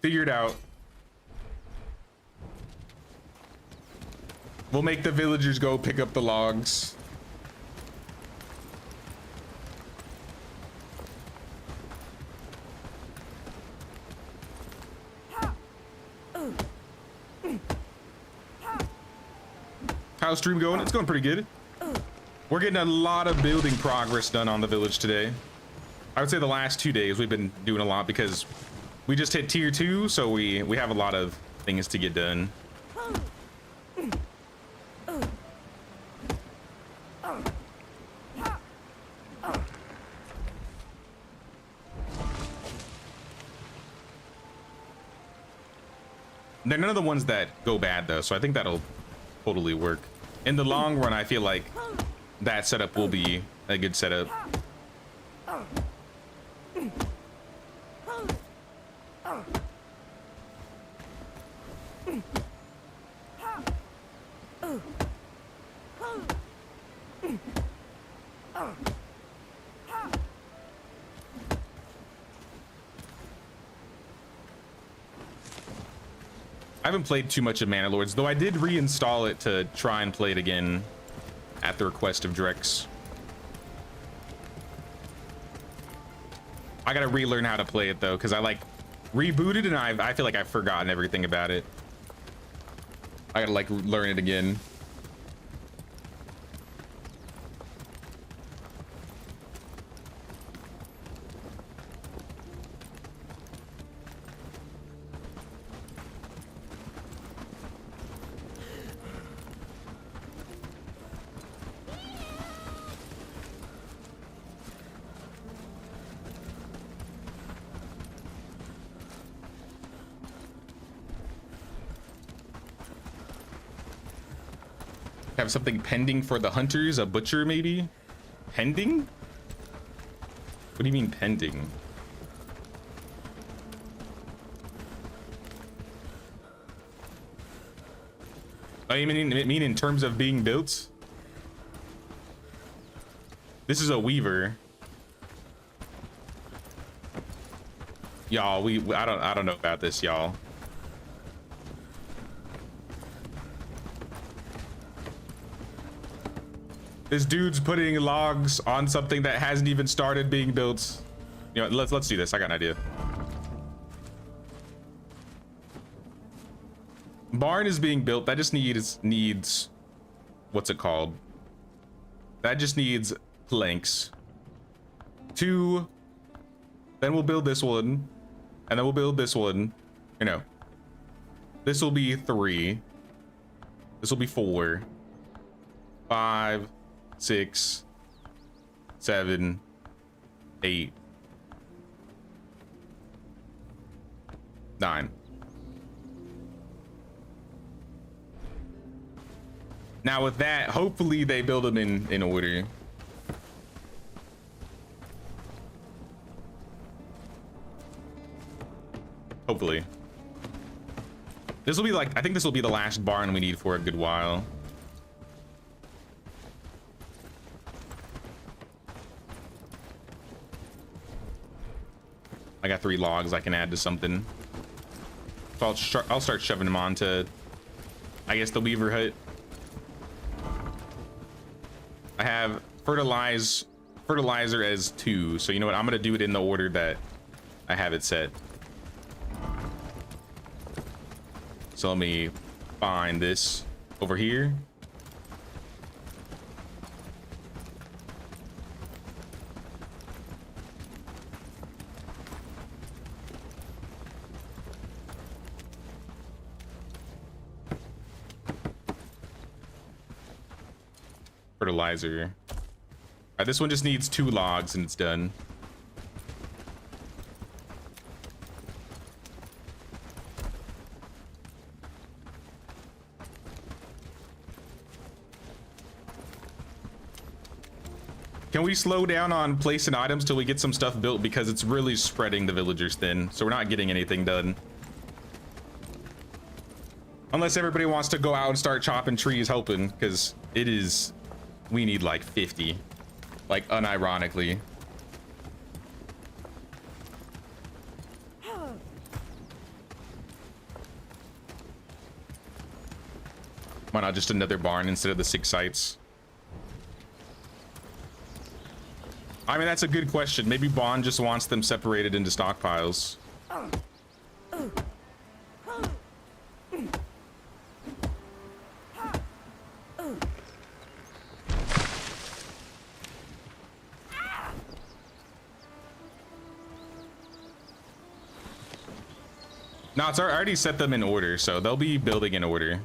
Figure it out. We'll make the villagers go pick up the logs. How's stream going? It's going pretty good. We're getting a lot of building progress done on the village today. I would say the last 2 days we've been doing a lot because we just hit tier 2, so we have a lot of things to get done. They're none of the ones that go bad though, so I think that'll totally work. In the long run, I feel like that setup will be a good setup. I haven't played too much of Manor Lords, though I did reinstall it to try and play it again at the request of Drex. I gotta relearn how to play it though, because I like rebooted and I feel like I've forgotten everything about it. I gotta like learn it again. Have something pending for the hunters, a butcher maybe? Pending? What do you mean pending? Oh, you mean in terms of being built? This is a weaver. Y'all, I don't know about this, y'all. This dude's putting logs on something that hasn't even started being built. You know, let's do this. I got an idea. Barn is being built. That just needs what's it called? That just needs planks. 2. Then we'll build this one, and then we'll build this one. You know, this will be 3. This will be 4, 5, 6, 7, 8, 9. Now with that, hopefully they build them in order. Hopefully. This will be like, I think this will be the last barn we need for a good while. I got 3 logs I can add to something. So I'll start shoving them onto, I guess, the Weaver hut. I have fertilizer as 2, so you know what, I'm gonna do it in the order that I have it set. So let me find this over here. Fertilizer. All right, this one just needs 2 logs and it's done. Can we slow down on placing items till we get some stuff built, because it's really spreading the villagers thin, so we're not getting anything done. Unless everybody wants to go out and start chopping trees hoping, because it is, we need like 50, like unironically. Why not just another barn instead of the 6 sites? I mean, that's a good question. Maybe Bond just wants them separated into stockpiles. No, I already set them in order, so they'll be building in order.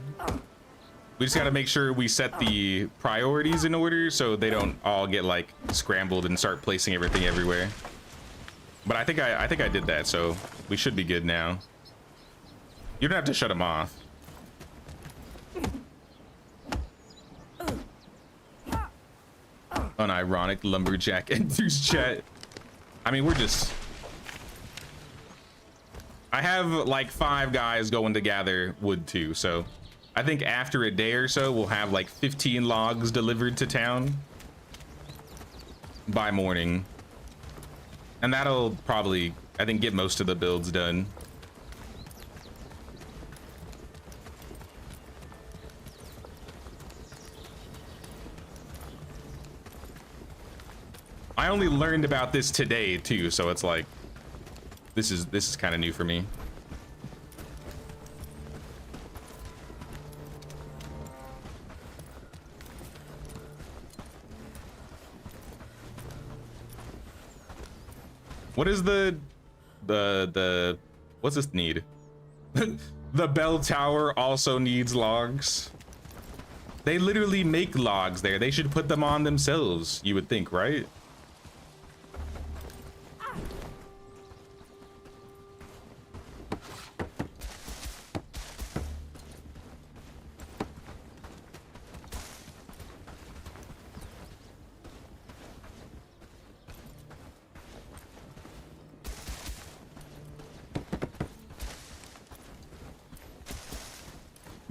We just got to make sure we set the priorities in order so they don't all get like scrambled and start placing everything everywhere. But I think I did that, so we should be good now. You don't have to shut them off. Unironic lumberjack enters chat. I mean, we're just, I have like 5 guys going to gather wood too, so I think after a day or so, we'll have like 15 logs delivered to town by morning. And that'll probably, I think, get most of the builds done. I only learned about this today too, so it's like, this is kind of new for me. What is the what's this need? The bell tower also needs logs. They literally make logs there. They should put them on themselves, you would think, right?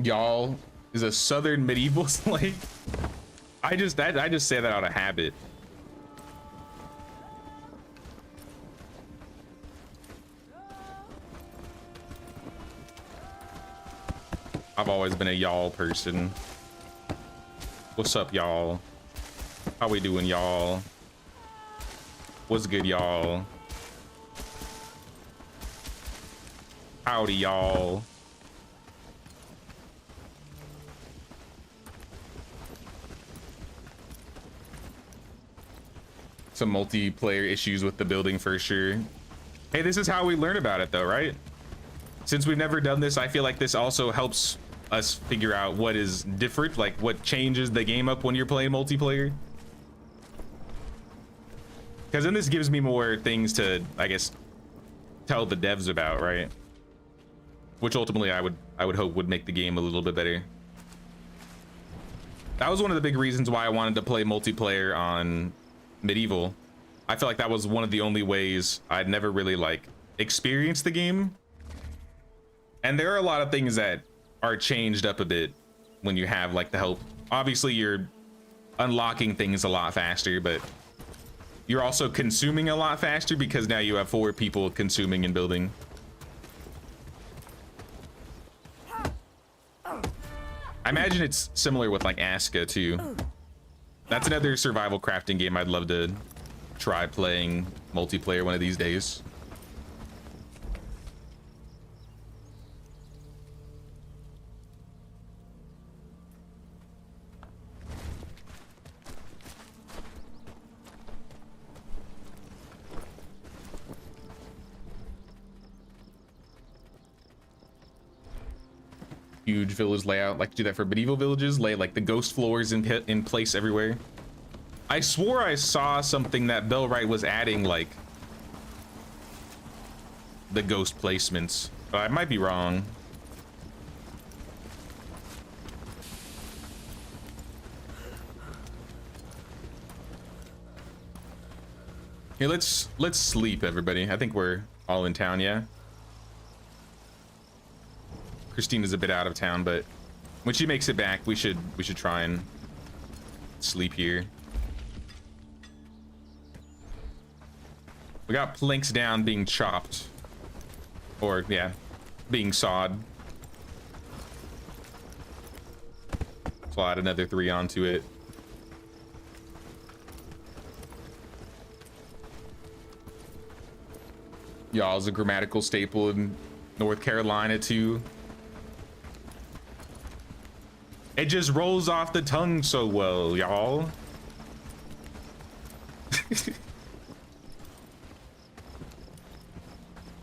Y'all is a southern medieval slave. I just say that out of habit. I've always been a y'all person. What's up, y'all? How we doing, y'all? What's good, y'all? Howdy, y'all. Some multiplayer issues with the building for sure. Hey, this is how we learn about it though, right? Since we've never done this, I feel like this also helps us figure out what is different, like what changes the game up when you're playing multiplayer. Because then this gives me more things to, I guess, tell the devs about, right? Which ultimately I would hope would make the game a little bit better. That was one of the big reasons why I wanted to play multiplayer on Medieval. I feel like that was one of the only ways I'd never really like experienced the game. And there are a lot of things that are changed up a bit when you have like the help. Obviously you're unlocking things a lot faster, but you're also consuming a lot faster because now you have 4 people consuming and building. I imagine it's similar with like Aska too. That's another survival crafting game I'd love to try playing multiplayer one of these days. Huge village layout. Like to do that for medieval villages. Lay like the ghost floors in place everywhere. I swore I saw something that Bellwright was adding, like the ghost placements, but I might be wrong. Here, let's sleep, everybody. I think we're all in town, yeah. Christina's a bit out of town, but when she makes it back, we should try and sleep here. We got planks down being chopped, or yeah, being sawed. So add another 3 onto it. Y'all's a grammatical staple in North Carolina too. It just rolls off the tongue so well, y'all.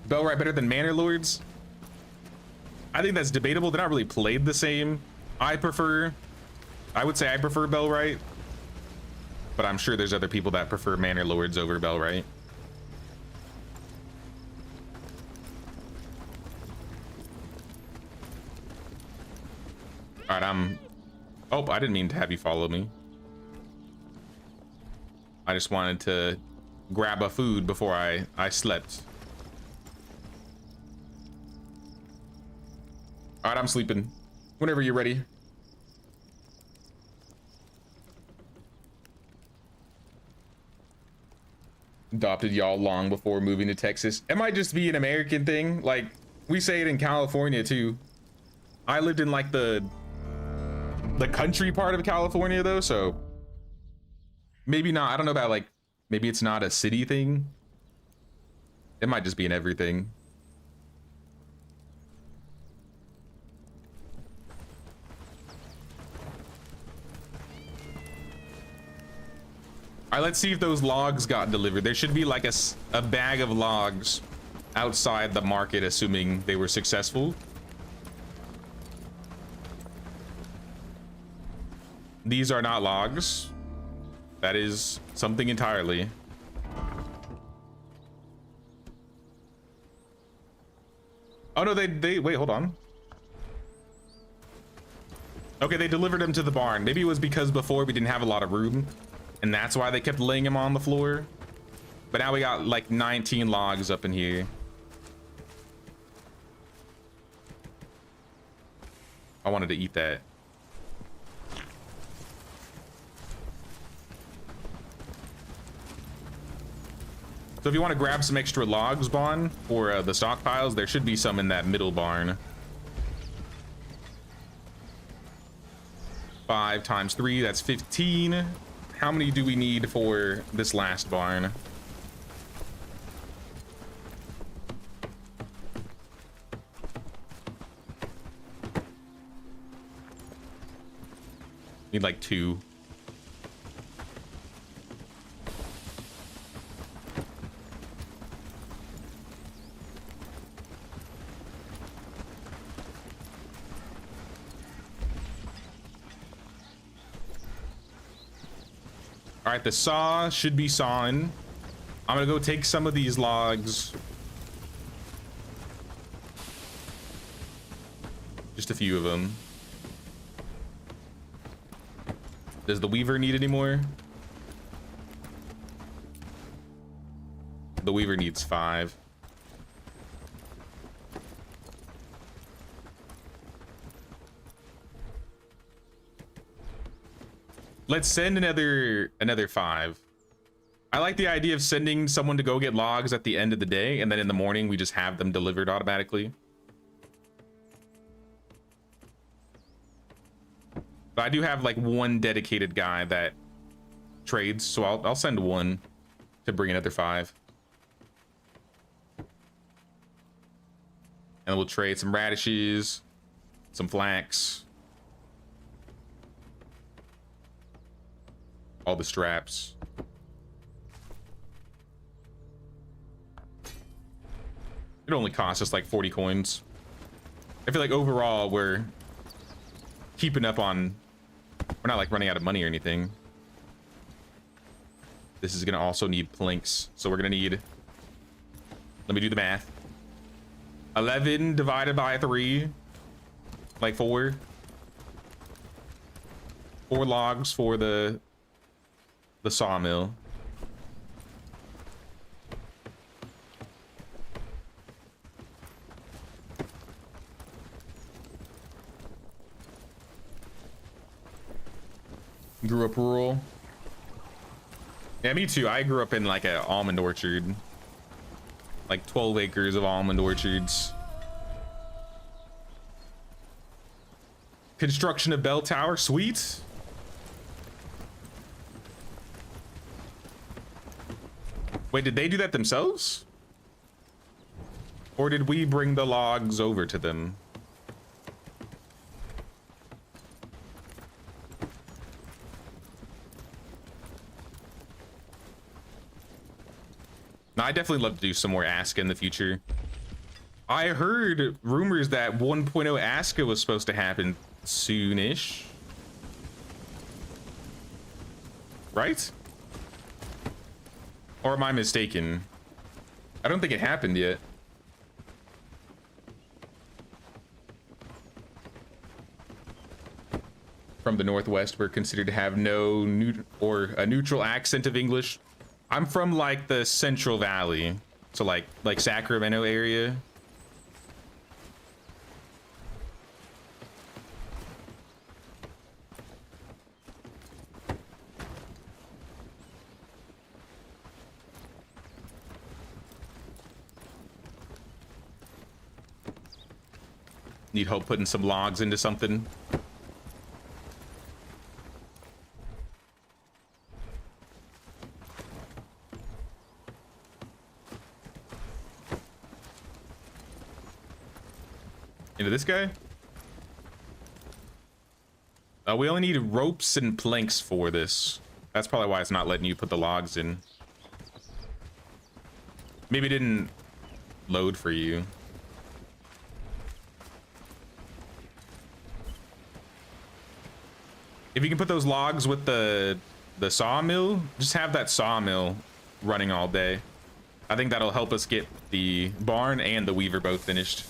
Bellwright better than Manor Lords? I think that's debatable. They're not really played the same. I would say I prefer Bellwright, but I'm sure there's other people that prefer Manor Lords over Bellwright. All right, oh, I didn't mean to have you follow me. I just wanted to grab a food before I slept. All right, I'm sleeping. Whenever you're ready. Adopted y'all long before moving to Texas. It might just be an American thing. Like, we say it in California too. I lived in like the country part of California though, so maybe not. I don't know about like, maybe it's not a city thing. It might just be in everything. All right, let's see if those logs got delivered. There should be like a bag of logs outside the market, assuming they were successful. These are not logs. That is something entirely. Oh no, they wait, hold on. Okay, they delivered them to the barn. Maybe it was because before we didn't have a lot of room, and that's why they kept laying them on the floor. But now we got like 19 logs up in here. I wanted to eat that. So if you want to grab some extra logs, Bon, for the stockpiles, there should be some in that middle barn. 5 times 3, that's 15. How many do we need for this last barn? Need like 2. All right, the saw should be sawing. I'm gonna go take some of these logs. Just a few of them. Does the weaver need any more? The weaver needs 5. Let's send another 5. I like the idea of sending someone to go get logs at the end of the day, and then in the morning we just have them delivered automatically. But I do have like one dedicated guy that trades, so I'll send one to bring another 5. And we'll trade some radishes, some flax, all the straps. It only costs us like 40 coins. I feel like overall we're keeping up on, we're not like running out of money or anything. This is gonna also need planks, so we're gonna need, let me do the math. 11 divided by 3, like 4 logs for the sawmill. Grew up rural. Yeah, me too. I grew up in like an almond orchard. Like 12 acres of almond orchards. Construction of bell tower, sweet. Wait, did they do that themselves? Or did we bring the logs over to them? I definitely love to do some more Aska in the future. I heard rumors that 1.0 Aska was supposed to happen soonish. Right? Or am I mistaken? I don't think it happened yet. From the Northwest, we're considered to have no a neutral accent of English. I'm from like the Central Valley, so like Sacramento area. Need help putting some logs into something. Into this guy? We only need ropes and planks for this. That's probably why it's not letting you put the logs in. Maybe it didn't load for you. If you can put those logs with the sawmill, just have that sawmill running all day. I think that'll help us get the barn and the weaver both finished.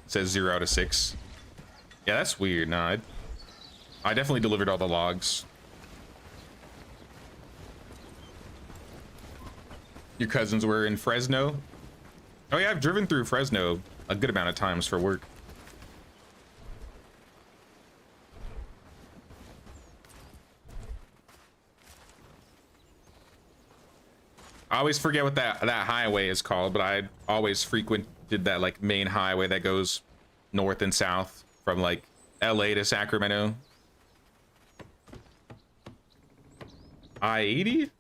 Says 0 out of 6. Yeah, that's weird. No, I definitely delivered all the logs. Your cousins were in Fresno? Oh yeah, I've driven through Fresno a good amount of times for work. I always forget what that highway is called, but I always frequented that like main highway that goes north and south from like LA to Sacramento. I-80?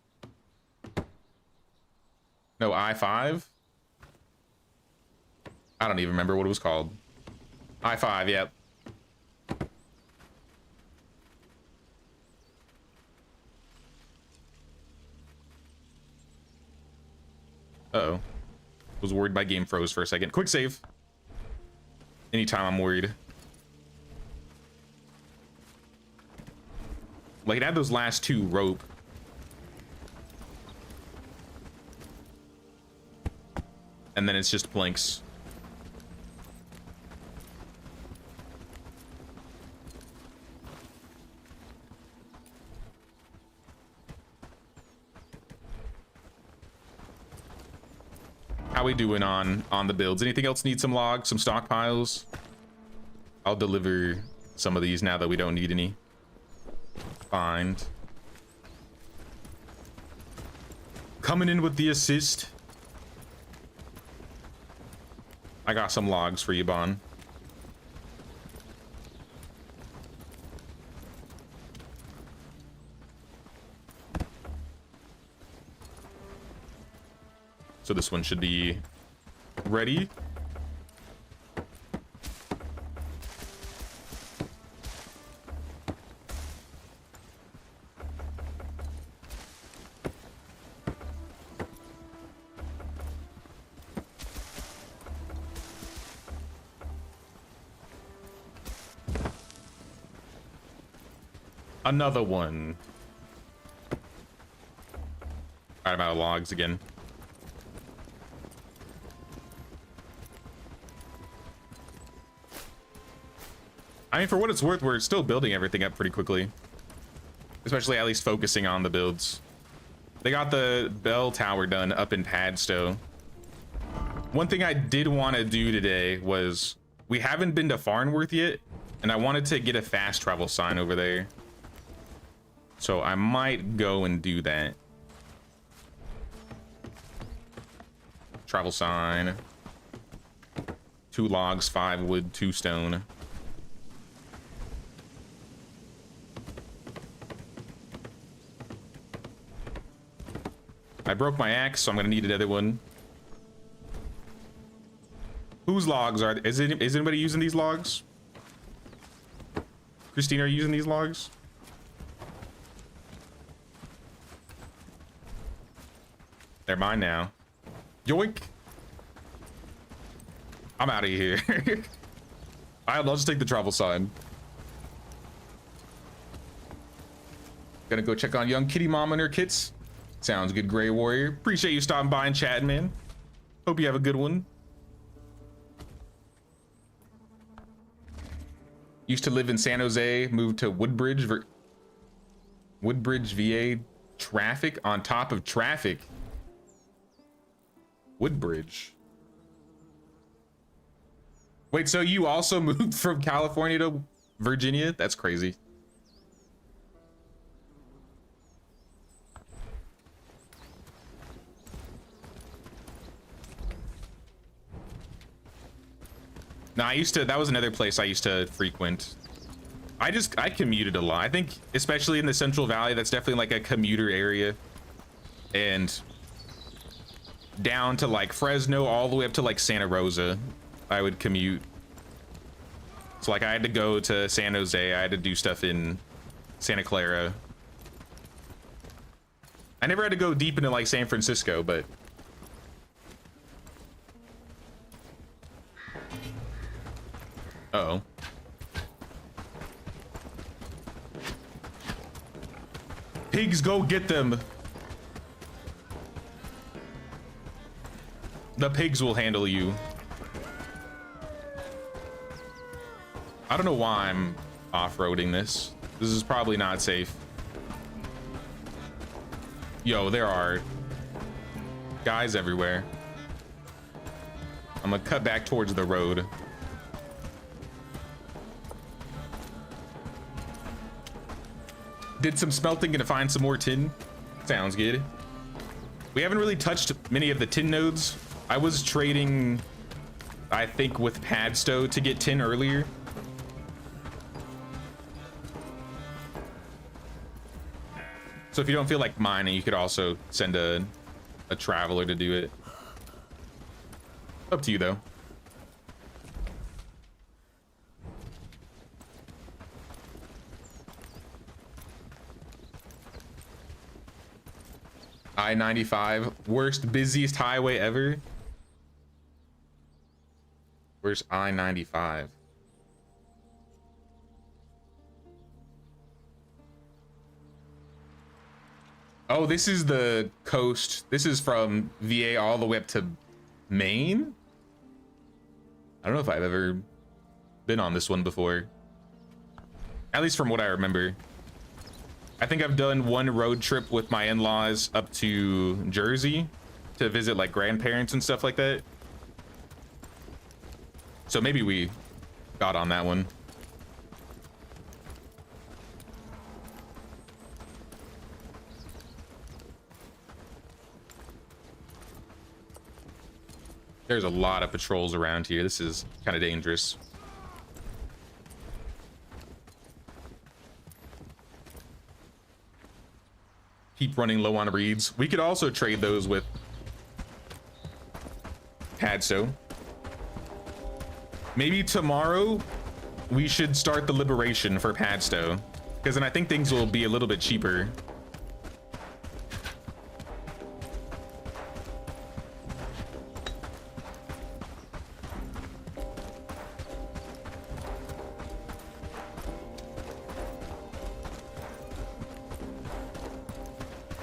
No, I-5? I don't even remember what it was called. I-5, yep. Uh-oh. Was worried my game froze for a second. Quick save. Anytime I'm worried. Like, it had those last 2 rope. And then it's just planks. How we doing on the builds? Anything else need some logs, some stockpiles? I'll deliver some of these now that we don't need any. Find. Coming in with the assist. I got some logs for you, Bon. So this one should be ready. Another one. Alright, I'm out of logs again. I mean, for what it's worth, we're still building everything up pretty quickly. Especially at least focusing on the builds. They got the bell tower done up in Padstow. One thing I did want to do today was, we haven't been to Farnworth yet, and I wanted to get a fast travel sign over there. So I might go and do that. Travel sign. 2 logs, 5 wood, 2 stone. I broke my axe, so I'm gonna need another one. Whose logs are? Is anybody using these logs? Christine, are you using these logs? They're mine now. Yoink! I'm out of here. I'll just take the travel sign. Gonna go check on young kitty mom and her kits. Sounds good, Gray Warrior. Appreciate you stopping by and chatting, man. Hope you have a good one. Used to live in San Jose, moved to Woodbridge, VA. Traffic on top of traffic. Woodbridge. Wait, so you also moved from California to Virginia? That's crazy. No, that was another place I used to frequent. I commuted a lot. I think, especially in the Central Valley, that's definitely like a commuter area. And down to like Fresno, all the way up to like Santa Rosa, I would commute. So like I had to go to San Jose, I had to do stuff in Santa Clara. I never had to go deep into like San Francisco, but uh-oh. Pigs, go get them. The pigs will handle you. I don't know why I'm off-roading this. This is probably not safe. Yo, there are guys everywhere. I'm gonna cut back towards the road. Did some smelting to find some more tin. Sounds good. We haven't really touched many of the tin nodes. I was trading, I think, with Padstow to get tin earlier. So if you don't feel like mining, you could also send a traveler to do it. Up to you, though. I-95, worst, busiest highway ever. Where's I-95? Oh, this is the coast. This is from VA all the way up to Maine? I don't know if I've ever been on this one before. At least from what I remember. I think I've done one road trip with my in-laws up to Jersey to visit like grandparents and stuff like that. So maybe we got on that one. There's a lot of patrols around here. This is kind of dangerous. Keep running low on reeds. We could also trade those with Padstow. Maybe tomorrow we should start the Liberation for Padstow, because then I think things will be a little bit cheaper.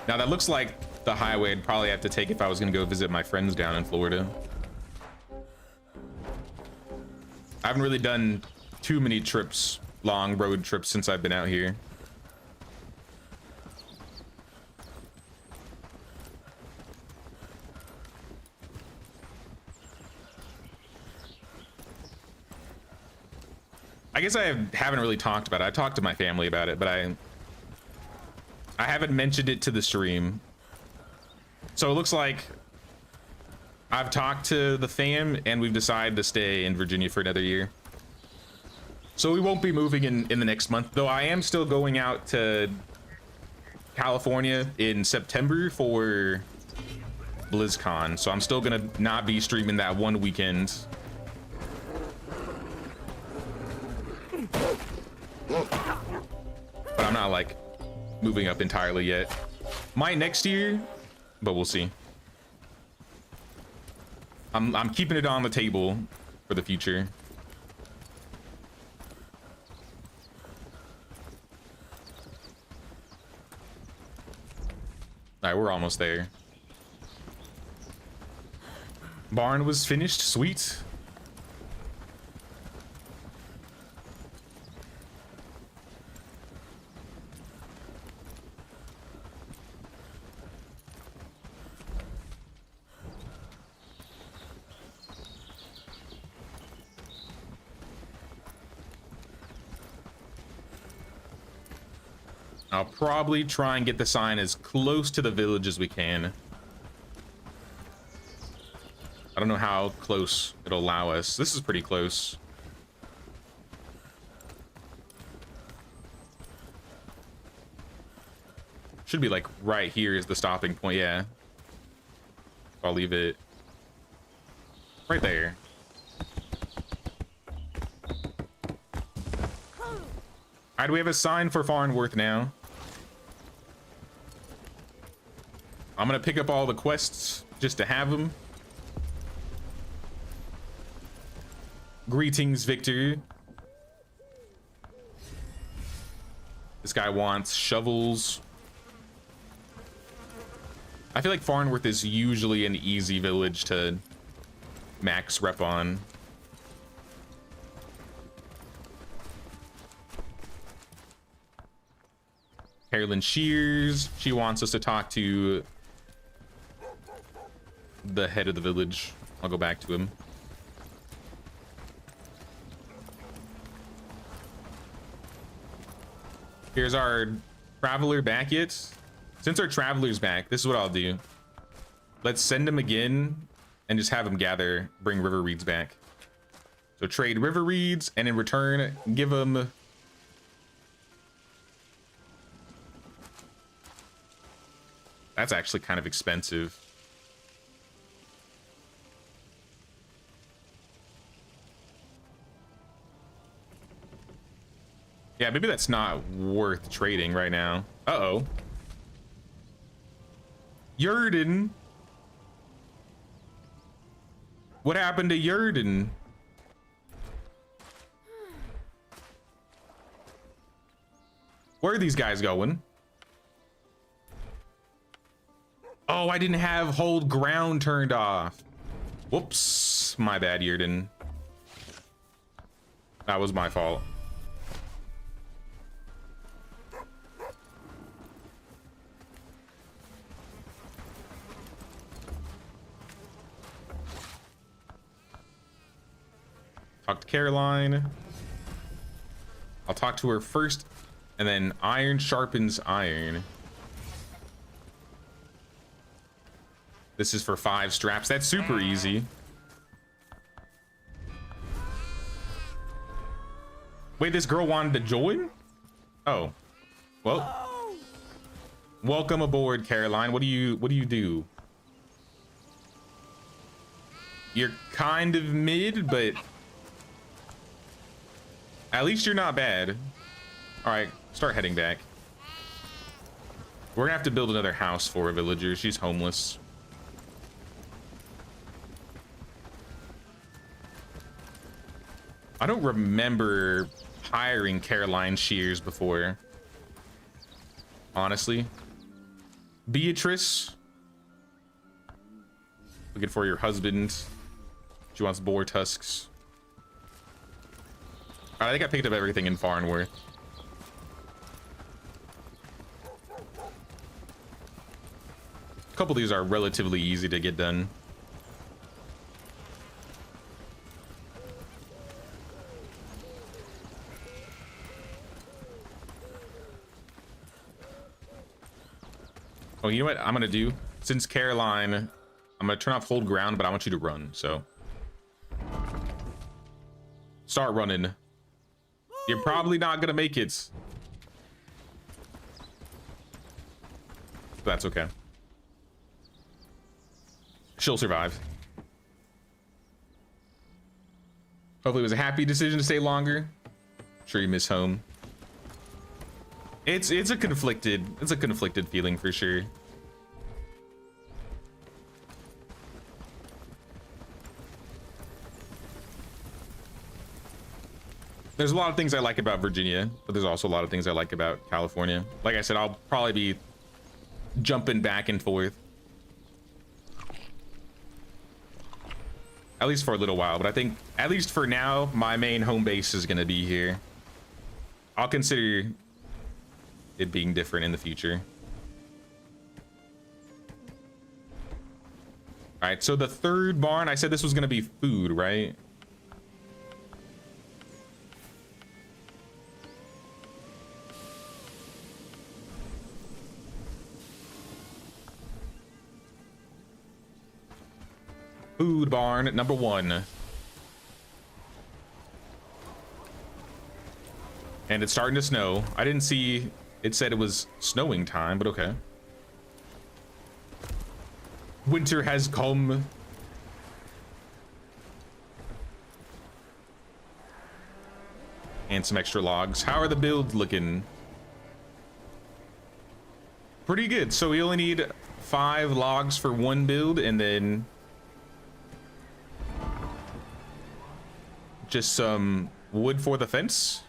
Now that looks like the highway I'd probably have to take if I was gonna go visit my friends down in Florida. I haven't really done too many trips, long road trips, since I've been out here. I guess I haven't really talked about it. I talked to my family about it, but I haven't mentioned it to the stream. So it looks like I've talked to the fam and we've decided to stay in Virginia for another year. So we won't be moving in the next month, though I am still going out to California in September for BlizzCon. So I'm still gonna not be streaming that one weekend. But I'm not like moving up entirely yet. Might next year, but we'll see. I'm keeping it on the table for the future. All right, we're almost there. Barn was finished. Sweet. I'll probably try and get the sign as close to the village as we can. I don't know how close it'll allow us. This is pretty close. Should be like right here is the stopping point. Yeah. I'll leave it right there. All right, we have a sign for Farnworth now. I'm gonna pick up all the quests just to have them. Greetings, Victor. This guy wants shovels. I feel like Farnworth is usually an easy village to max rep on. Carolyn Shears, she wants us to talk to the head of the village. I'll go back to him. Here's our traveler back yet. Since our traveler's back, this is what I'll do. Let's send him again and just have him bring river reeds back. So trade river reeds, and in return, give him that's actually kind of expensive. Yeah, maybe that's not worth trading right now. Uh-oh. Yurden. What happened to Yurden? Where are these guys going? Oh, I didn't have hold ground turned off. Whoops. My bad, Yurden. That was my fault. Talk to Caroline. I'll talk to her first, and then iron sharpens iron. This is for 5 straps. That's super easy. Wait, this girl wanted to join? Oh, well, welcome aboard, Caroline. What do you do? You're kind of mid, but at least you're not bad. All right, start heading back. We're gonna have to build another house for a villager. She's homeless. I don't remember hiring Caroline Shears before, honestly. Beatrice, looking for your husband. She wants boar tusks. All right, I think I picked up everything in Farnworth. A couple of these are relatively easy to get done. Oh, you know what I'm gonna do? Since Caroline, I'm gonna turn off hold ground, but I want you to run, so. Start running. You're probably not gonna make it. That's okay. She'll survive. Hopefully it was a happy decision to stay longer. Sure you miss home. It's a conflicted feeling for sure. There's a lot of things I like about Virginia, but there's also a lot of things I like about California. Like I said, I'll probably be jumping back and forth. At least for a little while, but I think, at least for now, my main home base is gonna be here. I'll consider it being different in the future. All right, so the third barn, I said this was gonna be food, right? Food barn number 1. And it's starting to snow. I didn't see it said it was snowing time, but okay. Winter has come. And some extra logs. How are the builds looking? Pretty good. So we only need 5 logs for 1 build, and then just some wood for the fence.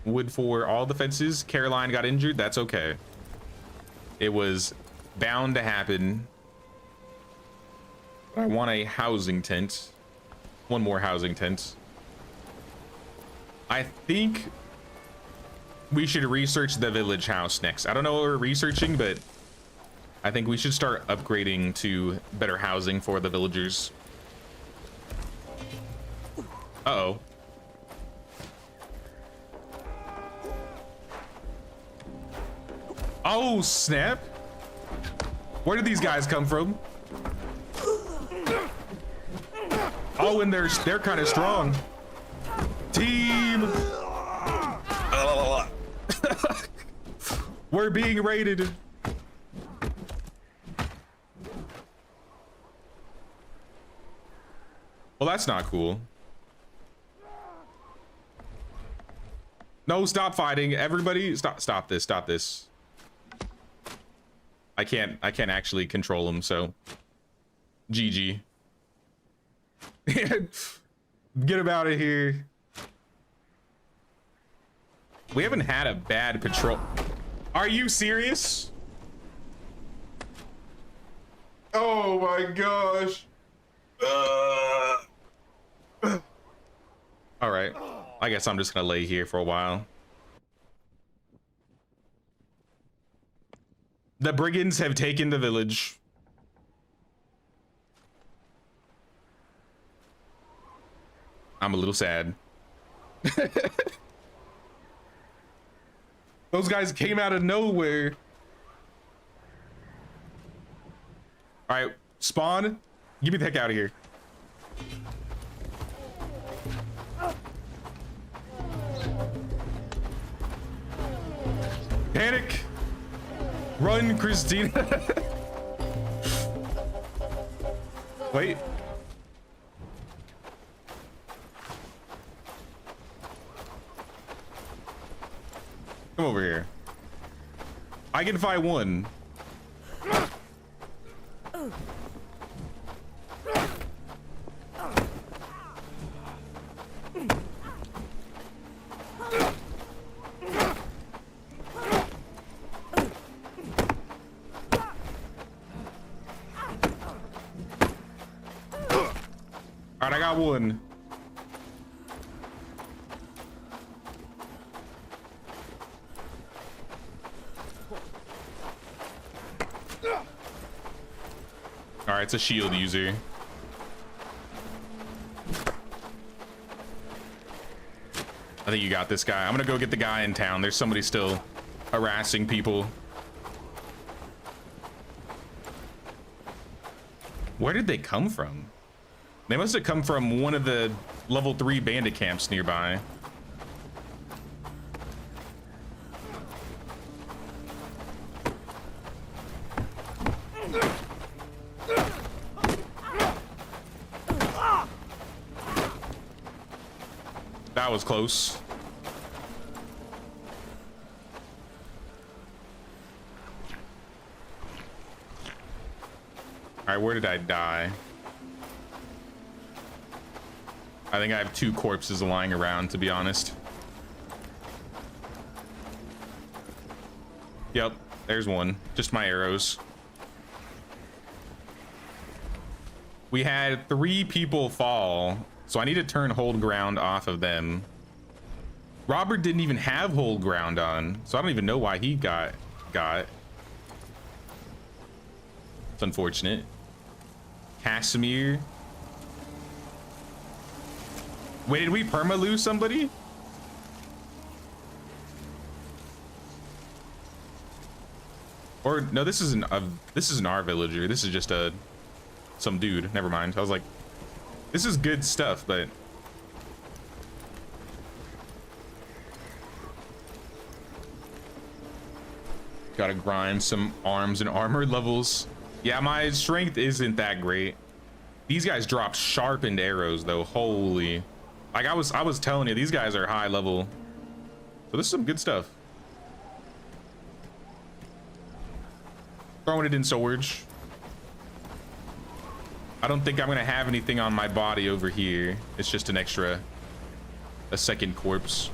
Wood for all the fences. Caroline got injured. That's okay. It was bound to happen. I want a housing tent. 1 more housing tent. I think we should research the village house next. I don't know what we're researching, but I think we should start upgrading to better housing for the villagers. Uh-oh. Oh, snap. Where did these guys come from? Oh, and they're kind of strong. Team. We're being raided. Well, that's not cool. No, stop fighting. Everybody, stop this. I can't actually control them, so GG. Get him out of here. We haven't had a bad patrol. Are you serious? Oh my gosh. All right. I guess I'm just gonna lay here for a while. The brigands have taken the village. I'm a little sad. Those guys came out of nowhere. All right, spawn. Get me the heck out of here. Panic! Run, Christina! Wait. Come over here. I can fight one. All right, I got one. All right, it's a shield user. I think you got this guy. I'm gonna go get the guy in town. There's somebody still harassing people. Where did they come from? They must have come from one of the level 3 bandit camps nearby. That was close. All right, where did I die? I think I have 2 corpses lying around, to be honest. Yep, there's one. Just my arrows. We had 3 people fall, so I need to turn hold ground off of them. Robert didn't even have hold ground on, so I don't even know why he got. It's unfortunate. Casimir. Wait, did we perma lose somebody? Or no, this isn't our villager. This is just some dude. Never mind. I was like, this is good stuff, but gotta grind some arms and armor levels. Yeah, my strength isn't that great. These guys drop sharpened arrows though. Holy. Like I was telling you, these guys are high level. So this is some good stuff. Throwing it in storage. I don't think I'm gonna have anything on my body over here. It's just an extra, a second corpse.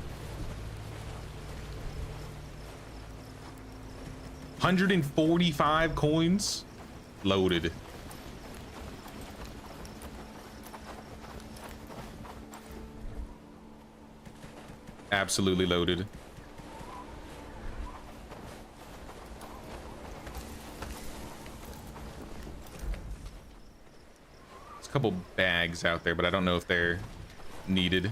145 coins loaded. Absolutely loaded. There's a couple bags out there, but I don't know if they're needed.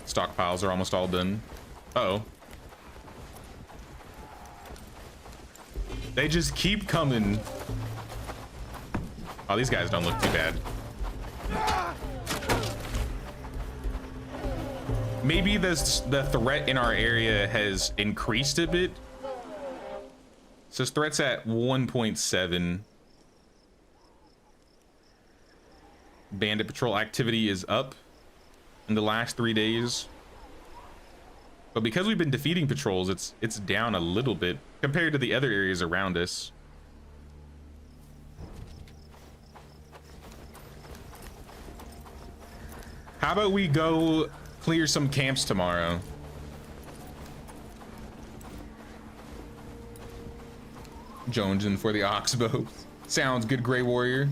Stockpiles are almost all done. Uh-oh. They just keep coming. Oh, these guys don't look too bad. Maybe the threat in our area has increased a bit. So threat's at 1.7. Bandit patrol activity is up in the last 3 days. But because we've been defeating patrols, it's down a little bit compared to the other areas around us. How about we go clear some camps tomorrow? Jonesing for the oxbow. Sounds good, Grey Warrior.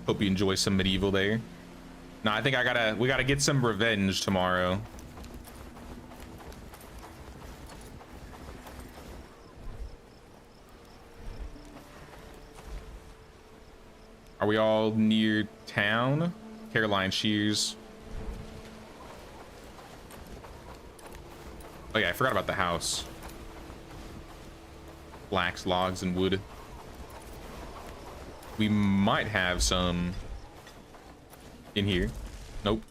Hope you enjoy some medieval there. No, I think we gotta get some revenge tomorrow. Are we all near town? Caroline Shears. Oh yeah, I forgot about the house. Flax, logs, and wood. We might have some in here. Nope.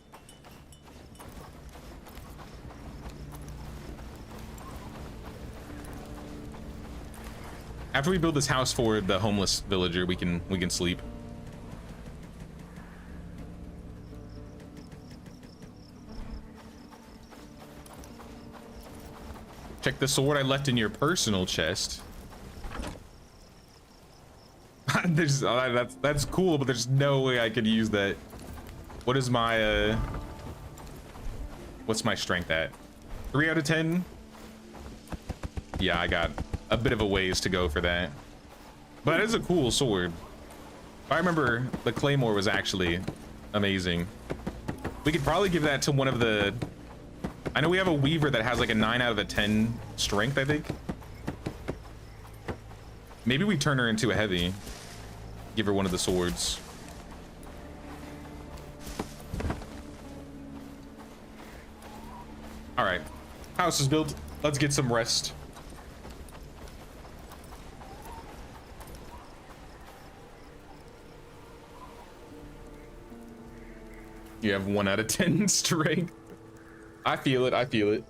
After we build this house for the homeless villager, we can sleep. Check the sword I left in your personal chest. There's that's cool, but there's no way I could use that. What is my what's my strength at? 3 out of 10? Yeah, I got a bit of a ways to go for that. But it is a cool sword. I remember the claymore was actually amazing. We could probably give that to one of the... I know we have a weaver that has like a 9 out of a 10 strength, I think. Maybe we turn her into a heavy. Give her one of the swords. All right, house is built. Let's get some rest. You have 1 out of 10 strength. I feel it. I feel it.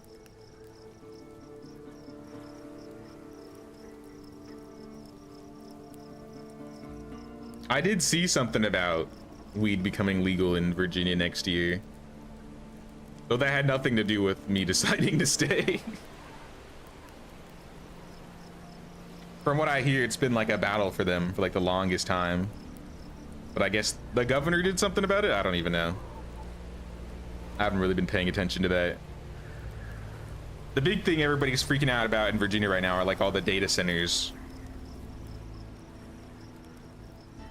I did see something about weed becoming legal in Virginia next year. Though that had nothing to do with me deciding to stay. From what I hear, it's been like a battle for them for like the longest time. But I guess the governor did something about it? I don't even know. I haven't really been paying attention to that. The big thing everybody's freaking out about in Virginia right now are like all the data centers.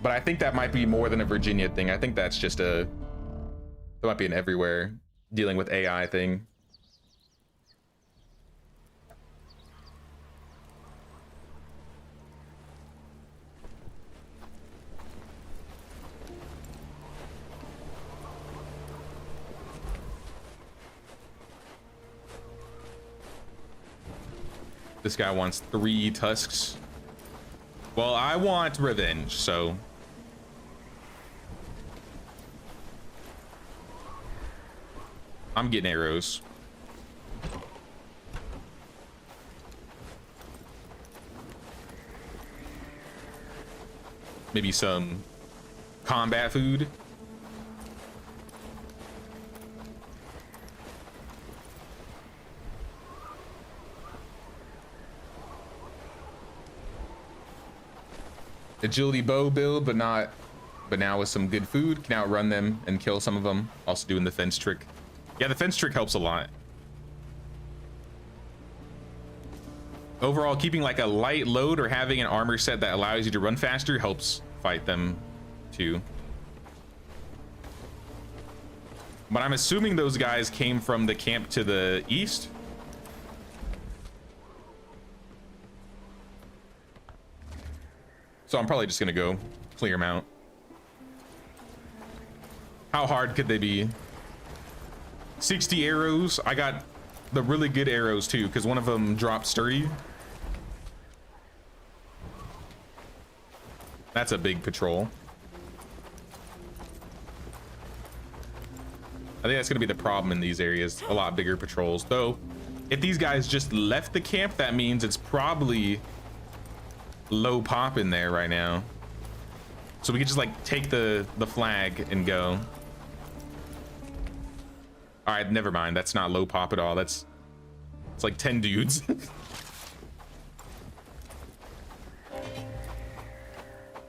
But I think that might be more than a Virginia thing. I think that's just that might be an everywhere dealing with AI thing. This guy wants 3 tusks. Well, I want revenge, so. I'm getting arrows. Maybe some combat food. Agility bow build, but now with some good food, can outrun them and kill some of them. Also doing the fence trick. Yeah, the fence trick helps a lot. Overall, keeping like a light load or having an armor set that allows you to run faster helps fight them too. But I'm assuming those guys came from the camp to the east. So I'm probably just gonna go clear them out. How hard could they be? 60 arrows. I got the really good arrows too, because one of them dropped sturdy. That's a big patrol. I think that's gonna be the problem in these areas. A lot bigger patrols. Though, if these guys just left the camp, that means it's probably low pop in there right now. So we could just like take the flag and go. All right, never mind. That's not low pop at all. It's like 10 dudes.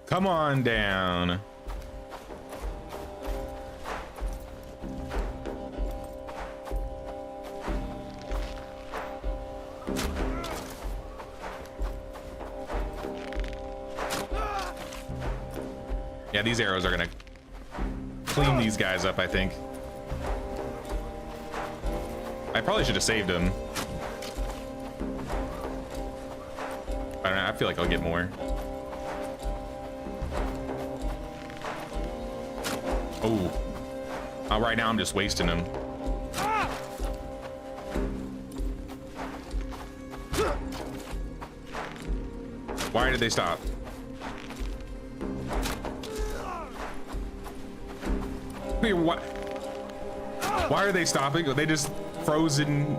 Come on down. Yeah, these arrows are gonna clean these guys up, I think. I probably should have saved him. I don't know, I feel like I'll get more. Oh. Right now I'm just wasting him. Why did they stop? Wait, what? Why are they stopping? Are they just frozen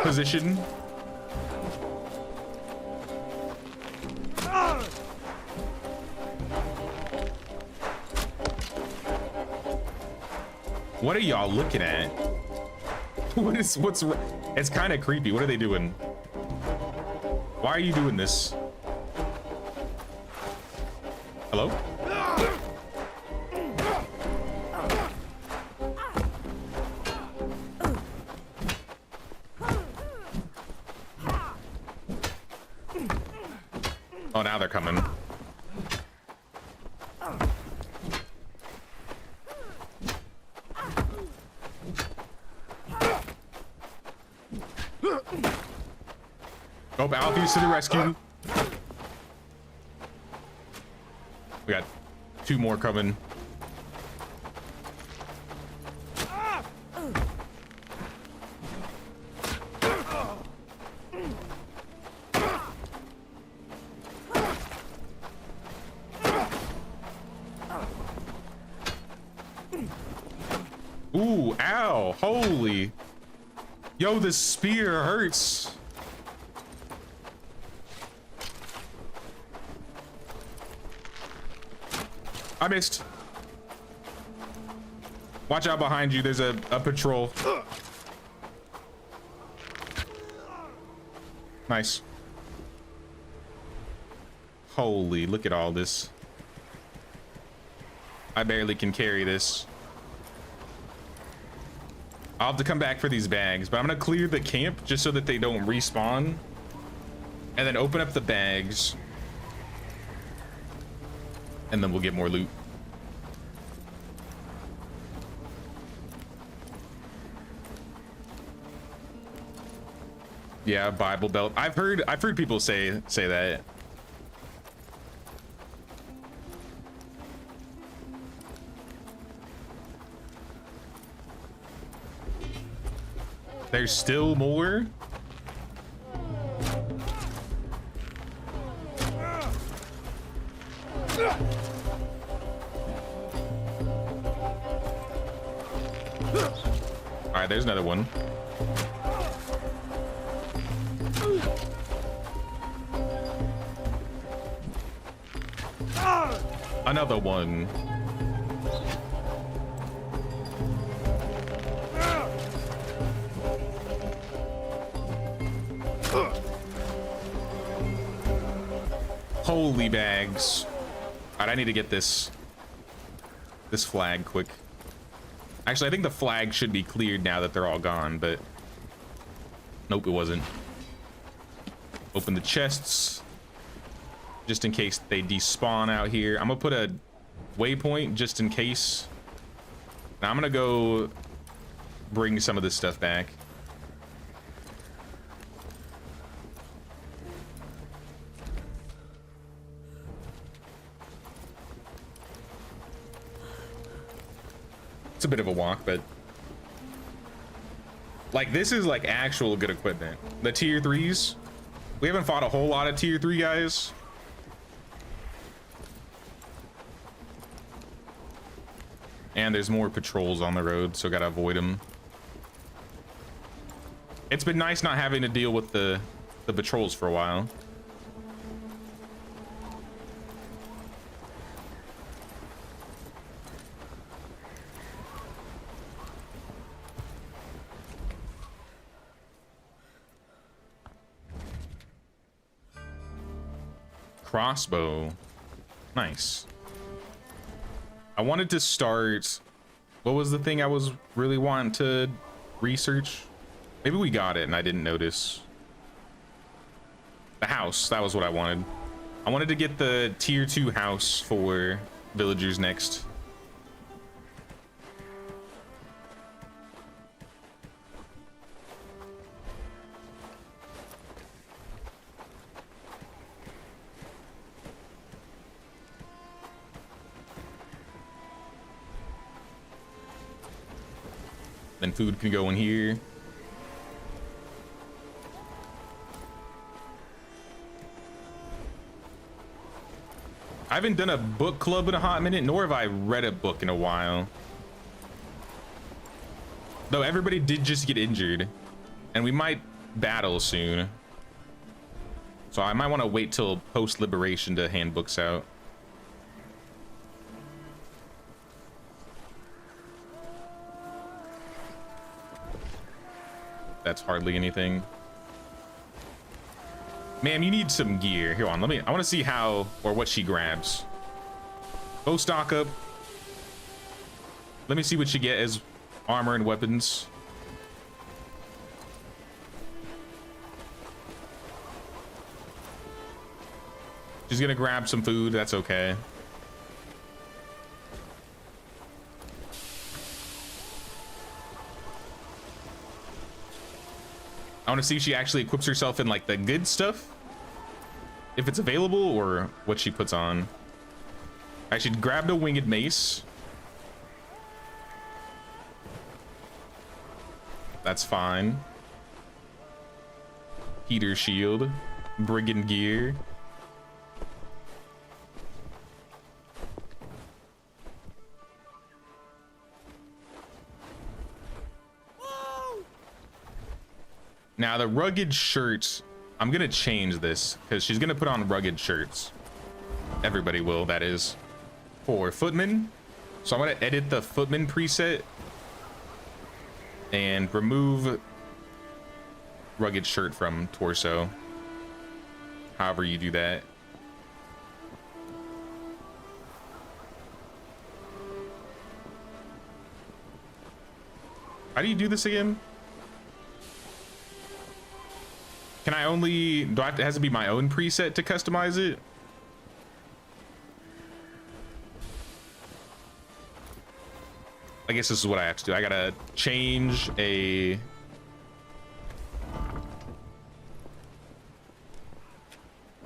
position? What are y'all looking at? What's it's kind of creepy. What are they doing? Why are you doing this? Hello? Oh, now they're coming. Oh, Alfie's to the rescue. We got 2 more coming. Ooh, ow, holy. Yo, this spear hurts. I missed. Watch out behind you. There's a patrol. Nice. Holy, look at all this. I barely can carry this. I'll have to come back for these bags, but I'm gonna clear the camp just so that they don't respawn. And then open up the bags. And then we'll get more loot. Yeah, Bible Belt. I've heard people say that. There's still more. All right, there's another one. Another one. Holy bags. All right, I need to get this flag quick. Actually, I think the flag should be cleared now that they're all gone, but nope, it wasn't. Open the chests just in case they despawn out here. I'm gonna put a waypoint just in case. Now I'm gonna go bring some of this stuff back. It's a bit of a walk, but like this is like actual good equipment. The tier 3s, we haven't fought a whole lot of tier 3 guys. And there's more patrols on the road, so gotta avoid them. It's been nice not having to deal with the patrols for a while. Crossbow. Nice. I wanted to start, what was the thing I was really wanting to research? Maybe we got it and I didn't notice. The house, that was what I wanted. I wanted to get the tier 2 house for villagers next. Then food can go in here. I haven't done a book club in a hot minute, nor have I read a book in a while. Though everybody did just get injured, and we might battle soon. So I might want to wait till post-liberation to hand books out. That's hardly anything. Ma'am, you need some gear. Here on, I want to see how or what she grabs. Go stock up. Let me see what you get as armor and weapons. She's gonna grab some food. That's okay. I want to see if she actually equips herself in like the good stuff, if it's available, or what she puts on. I should grab the winged mace. That's fine. Heater shield, brigand gear. Now the rugged shirts, I'm gonna change this because she's gonna put on rugged shirts. Everybody will, that is. For footman. So I'm gonna edit the footman preset and remove rugged shirt from torso. However you do that. How do you do this again? Can I only, do I have to, has to be my own preset to customize it? I guess this is what I have to do. I gotta change a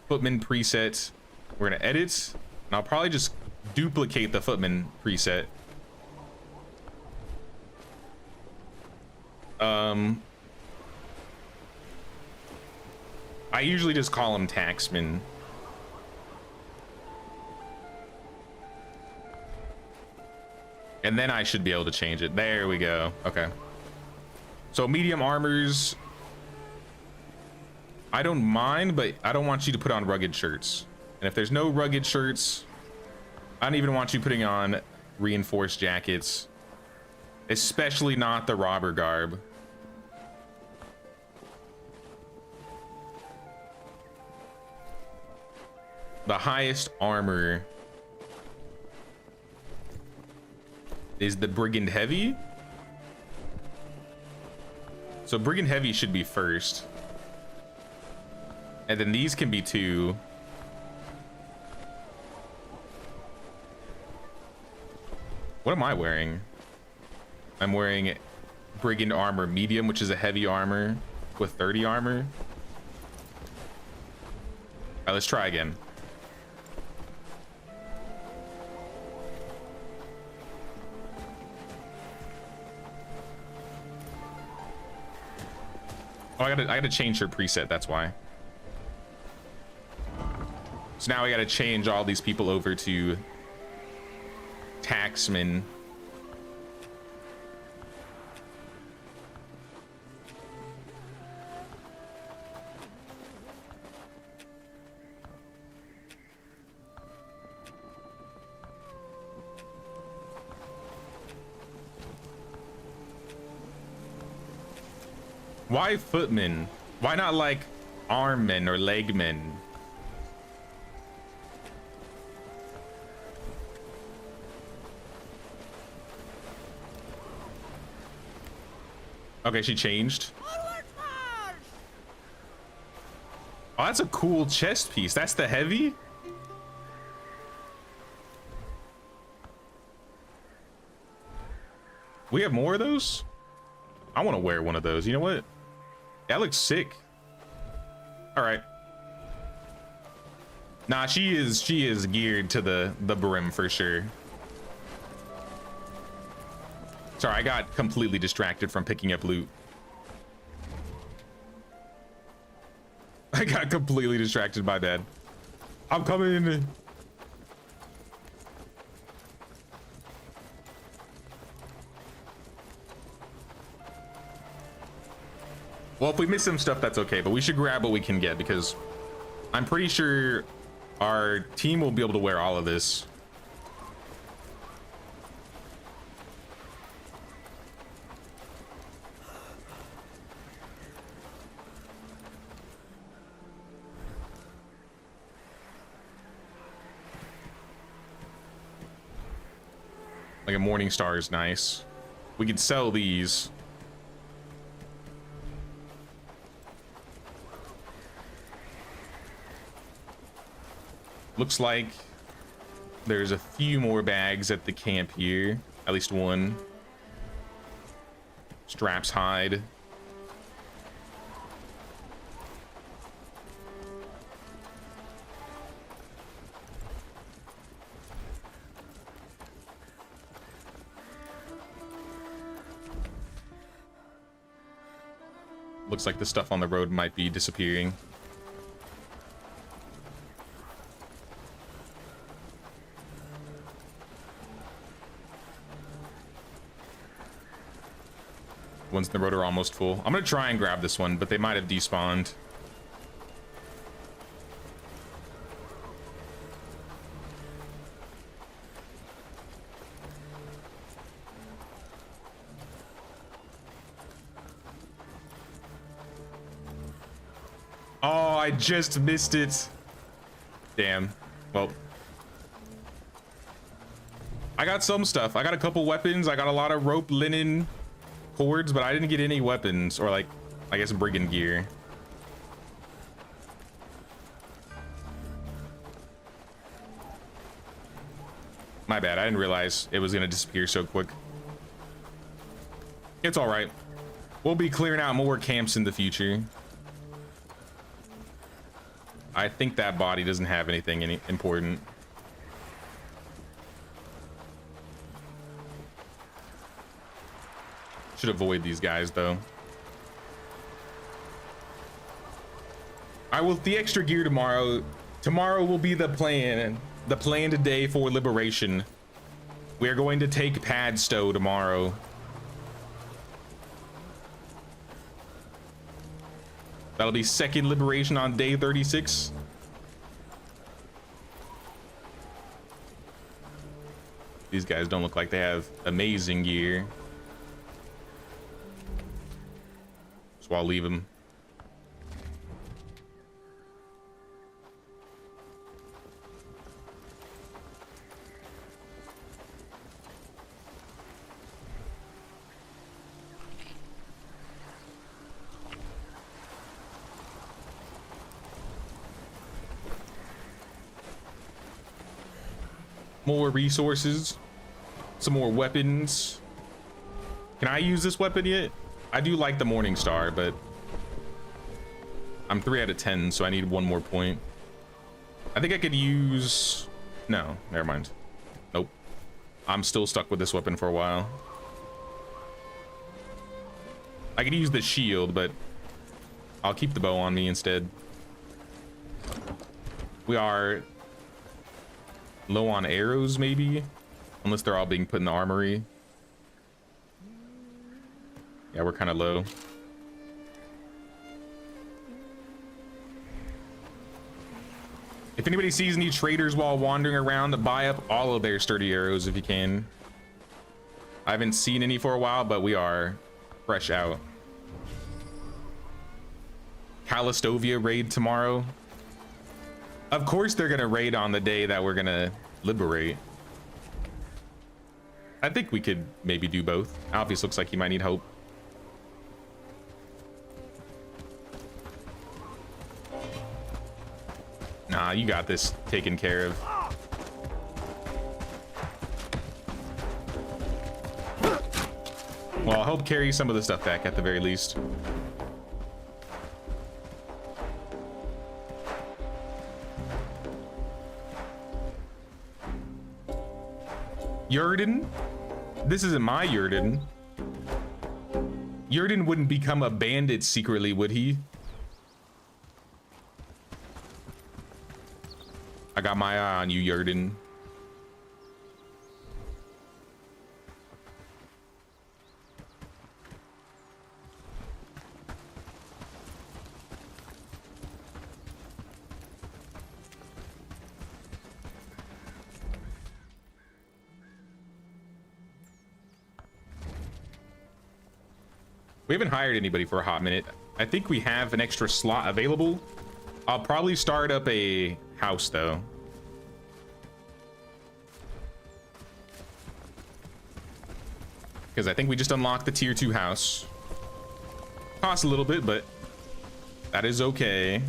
footman preset. We're gonna edit, and I'll probably just duplicate the footman preset. I usually just call him taxman. And then I should be able to change it. There we go. Okay. So medium armors, I don't mind, but I don't want you to put on rugged shirts. And if there's no rugged shirts, I don't even want you putting on reinforced jackets, especially not the robber garb. The highest armor is the brigand heavy. So brigand heavy should be first. And then these can be two. What am I wearing? I'm wearing brigand armor medium, which is a heavy armor with 30 armor. All right, let's try again. Oh, I gotta change her preset, that's why. So now I gotta change all these people over to taxman. Why footmen? Why not like armmen or legmen? Okay, she changed. Oh, that's a cool chest piece. That's the heavy? We have more of those? I want to wear one of those. You know what? That looks sick. All right. Nah, she is geared to the brim for sure. Sorry, I got completely distracted from picking up loot. I got completely distracted by that. I'm coming. Well, if we miss some stuff, that's okay, but we should grab what we can get because I'm pretty sure our team will be able to wear all of this. Like a morning star is nice. We could sell these. Looks like there's a few more bags at the camp here. At least one. Straps hide. Looks like the stuff on the road might be disappearing. Ones in the road are almost full. I'm gonna try and grab this one, but they might have despawned. Oh, I just missed it. Damn. Well, I got some stuff. I got a couple weapons. I got a lot of rope, linen, cords, but I didn't get any weapons or, like, I guess brigand gear. My bad. I didn't realize it was gonna disappear so quick. It's all right. We'll be clearing out more camps in the future. I think that body doesn't have anything important. Should avoid these guys though. I will the extra gear tomorrow. Tomorrow will be the plan. The planned day for liberation. We are going to take Padstow tomorrow. That'll be second liberation on day 36. These guys don't look like they have amazing gear. So I'll leave them. More resources, some more weapons. Can I use this weapon yet? I do like the Morning Star, but I'm 3 out of 10, so I need one more point. I think I could use... No, never mind. Nope. I'm still stuck with this weapon for a while. I could use the shield, but I'll keep the bow on me instead. We are low on arrows, maybe, unless they're all being put in the armory. Yeah, we're kind of low. If anybody sees any traders while wandering around, buy up all of their sturdy arrows if you can. I haven't seen any for a while, but we are fresh out. Callistovia raid tomorrow. Of course they're gonna raid on the day that we're gonna liberate. I think we could maybe do both. Alphys looks like he might need hope. Nah, you got this taken care of. Well, I'll help carry some of the stuff back at the very least. Yurden? This isn't my Yurden. Yurden wouldn't become a bandit secretly, would he? I got my eye on you, Yurden. We haven't hired anybody for a hot minute. I think we have an extra slot available. I'll probably start up a house though. Because I think we just unlocked the tier 2 house. Costs a little bit, but that is okay.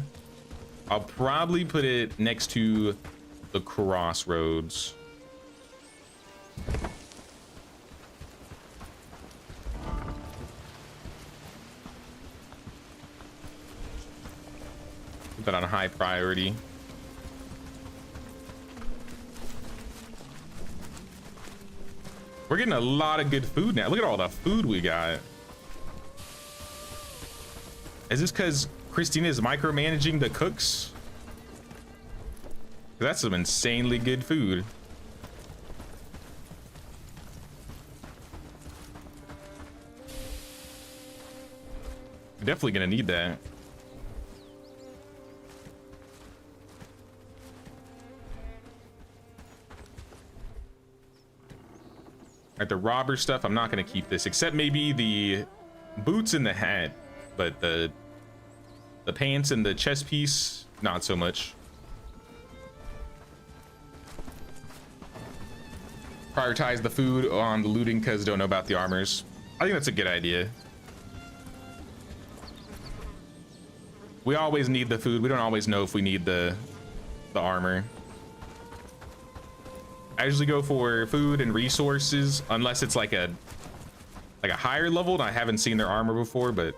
I'll probably put it next to the crossroads. Put that on high priority. We're getting a lot of good food now. Look at all the food we got. Is this because Christina is micromanaging the cooks? That's some insanely good food. We're definitely gonna need that. Alright, the robber stuff, I'm not gonna keep this, except maybe the boots and the hat, but the pants and the chest piece, not so much. Prioritize the food on the looting because don't know about the armors. I think that's a good idea. We always need the food. We don't always know if we need the armor. I usually go for food and resources unless it's like a higher level and I haven't seen their armor before, but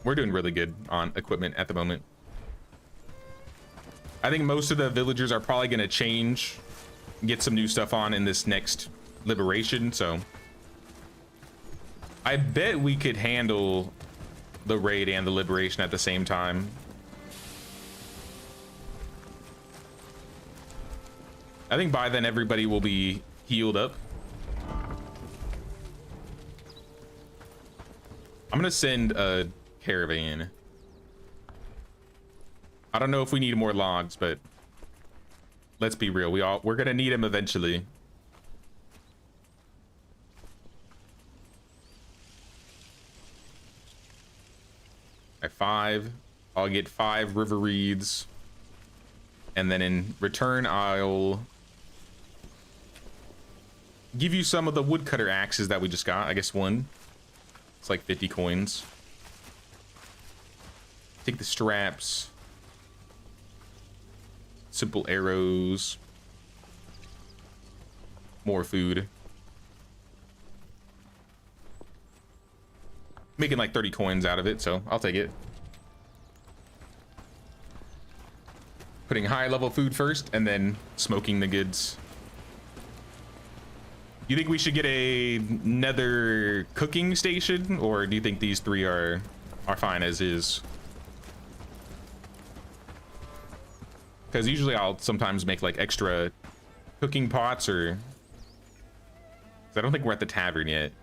we're doing really good on equipment at the moment. I think most of the villagers are probably going to change, get some new stuff on in this next liberation, so I bet we could handle the raid and the liberation at the same time. I think by then everybody will be healed up. I'm gonna send a caravan. I don't know if we need more logs, but let's be real, we're gonna need them eventually. At 5, I'll get 5 river reeds, and then in return I'll give you some of the woodcutter axes that we just got. I guess one. It's like 50 coins. Take the straps. Simple arrows. More food. Making like 30 coins out of it, so I'll take it. Putting high level food first and then smoking the goods. You think we should get a nether cooking station, or do you think these 3 are fine as is? Because usually I'll sometimes make like extra cooking pots, or I don't think we're at the tavern yet.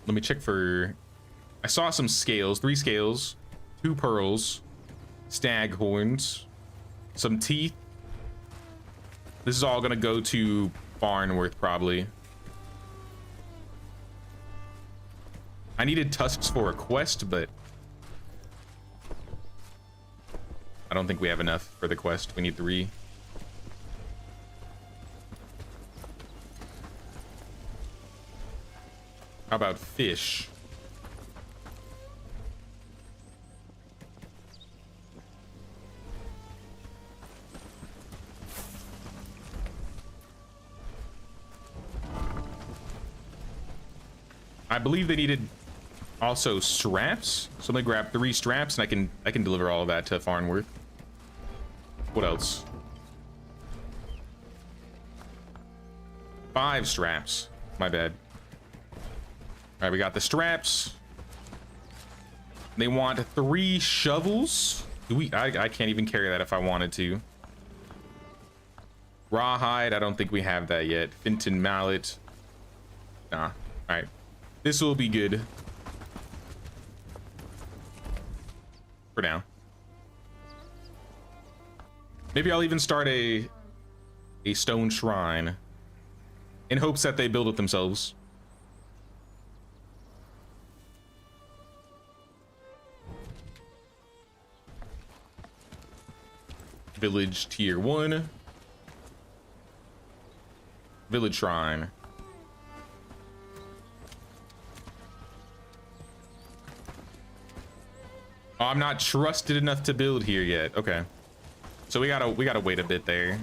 Let me check for... I saw some scales, 3 scales, 2 pearls, stag horns, some teeth. This is all gonna go to Barnworth probably. I needed tusks for a quest, but I don't think we have enough for the quest. We need 3. How about fish? I believe they needed also straps. So I'm gonna grab 3 straps and I can deliver all of that to Farnworth. What else? 5 straps. My bad. All right, we got the straps. They want 3 shovels. I can't even carry that if I wanted to. Rawhide, I don't think we have that yet. Finton mallet. Nah. All right. This will be good for now. Maybe I'll even start a stone shrine in hopes that they build it themselves. Village tier 1. Village shrine. Oh, I'm not trusted enough to build here yet. Okay. So we gotta wait a bit there.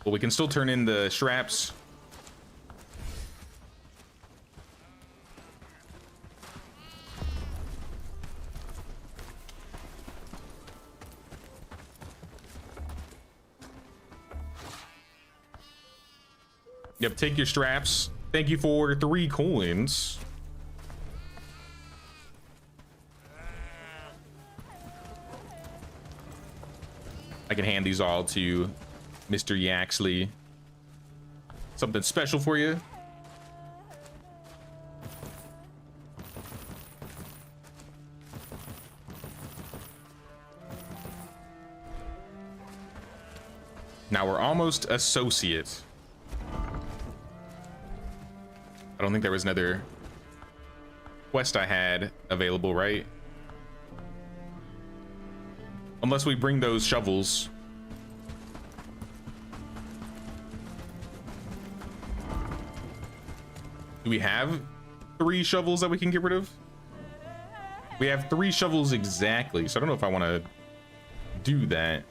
But we can still turn in the straps. Yep, take your straps. Thank you for 3 coins. I can hand these all to Mr. Yaxley. Something special for you. Now we're almost associate. I don't think there was another quest I had available, right? Unless we bring those shovels. Do we have 3 shovels that we can get rid of? We have 3 shovels exactly, so I don't know if I want to do that.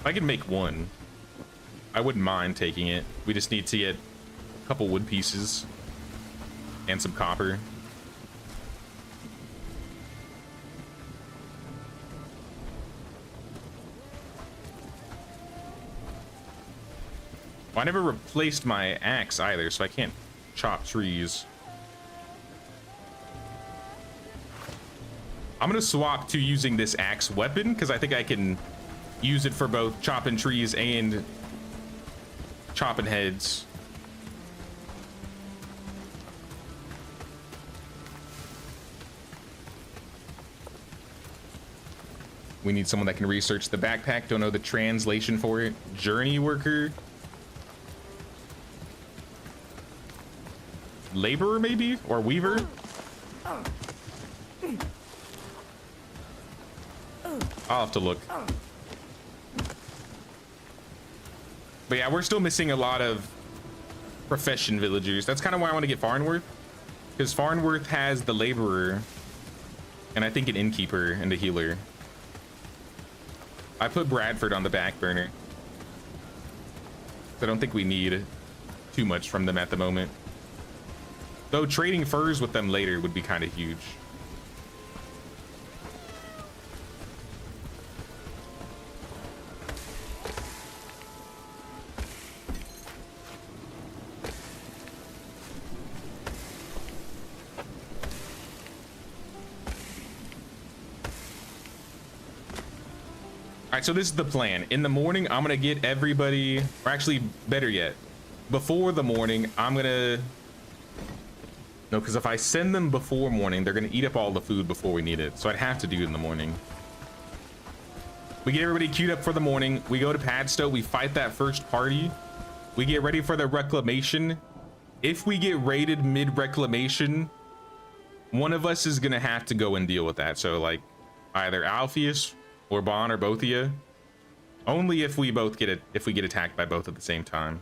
If I can make 1, I wouldn't mind taking it. We just need to get a couple wood pieces and some copper. Well, I never replaced my axe either, so I can't chop trees. I'm gonna swap to using this axe weapon because I think I can use it for both chopping trees and chopping heads. We need someone that can research the backpack. Don't know the translation for it. Journey worker. Laborer maybe? Or weaver? I'll have to look. But yeah, we're still missing a lot of profession villagers. That's kind of why I want to get Farnworth, because Farnworth has the laborer and I think an innkeeper and a healer. I put Bradford on the back burner. I don't think we need too much from them at the moment, though trading furs with them later would be kind of huge. All right, so this is the plan. In the morning, I'm gonna get everybody, or actually better yet, before the morning, I'm gonna, no, because if I send them before morning, they're gonna eat up all the food before we need it. So I'd have to do it in the morning. We get everybody queued up for the morning. We go to Padstow, we fight that first party. We get ready for the reclamation. If we get raided mid-reclamation, one of us is gonna have to go and deal with that. So like either Alpheus or Bon or both of you. Only if we both get it, if we get attacked by both at the same time.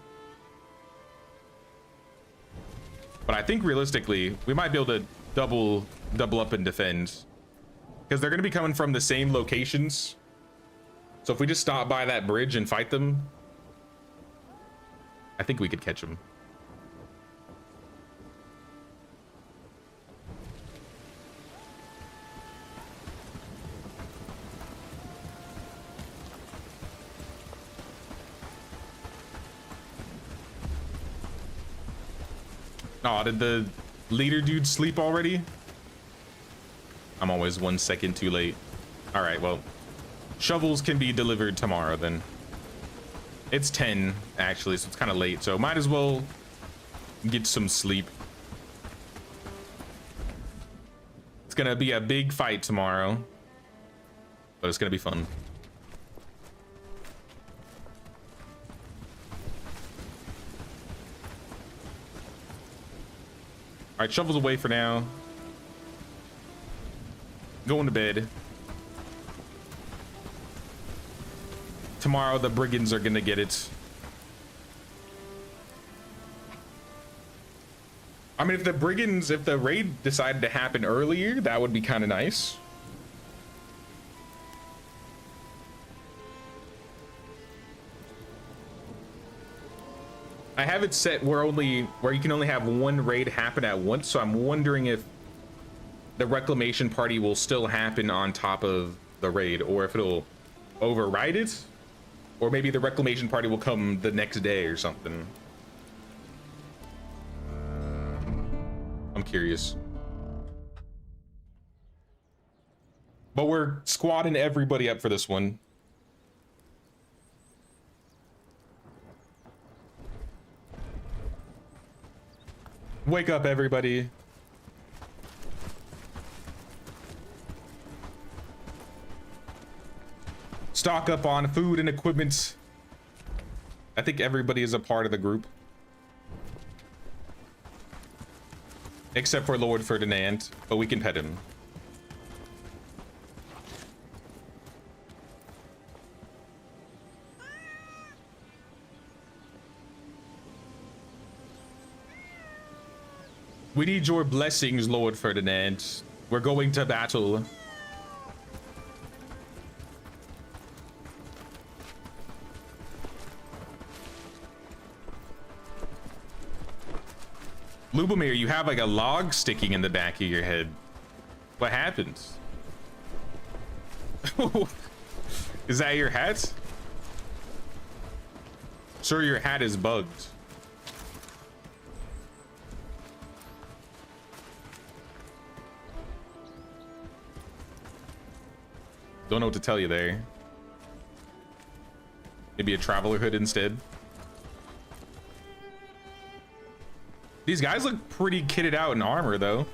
But I think realistically, we might be able to double up and defend, because they're going to be coming from the same locations. So if we just stop by that bridge and fight them, I think we could catch him. Oh, did the leader dude sleep already? I'm always 1 second too late. All right, well, shovels can be delivered tomorrow then. It's 10 actually, so it's kind of late, so might as well get some sleep. It's gonna be a big fight tomorrow, but it's gonna be fun. All right, shovels away for now. Going to bed. Tomorrow the brigands are gonna get it. I mean, if the raid decided to happen earlier, that would be kind of nice. I have it set where you can only have one raid happen at once, so I'm wondering if the reclamation party will still happen on top of the raid, or if it'll override it, or maybe the reclamation party will come the next day or something. I'm curious. But we're squadding everybody up for this one. Wake up, everybody. Stock up on food and equipment. I think everybody is a part of the group. Except for Lord Ferdinand, but we can pet him. We need your blessings, Lord Ferdinand. We're going to battle. Lubomir, you have like a log sticking in the back of your head. What happened? Is that your hat? Sir, your hat is bugged. Don't know what to tell you there. Maybe a traveler hood instead. These guys look pretty kitted out in armor, though.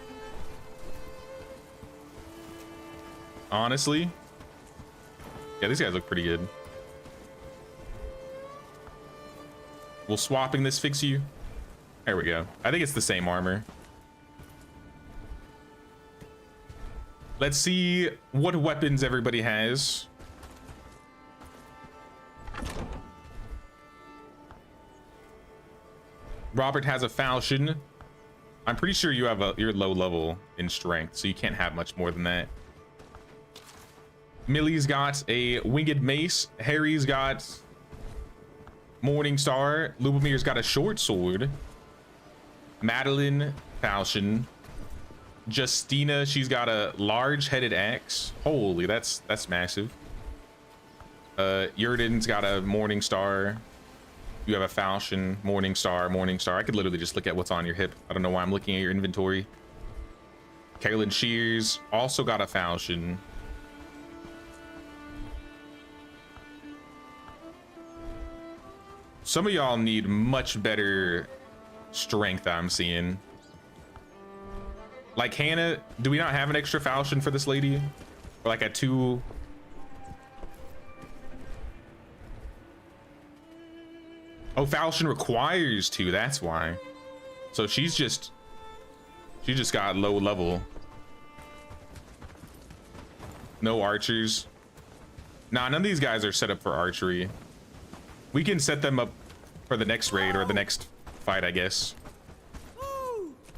Honestly. Yeah, these guys look pretty good. Will swapping this fix you? There we go. I think it's the same armor. Let's see what weapons everybody has. Robert has a falchion. I'm pretty sure you're low level in strength, so you can't have much more than that. Millie's got a winged mace. Harry's got Morning Star. Lubomir's got a short sword. Madeline, falchion. Justina, she's got a large-headed axe. Holy, that's massive. Yurden's got a Morning Star. You have a falchion, Morning Star, Morning Star. I could literally just look at what's on your hip. I don't know why I'm looking at your inventory. Carolyn Shears also got a falchion. Some of y'all need much better strength, I'm seeing. Like Hannah, do we not have an extra falchion for this lady? Or like a 2? Oh, falchion requires 2, that's why. So she just got low level. No archers. Nah, none of these guys are set up for archery. We can set them up for the next raid or the next fight, I guess.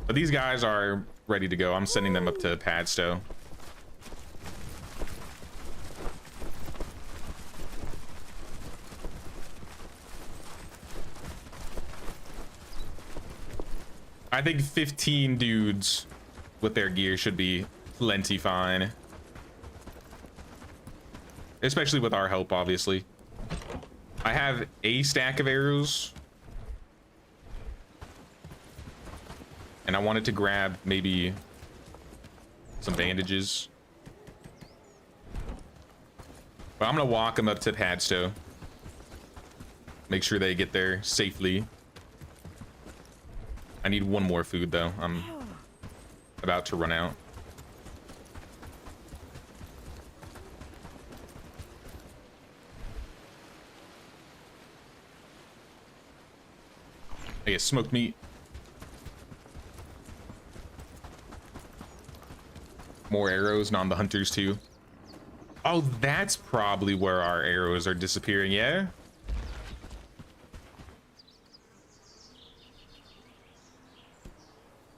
But these guys are ready to go. I'm sending them up to Padstow. I think 15 dudes with their gear should be plenty fine. Especially with our help, obviously. I have a stack of arrows. And I wanted to grab maybe some bandages. But I'm gonna walk them up to Padstow. Make sure they get there safely. I need one more food though. I'm about to run out. I get smoked meat. More arrows, and on the hunters too. Oh, that's probably where our arrows are disappearing, yeah?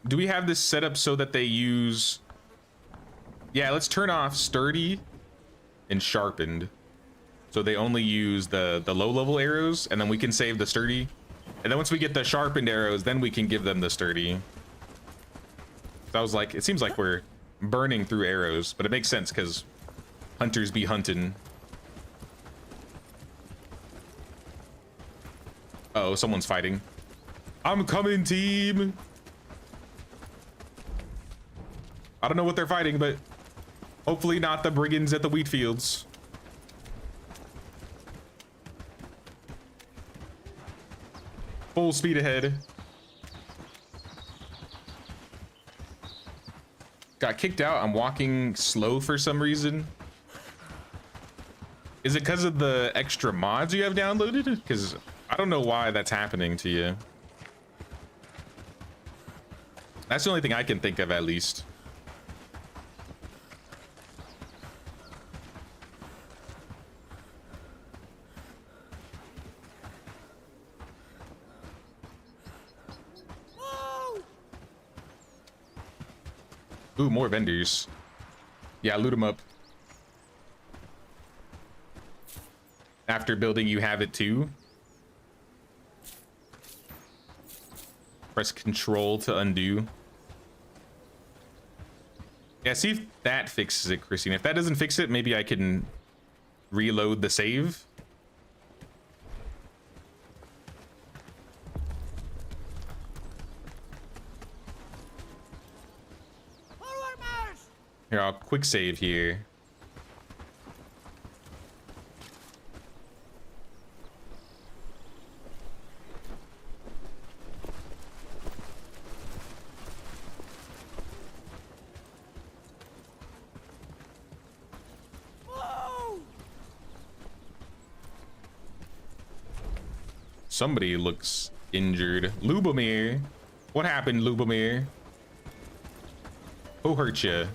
Do we have this set up so that they use... Yeah, let's turn off sturdy and sharpened. So they only use the low-level arrows, and then we can save the sturdy. And then once we get the sharpened arrows, then we can give them the sturdy. So I was like, it seems like we're burning through arrows, but it makes sense because hunters be hunting. Uh-oh, someone's fighting. I'm coming, team. I don't know what they're fighting, but hopefully not the brigands at the wheat fields. Full speed ahead. Got kicked out. I'm walking slow for some reason. Is it because of the extra mods you have downloaded? Because I don't know why that's happening to you. That's the only thing I can think of, at least. Ooh, more vendors. Yeah, loot them up. After building, you have it too. Press control to undo. Yeah, see if that fixes it, Christine. If that doesn't fix it, maybe I can reload the save. Here, I'll quick save here. Somebody looks injured. Lubomir. What happened, Lubomir? Who hurt you?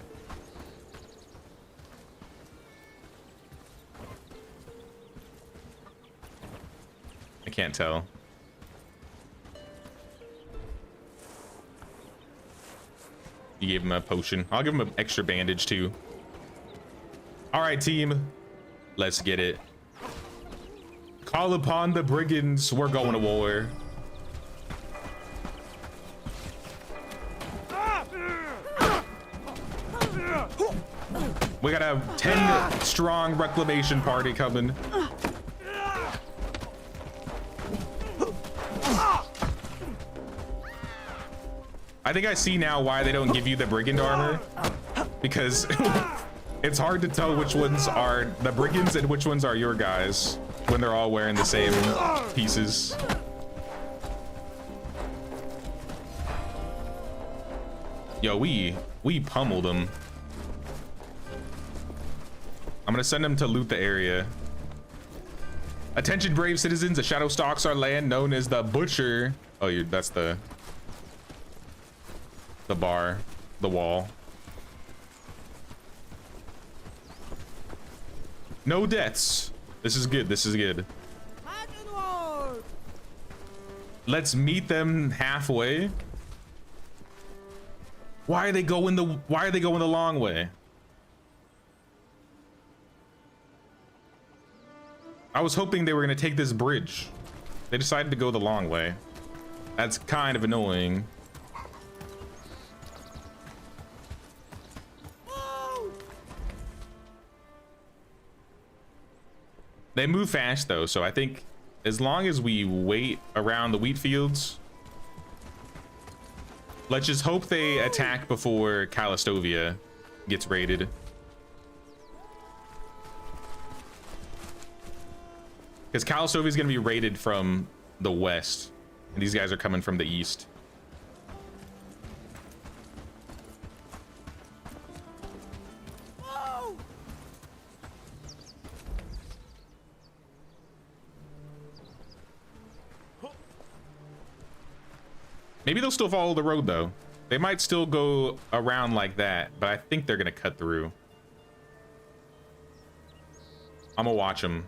I can't tell. You gave him a potion. I'll give him an extra bandage too. All right, team. Let's get it. Call upon the brigands. We're going to war. We got a 10 strong reclamation party coming. I think I see now why they don't give you the brigand armor, because it's hard to tell which ones are the brigands and which ones are your guys when they're all wearing the same pieces. Yo, we pummeled them. I'm gonna send them to loot the area. Attention, brave citizens, a shadow stalks our land known as the Butcher. Oh, that's the bar, the wall. No deaths. This is good. This is good. Let's meet them halfway. Why are they going the long way? I was hoping they were gonna take this bridge. They decided to go the long way. That's kind of annoying. They move fast though, so I think as long as we wait around the wheat fields, let's just hope they attack before Calastovia gets raided. Because Calastovia is going to be raided from the west, and these guys are coming from the east. Maybe they'll still follow the road though. They might still go around like that, but I think they're gonna cut through. I'm gonna watch them.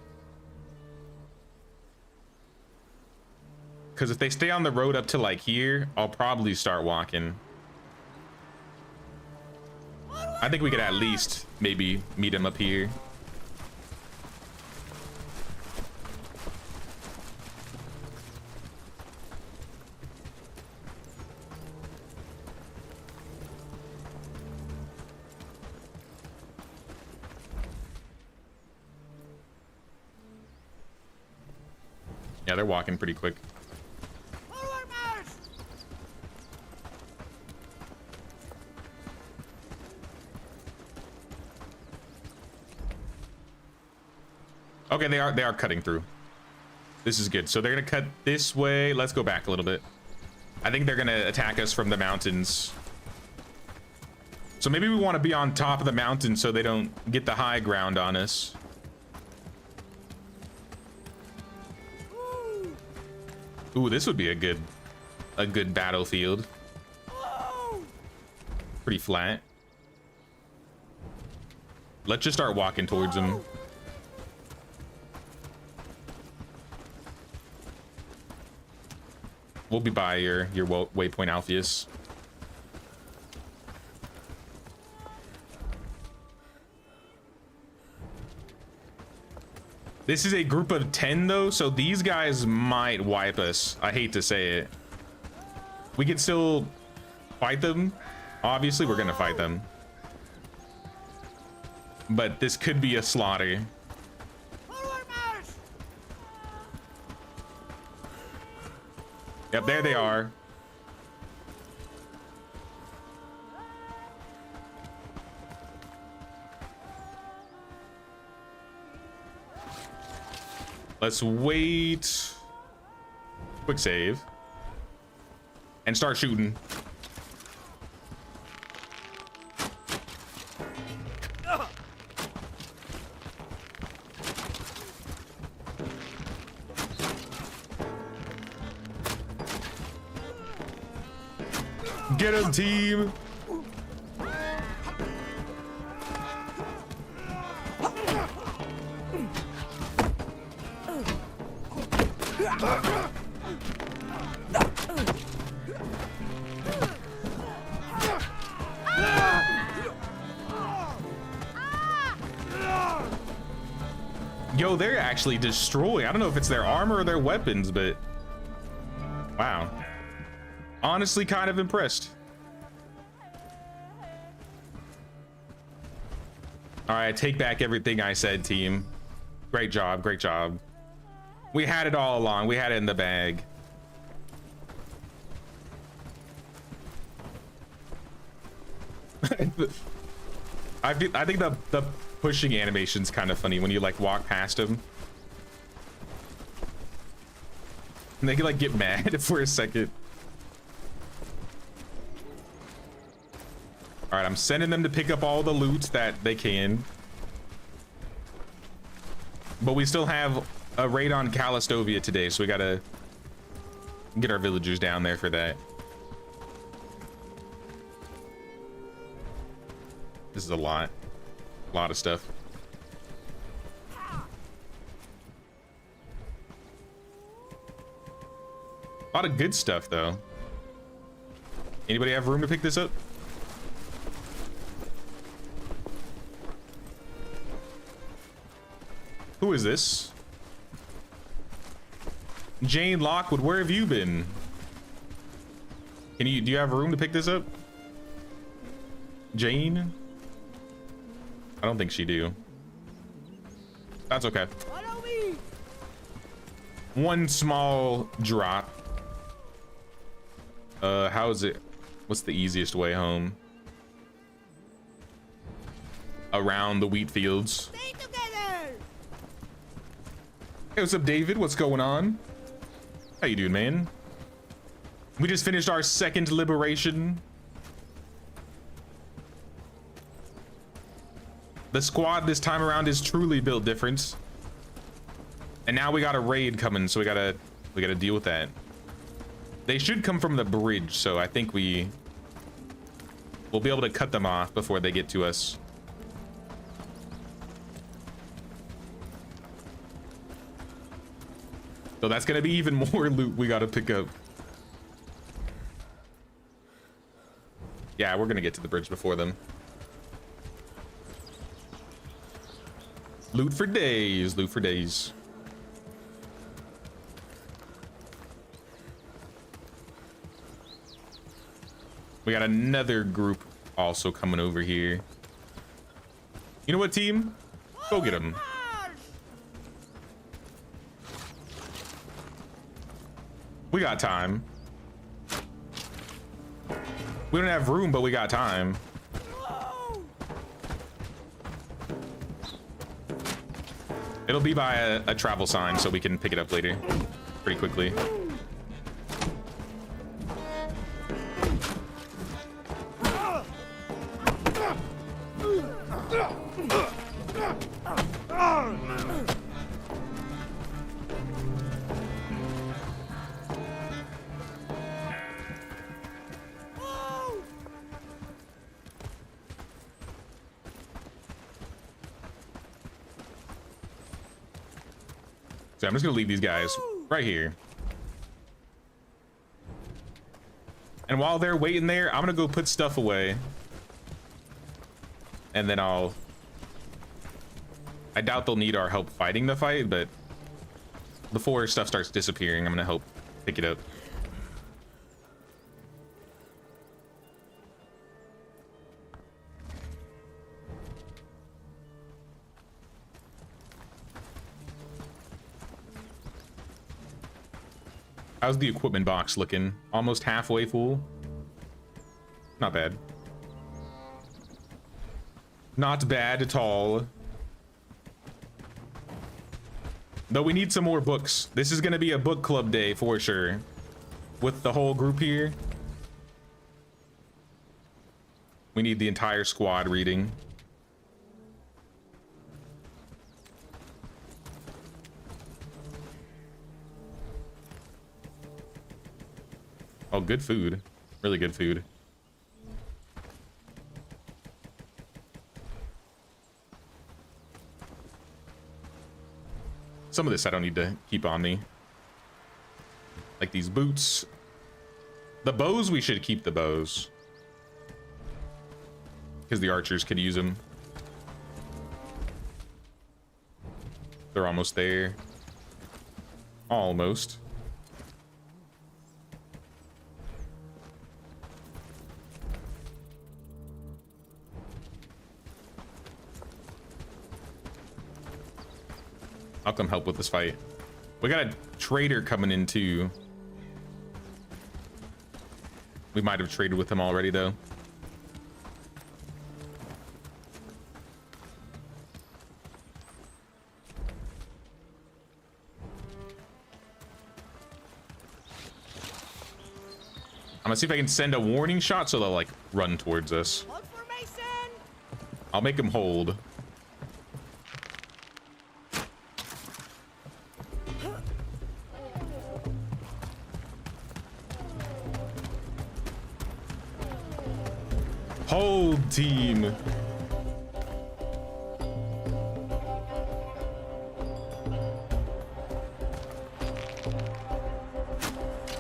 Because if they stay on the road up to like here, I'll probably start walking. I think we could at least maybe meet them up here. Yeah, they're walking pretty quick. Okay, they are cutting through. This is good. So they're gonna cut this way. Let's go back a little bit. I think they're gonna attack us from the mountains. So maybe we want to be on top of the mountain so they don't get the high ground on us. Ooh, this would be a good battlefield. Pretty flat. Let's just start walking towards them. We'll be by your waypoint, Alpheus. This is a group of 10 though, so these guys might wipe us. I hate to say it. We can still fight them. Obviously, we're gonna fight them. But this could be a slaughter. Yep, there they are. Let's wait. Quick save. And start shooting. Get him, team. Yo, they're actually destroying. I don't know if it's their armor or their weapons, but wow. Honestly, kind of impressed. All right, take back everything I said, team. Great job, great job. We had it all along. We had it in the bag. I think the pushing animation's kind of funny when you like walk past them. And they can like get mad for a second. All right, I'm sending them to pick up all the loot that they can. But we still have a raid on Calastovia today, so we gotta get our villagers down there for that. This is a lot of stuff. A lot of good stuff, though. Anybody have room to pick this up? Who is this? Jane Lockwood, where have you been? Do you have room to pick this up? Jane? I don't think she do. That's okay. Follow me. one small drop. How is it? What's the easiest way home? Around the wheat fields. Stay together. Hey, what's up, David? What's going on? How you doing, man? We just finished our second liberation. The squad this time around is truly built different. And now we got a raid coming, so we gotta deal with that. They should come from the bridge, so I think we'll be able to cut them off before they get to us. So that's gonna be even more loot we gotta pick up. Yeah, we're gonna get to the bridge before them. Loot for days, loot for days. We got another group also coming over here. You know what, team? Go get them. We got time. We don't have room, but we got time. It'll be by a travel sign, so we can pick it up later pretty quickly. So I'm just gonna leave these guys right here. And while they're waiting there, I'm gonna go put stuff away. And then I doubt they'll need our help fighting the fight, but before stuff starts disappearing, I'm gonna help pick it up. How's the equipment box looking? Almost halfway full. Not bad. Not bad at all. Though we need some more books. This is gonna be a book club day for sure. With the whole group here. We need the entire squad reading. Oh, good food. Really good food. Some of this I don't need to keep on me. Like these boots. The bows, we should keep the bows. Because the archers could use them. They're almost there. Almost. I'll come help with this fight. We got a trader coming in too. We might have traded with him already though. I'm gonna see if I can send a warning shot so they'll like run towards us. I'll make them hold. Hold, team.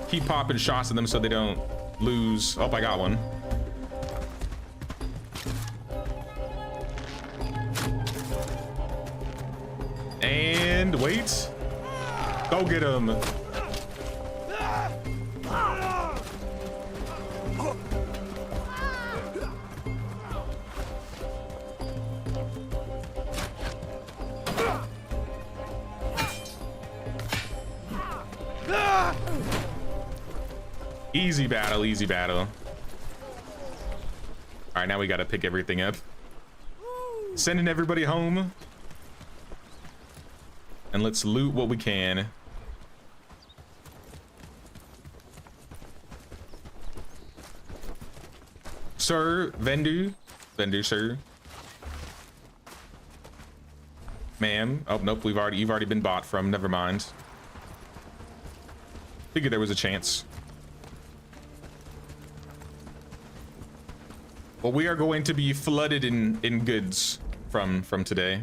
Keep popping shots at them so they don't lose. Oh, I got one. And wait. Go get him. Easy battle, easy battle. All right, now we got to pick everything up. Sending everybody home. And let's loot what we can. Sir, vendor. Vendor, sir. Ma'am. Oh, nope, you've already been bought from. Never mind. Figured there was a chance. Well, we are going to be flooded in goods from today.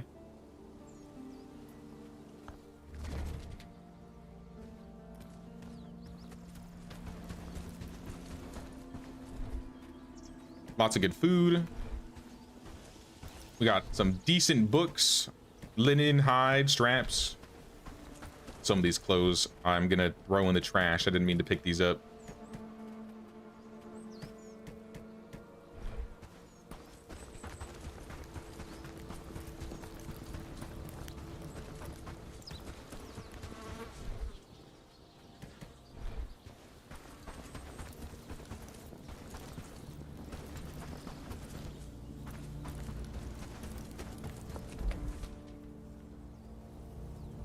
Lots of good food. We got some decent books, linen, hide, straps. Some of these clothes I'm gonna throw in the trash. I didn't mean to pick these up.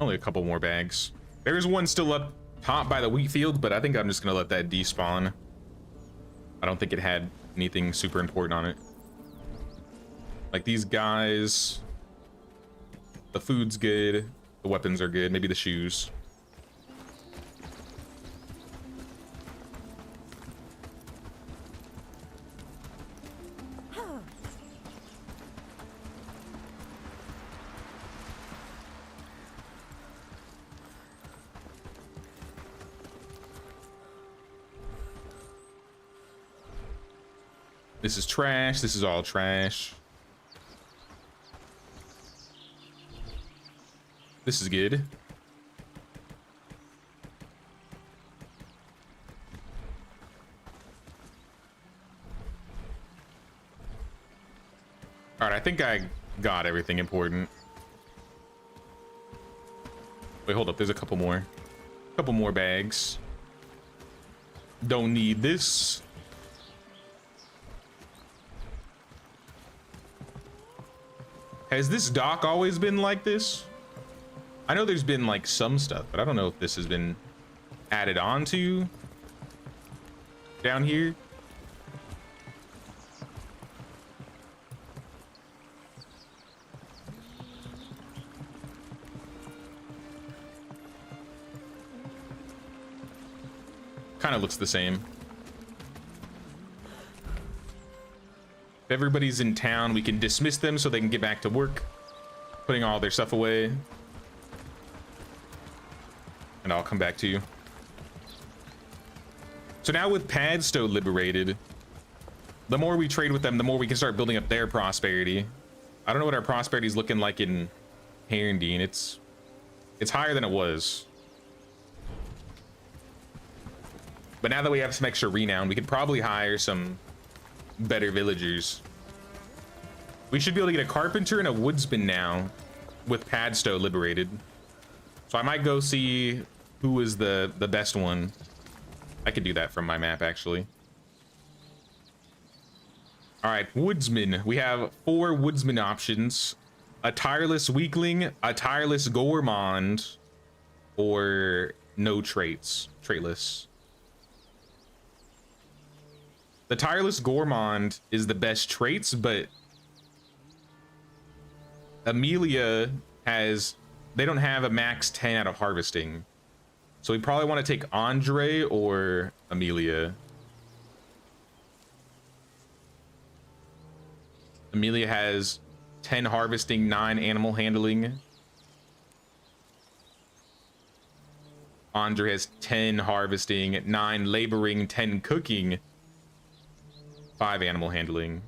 Only a couple more bags. There's one still up top by the wheat field, but I think I'm just gonna let that despawn. I don't think it had anything super important on it. Like these guys, the food's good, the weapons are good, maybe the shoes. This is trash. This is all trash. This is good. All right, I think I got everything important. Wait, hold up. There's a couple more. Couple more bags. Don't need this. Has this dock always been like this? I know there's been like some stuff, but I don't know if this has been added on to down here. Kind of looks the same. If everybody's in town, we can dismiss them so they can get back to work, putting all their stuff away. And I'll come back to you. So now with Padstow liberated, the more we trade with them, the more we can start building up their prosperity. I don't know what our prosperity is looking like in Herondine. It's higher than it was. But now that we have some extra renown, we could probably hire some better villagers. We should be able to get a carpenter and a woodsman now with Padstow liberated. So I might go see who is the best one. I could do that from my map, actually. All right, woodsman. We have 4 woodsman options: a tireless weakling, a tireless gourmand, or no traits, traitless. The tireless gourmand is the best traits, but Amelia has, they don't have a max 10 out of harvesting. So we probably want to take Andre or Amelia. Amelia has 10 harvesting, 9 animal handling. Andre has 10 harvesting, 9 laboring, 10 cooking, 5 animal handling.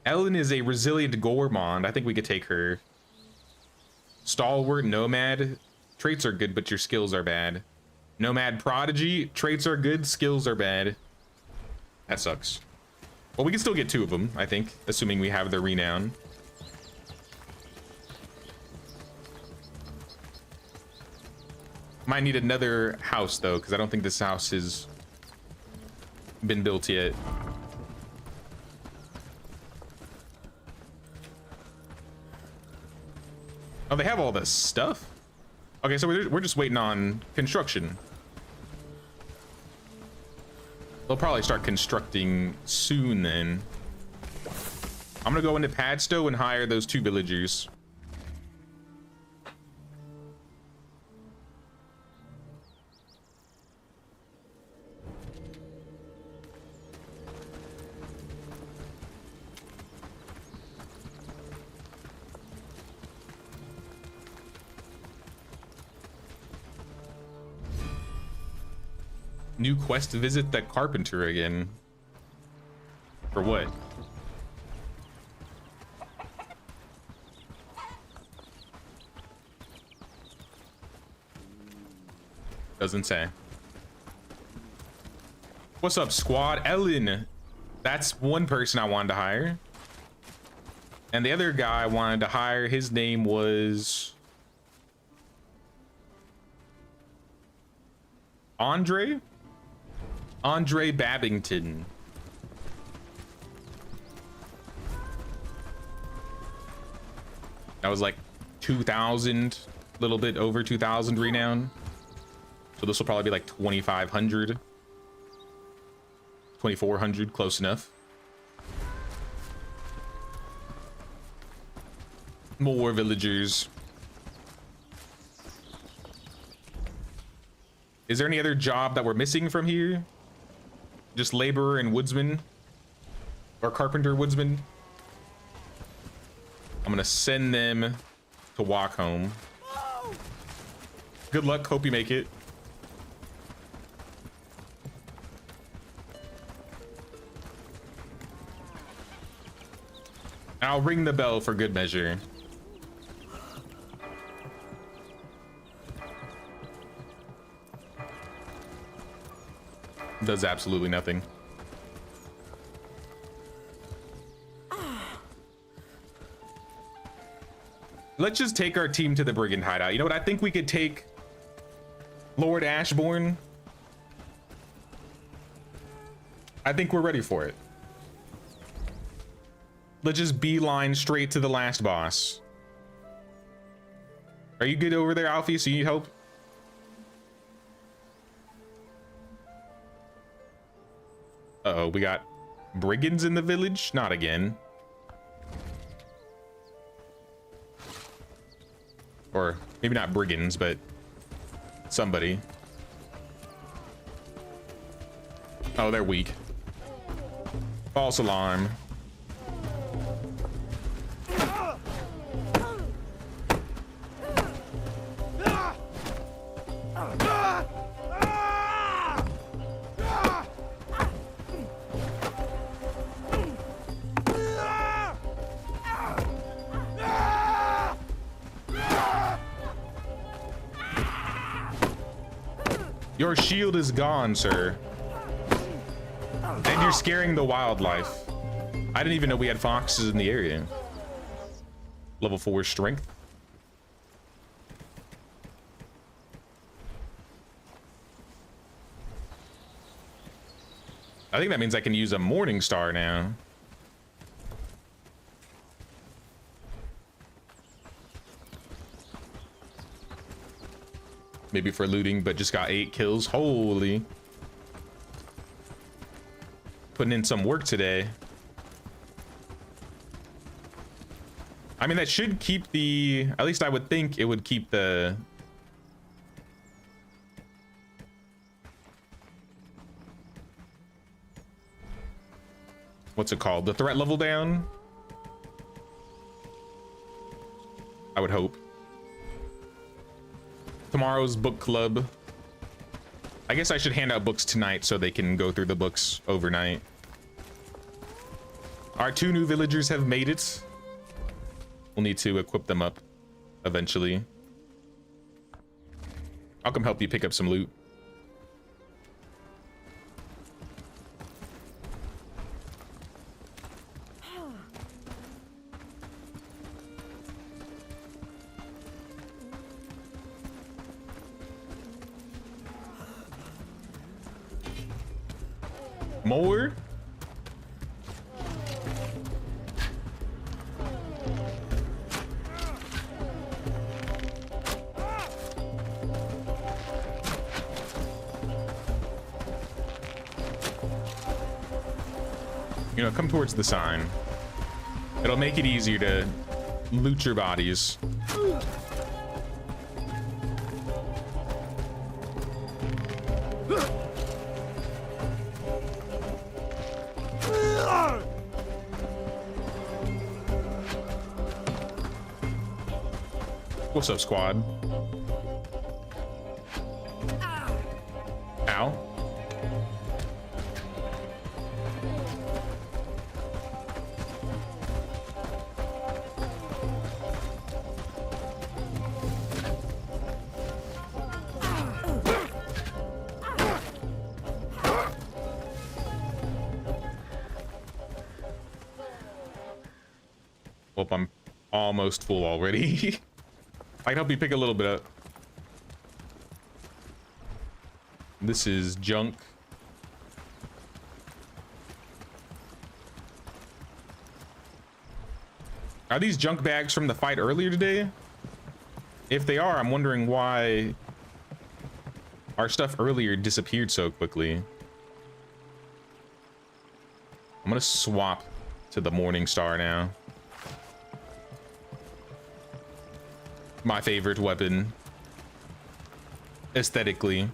Ellen is a resilient gourmand. I think we could take her. Stalwart, nomad. Traits are good, but your skills are bad. Nomad prodigy. Traits are good, skills are bad. That sucks. Well, we can still get 2 of them, I think, assuming we have their renown. Might need another house though, because I don't think this house has been built yet. Oh, they have all this stuff? Okay, so we're just waiting on construction. They'll probably start constructing soon then. I'm gonna go into Padstow and hire those 2 villagers. New quest to visit the carpenter again. For what? Doesn't say. What's up, squad? Ellen. That's one person I wanted to hire. And the other guy I wanted to hire, his name was Andre Babington. That was like 2,000, a little bit over 2,000 renown. So this will probably be like 2,500, 2,400, close enough. More villagers. Is there any other job that we're missing from here? Just laborer and woodsman? Or carpenter woodsman? I'm gonna send them to walk home. Good luck, hope you make it. I'll ring the bell for good measure. Does absolutely nothing. Let's just take our team to the brigand hideout. You know what? I think we could take Lord Ashbourne. I think we're ready for it. Let's just beeline straight to the last boss. Are you good over there, Alfie? So you need help? Uh-oh, we got brigands in the village? Not again. Or maybe not brigands, but somebody. Oh, they're weak. False alarm. Your shield is gone, sir. And you're scaring the wildlife. I didn't even know we had foxes in the area. Level 4 strength. I think that means I can use a Morning Star now. Maybe for looting, but just got 8 kills. Holy. Putting in some work today. I mean, that should keep the... At least I would think it would keep the... What's it called? The threat level down? I would hope. Tomorrow's book club. I guess I should hand out books tonight so they can go through the books overnight. Our 2 new villagers have made it. We'll need to equip them up eventually. I'll come help you pick up some loot. More? You know, come towards the sign. It'll make it easier to loot your bodies. What's up, squad? Ow. Well, I'm almost full already. I can help you pick a little bit up. This is junk. Are these junk bags from the fight earlier today? If they are, I'm wondering why our stuff earlier disappeared so quickly. I'm gonna swap to the Morning Star now. My favorite weapon, aesthetically.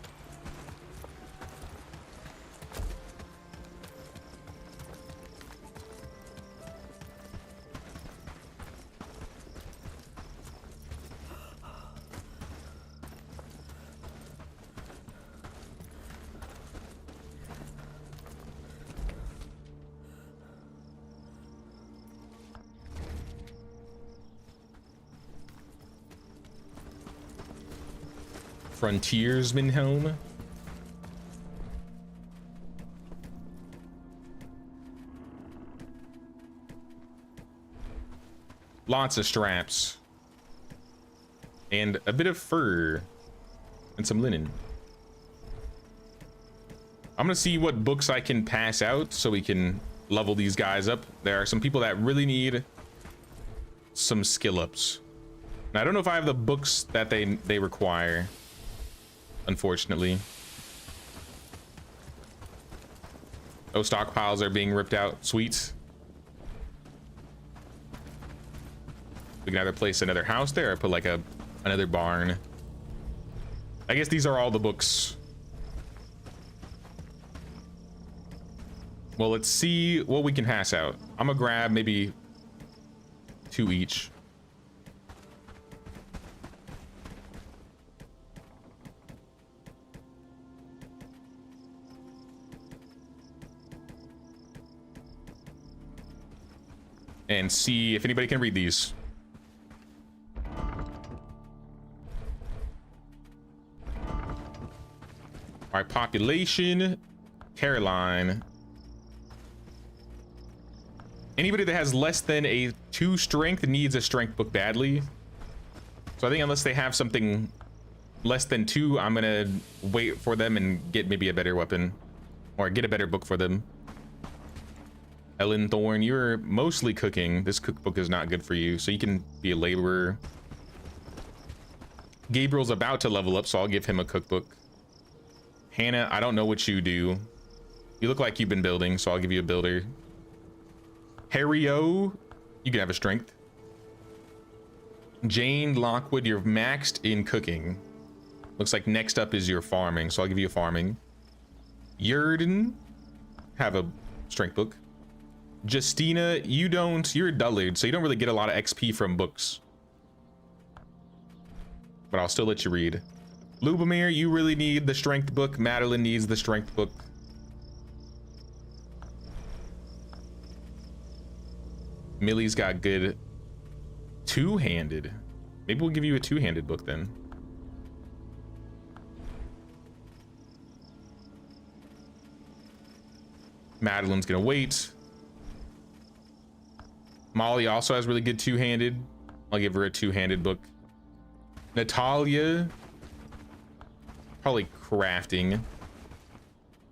Frontiersman home. Lots of straps. And a bit of fur. And some linen. I'm gonna see what books I can pass out so we can level these guys up. There are some people that really need some skill ups. Now, I don't know if I have the books that they require. Unfortunately. Oh, stockpiles are being ripped out. Sweet. We can either place another house there or put like another barn. I guess these are all the books. Well, let's see what we can pass out. I'm gonna grab maybe 2 each. And see if anybody can read these. All right, population, Caroline. Anybody that has less than a 2 strength needs a strength book badly. So I think unless they have something less than 2, I'm gonna wait for them and get maybe a better weapon or get a better book for them. Ellen Thorne, you're mostly cooking. This cookbook is not good for you, so you can be a laborer. Gabriel's about to level up, so I'll give him a cookbook. Hannah, I don't know what you do. You look like you've been building, so I'll give you a builder. Harry-O, you can have a strength. Jane Lockwood, you're maxed in cooking. Looks like next up is your farming, so I'll give you a farming. Yurden, have a strength book. Justina, you're a dullard, so you don't really get a lot of XP from books. But I'll still let you read. Lubomir, you really need the strength book. Madeline needs the strength book. Millie's got good two-handed. Maybe we'll give you a two-handed book then. Madeline's gonna wait. Molly also has really good two-handed. I'll give her a two-handed book. Natalia, probably crafting.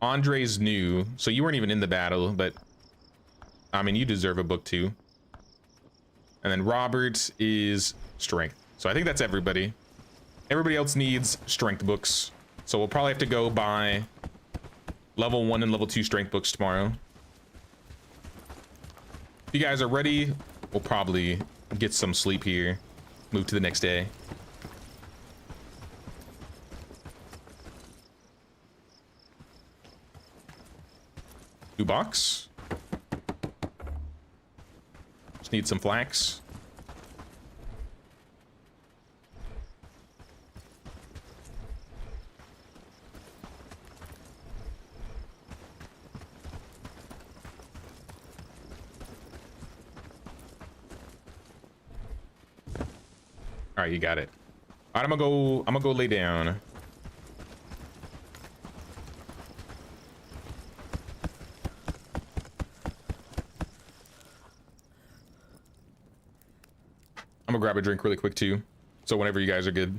Andre's new, so you weren't even in the battle, but I mean, you deserve a book too. And then Robert is strength. So I think that's everybody. Everybody else needs strength books. So we'll probably have to go buy level 1 and level 2 strength books tomorrow. If you guys are ready, we'll probably get some sleep here. Move to the next day. New box. Just need some flax. All right, you got it. All right, I'm gonna go lay down. I'm gonna grab a drink really quick too. So whenever you guys are good.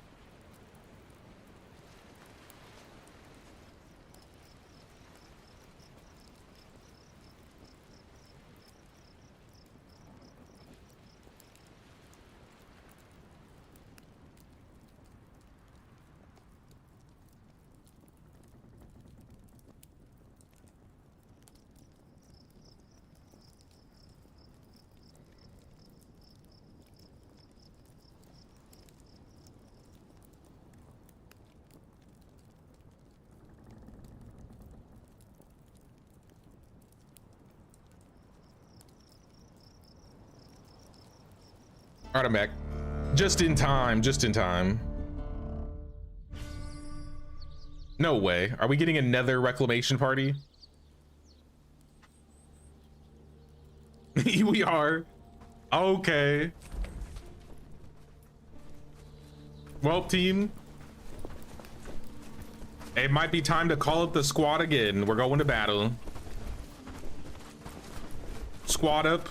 All right, I'm back. Just in time, just in time. No way. Are we getting another reclamation party? We are. Okay. Well, team. It might be time to call up the squad again. We're going to battle. Squad up.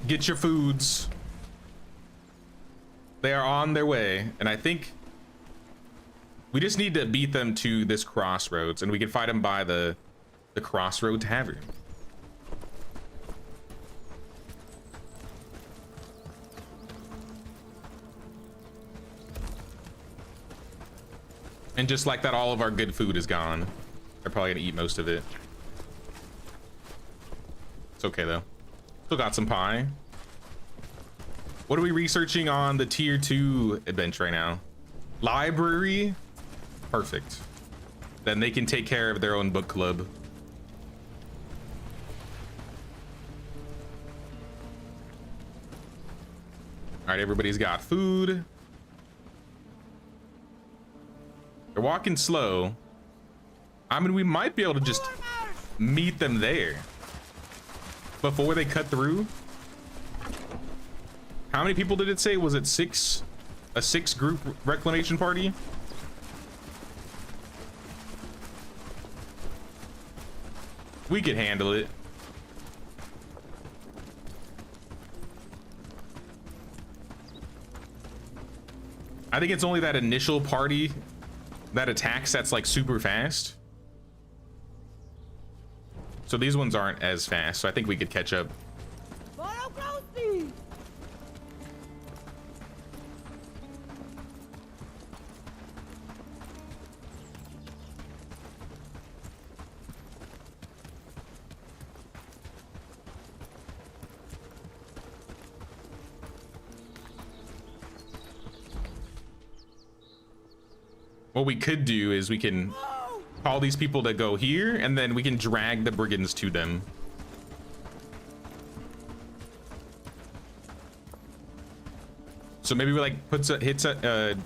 Get your foods. They are on their way, and I think we just need to beat them to this crossroads, and we can fight them by the Crossroad Tavern. And just like that, all of our good food is gone. They're probably gonna eat most of it. It's okay though. Still got some pie. What are we researching on the tier 2 adventure right now? Library? Perfect. Then they can take care of their own book club. All right, everybody's got food. They're walking slow. I mean, we might be able to just meet them there before they cut through. How many people did it say? Was it 6? A 6 group reclamation party? We could handle it. I think it's only that initial party that attacks that's like super fast. So these ones aren't as fast, so I think we could catch up. What we could do is we can call these people to go here, and then we can drag the brigands to them. So maybe we like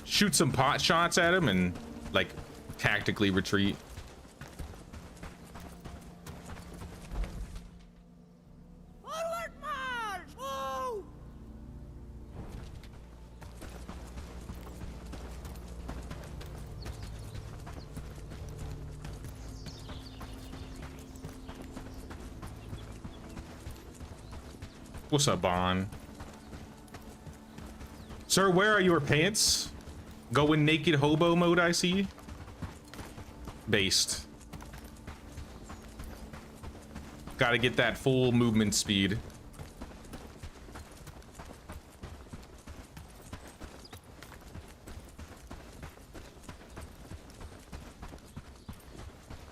shoot some pot shots at them and like tactically retreat. What's up, Bon? Sir, where are your pants? Going naked hobo mode, I see. based. Gotta get that full movement speed.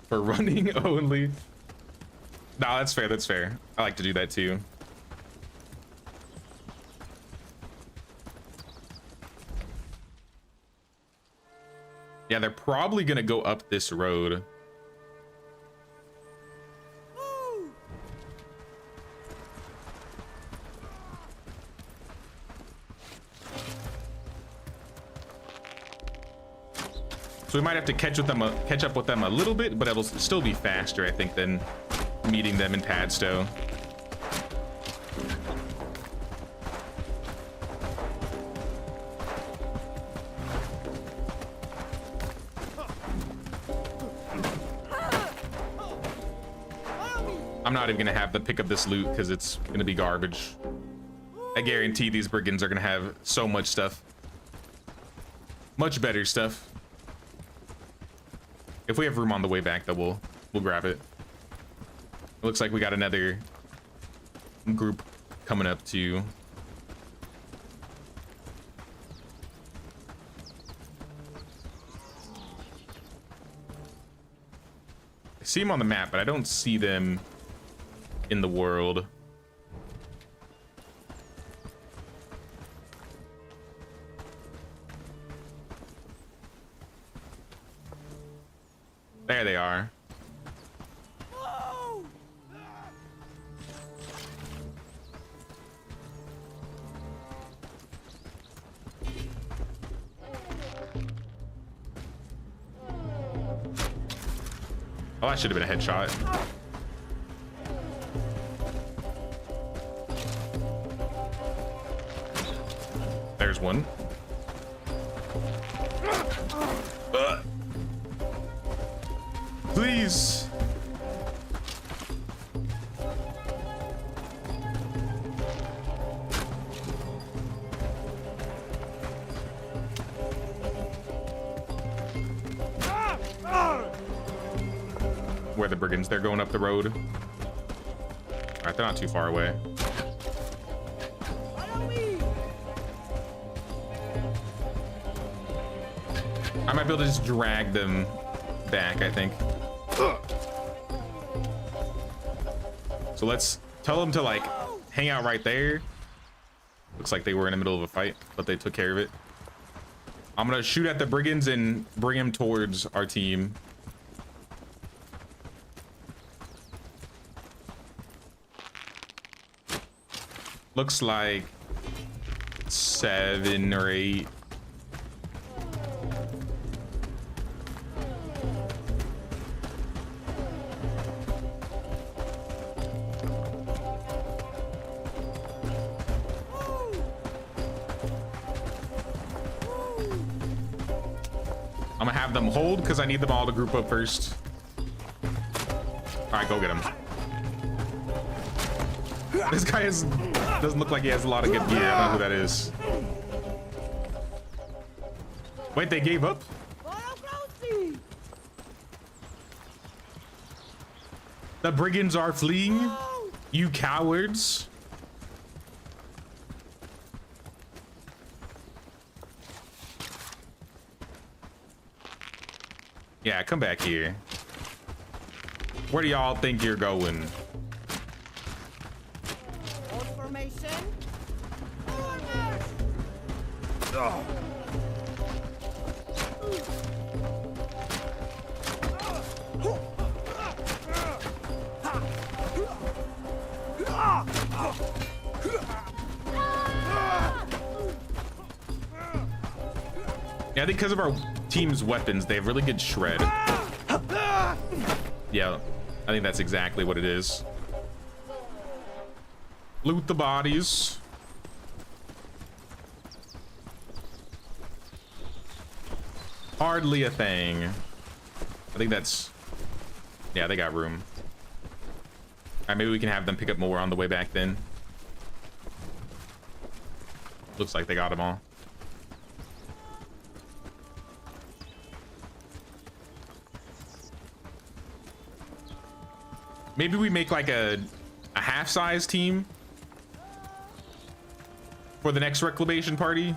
For running only. Nah, that's fair, that's fair. I like to do that too. Yeah, they're probably gonna go up this road. So we might have to catch up with them a little bit, but it'll still be faster, I think, than meeting them in Padstow. I'm not even gonna have them pick up this loot because it's gonna be garbage. I guarantee these brigands are gonna have so much stuff. Much better stuff. If we have room on the way back, though, we'll grab it. It looks like we got another group coming up too. I see them on the map, but I don't see them in the world. There they are. Oh, that should have been a headshot. There's one. Please. Where the brigands? They're going up the road. All right, they're not too far away. I might be able to just drag them back, I think. So let's tell them to like hang out right there. Looks like they were in the middle of a fight, but they took care of it. I'm gonna shoot at the brigands and bring them towards our team. Looks like 7 or 8. I'm gonna have them hold because I need them all to group up first. All right, go get them. This guy doesn't look like he has a lot of good gear. I don't know who that is. Wait, they gave up? The brigands are fleeing? You cowards. Yeah, come back here. Where do y'all think you're going? Oh. Yeah, I think because of our team's weapons, they have really good shred. Yeah, I think that's exactly what it is. Loot the bodies. Hardly a thing. I think that's... Yeah, they got room. All right, maybe we can have them pick up more on the way back then. Looks like they got them all. Maybe we make like a half-size team for the next reclamation party.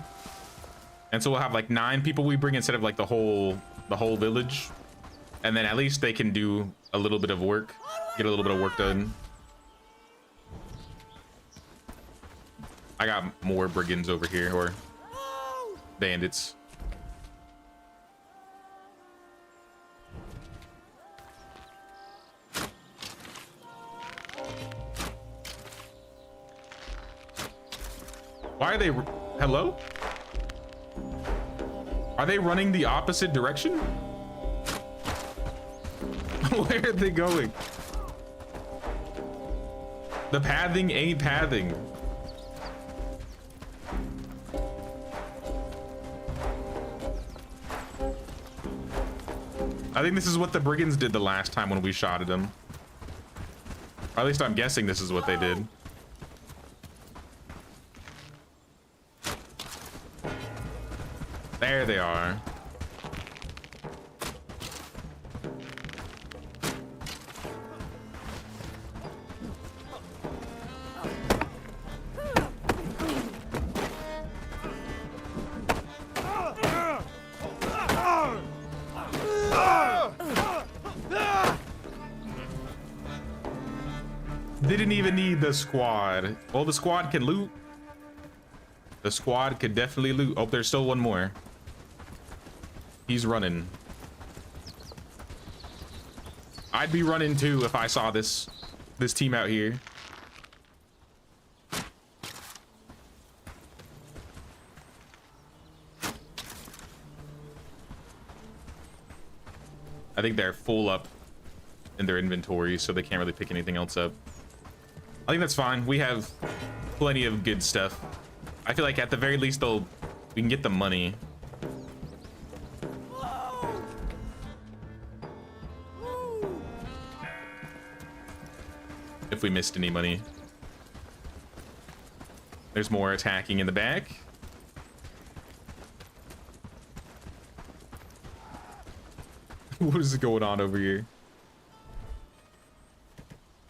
And so we'll have like 9 people we bring instead of like the whole village. And then at least they can do a little bit of work, get a little bit of work done. I got more brigands over here, or bandits. Why are they, hello? Are they running the opposite direction? Where are they going? The pathing ain't pathing. I think this is what the brigands did the last time when we shot at them. Or at least I'm guessing this is what they did. There they are. Didn't even need the squad. Well, the squad can loot. The squad could definitely loot. Oh, there's still one more. He's running. I'd be running too if I saw this team out here. I think they're full up in their inventory, so they can't really pick anything else up. I think that's fine. We have plenty of good stuff. I feel like at the very least we can get the money. If we missed any money. There's more attacking in the back. What is going on over here?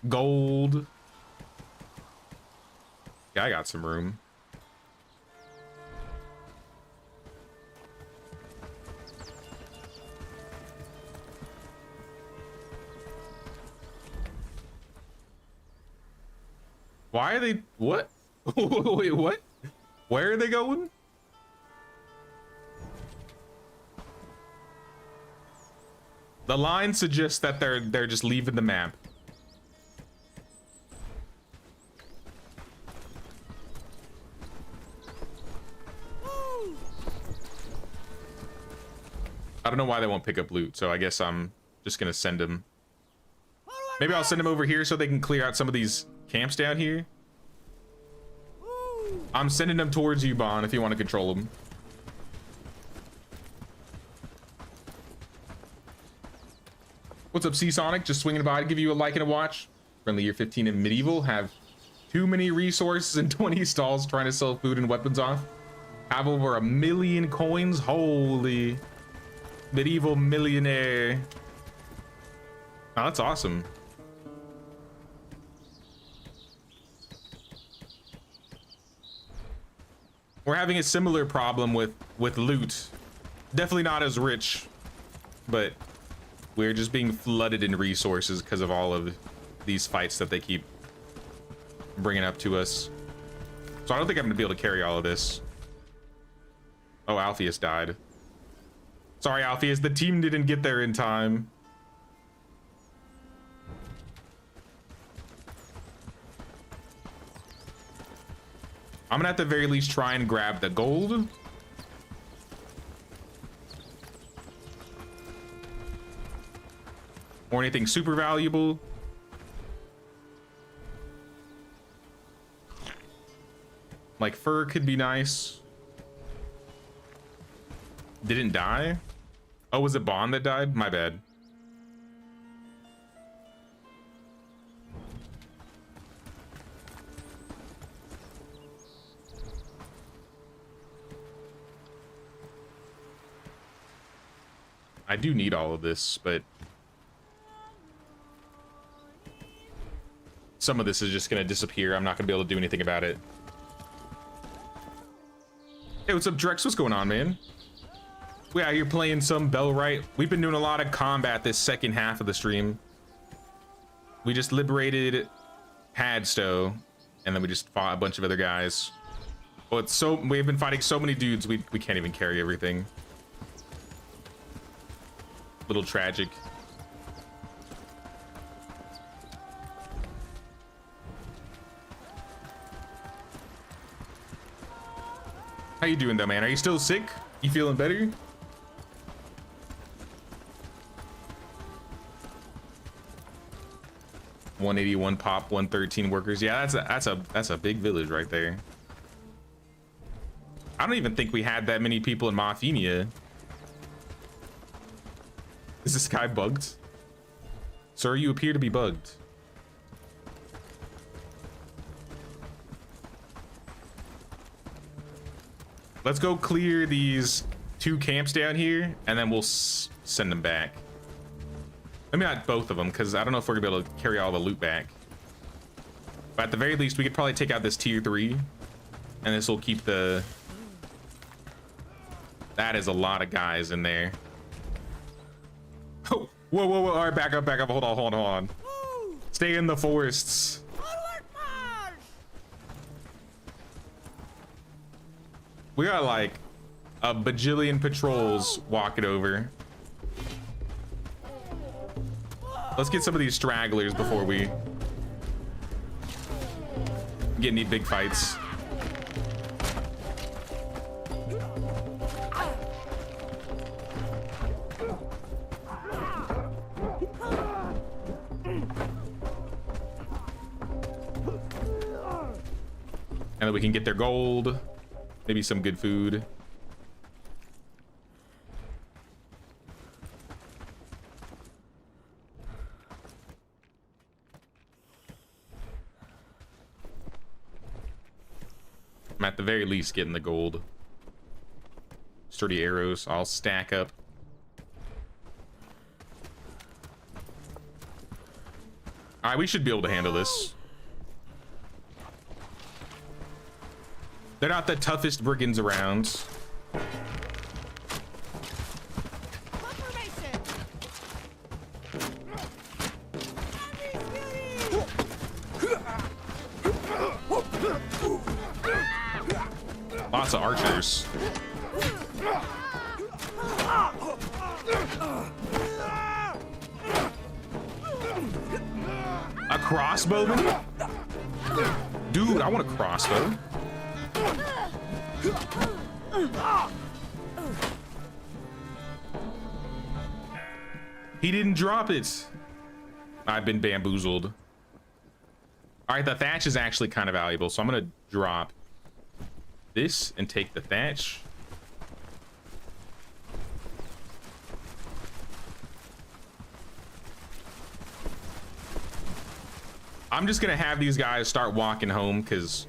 Gold. Yeah, I got some room. Why are they, what? Wait, what? Where are they going? The line suggests that they're just leaving the map. I don't know why they won't pick up loot, so I guess I'm just gonna send them. Maybe I'll send them over here so they can clear out some of these camps down here. I'm sending them towards you, Bon, if you want to control them. What's up, C-Sonic? Just swinging by to give you a like and a watch. Friendly Year 15 in Medieval have too many resources and 20 stalls trying to sell food and weapons off. Have over 1 million coins. Holy Medieval millionaire. Oh, that's awesome. We're having a similar problem with loot. Definitely not as rich, but we're just being flooded in resources because of all of these fights that they keep bringing up to us. So I don't think I'm gonna be able to carry all of this. Oh, Alpheus died. Sorry, Alpheus, the team didn't get there in time. I'm gonna at the very least try and grab the gold. Or anything super valuable. Like fur could be nice. Didn't die? Oh, was it Bond that died? My bad. I do need all of this, but some of this is just gonna disappear. I'm not gonna be able to do anything about it. Hey, what's up, Drex? What's going on, man? We out here playing some Bellwright. We've been doing a lot of combat this second half of the stream. We just liberated Padstow, and then we just fought a bunch of other guys. Well, it's so we've been fighting so many dudes, we can't even carry everything. Little tragic. How you doing though, man? Are you still sick? You feeling better? $181 pop, 113 workers. Yeah, that's a big village right there. I don't even think we had that many people in Mothenia. Is this guy bugged? Sir, you appear to be bugged. Let's go clear these 2 camps down here, and then we'll send them back. Maybe not both of them, because I don't know if we're gonna be able to carry all the loot back. But at the very least, we could probably take out this tier 3, and this will keep the... That is a lot of guys in there. Oh, whoa, whoa, whoa! All right, back up, back up. Hold on, hold on, hold on. Stay in the forests. We got like a bajillion patrols walking over. Let's get some of these stragglers before we get any big fights. And then we can get their gold. Maybe some good food. I'm at the very least getting the gold. Sturdy arrows. I'll stack up. All right, we should be able to handle this. They're not the toughest brigands around. Lots of archers. A crossbowman? Dude, I want a crossbow. He didn't drop it. I've been bamboozled. All right, the thatch is actually kind of valuable, so I'm gonna drop this and take the thatch. I'm just gonna have these guys start walking home because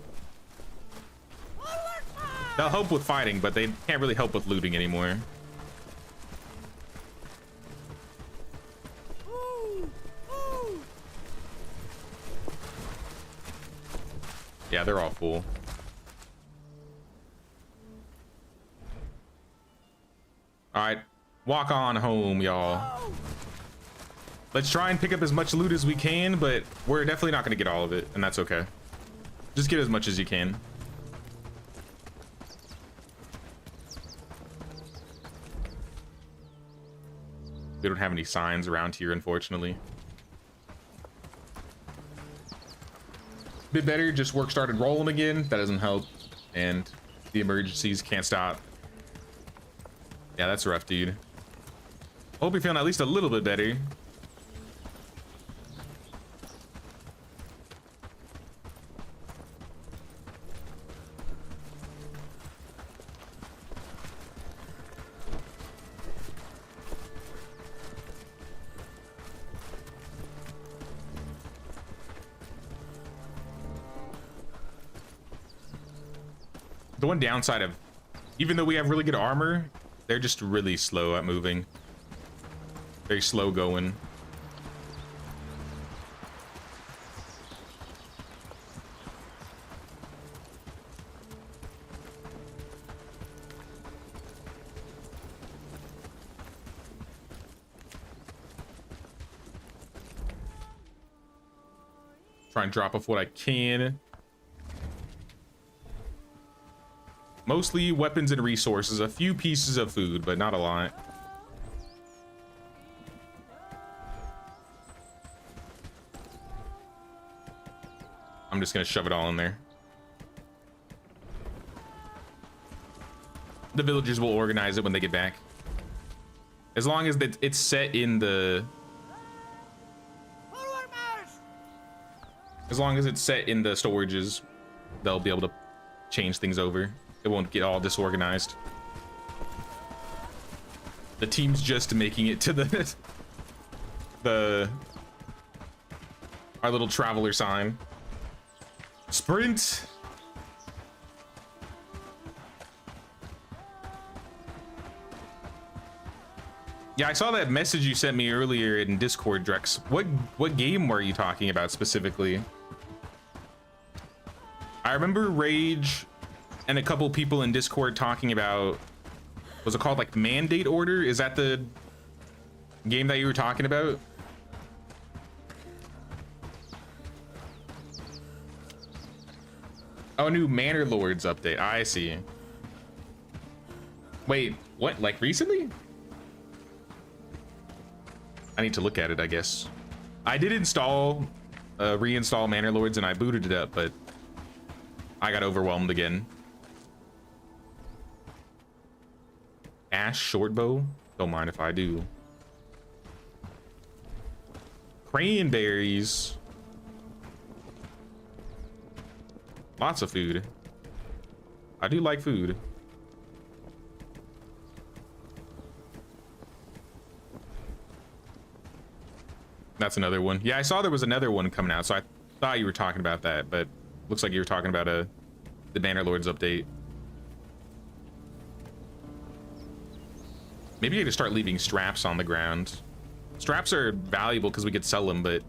they'll help with fighting, but they can't really help with looting anymore. Yeah, they're all full. All right, walk on home, y'all. Let's try and pick up as much loot as we can, but we're definitely not gonna get all of it, and that's okay. Just get as much as you can. We don't have any signs around here, unfortunately. Bit better, just work started rolling again. That doesn't help. And the emergencies can't stop. Yeah, that's rough, dude. Hope you're feeling at least a little bit better. The one downside of, even though we have really good armor, they're just really slow at moving. Very slow going. Try and drop off what I can. Mostly weapons and resources, a few pieces of food, but not a lot. I'm just gonna shove it all in there. The villagers will organize it when they get back. As long as it's set in the... As long as it's set in the storages, they'll be able to change things over. It won't get all disorganized. The team's just making it to our little traveler sign. Sprint. Yeah, I saw that message you sent me earlier in Discord, Drex. What game were you talking about specifically? I remember Rage and a couple people in Discord talking about, was it called like Mandate Order? Is that the game that you were talking about? Oh, new Manor Lords update. I see. Wait, what? Like recently? I need to look at it, I guess. I did install, reinstall Manor Lords and I booted it up, but I got overwhelmed again. Ash shortbow? Don't mind if I do. Cranberries. Lots of food. I do like food. That's another one. Yeah, I saw there was another one coming out, so I thought you were talking about that, but looks like you were talking about the Banner Lords update. Maybe I could start leaving straps on the ground. Straps are valuable because we could sell them, but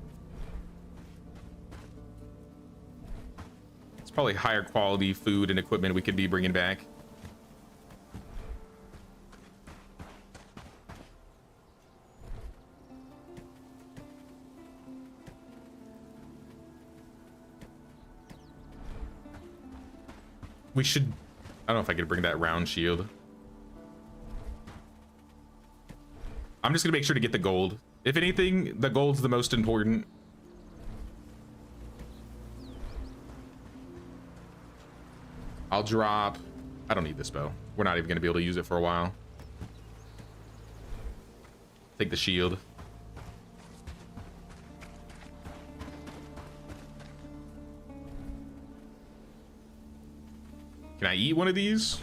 it's probably higher quality food and equipment we could be bringing back. We should, I don't know if I could bring that round shield. I'm just gonna make sure to get the gold. If anything, the gold's the most important. I'll drop, I don't need this bow. We're not even gonna be able to use it for a while. Take the shield. Can I eat one of these?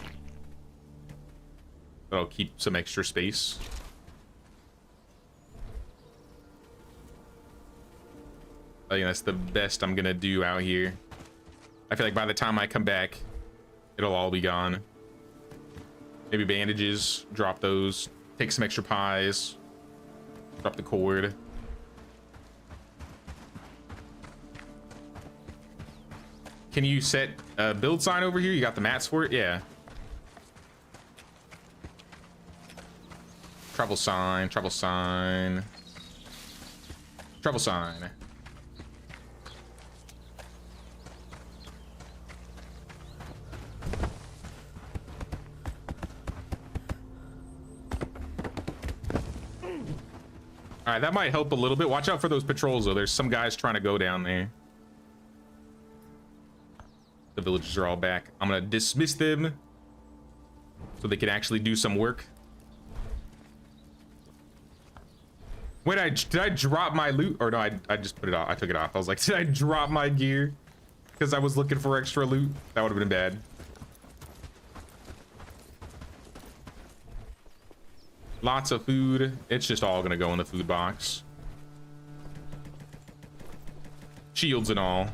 That'll keep some extra space. I think that's the best I'm gonna do out here. I feel like by the time I come back, it'll all be gone. Maybe bandages, drop those. Take some extra pies. Drop the cord. Can you set a build sign over here? You got the mats for it? Yeah. Travel sign, travel sign. Travel sign. All right, that might help a little bit. Watch out for those patrols, though. There's some guys trying to go down there. The villagers are all back. I'm gonna dismiss them so they can actually do some work. Wait, did I drop my loot? Or no, I just put it off. I took it off. I was like, did I drop my gear? Because I was looking for extra loot. That would have been bad. Lots of food. It's just all gonna go in the food box. Shields and all.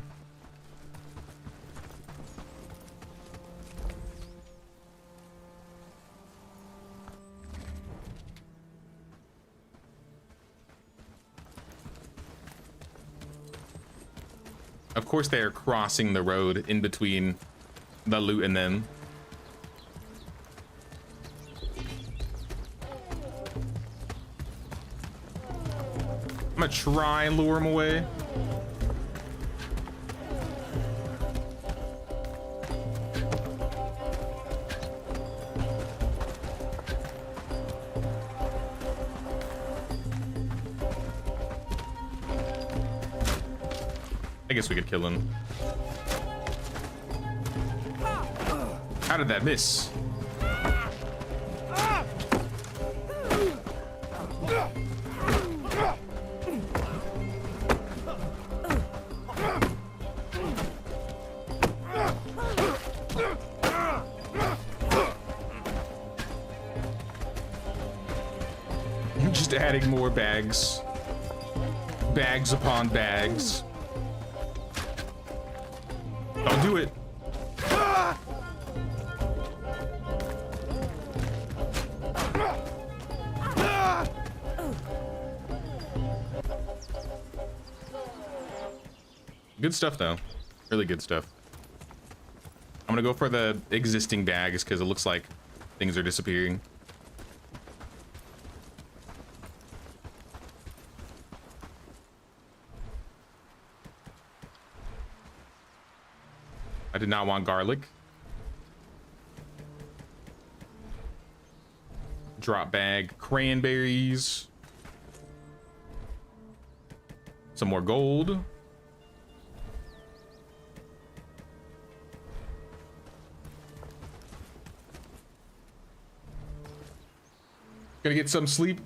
Of course they are crossing the road in between the loot and them. I'm gonna try and lure him away. I guess we could kill him. How did that miss? Just adding more bags. Bags upon bags. Don't do it. Good stuff though. Really good stuff. I'm gonna go for the existing bags because it looks like things are disappearing. I did not want garlic. Drop bag, cranberries. Some more gold. Gonna get some sleep.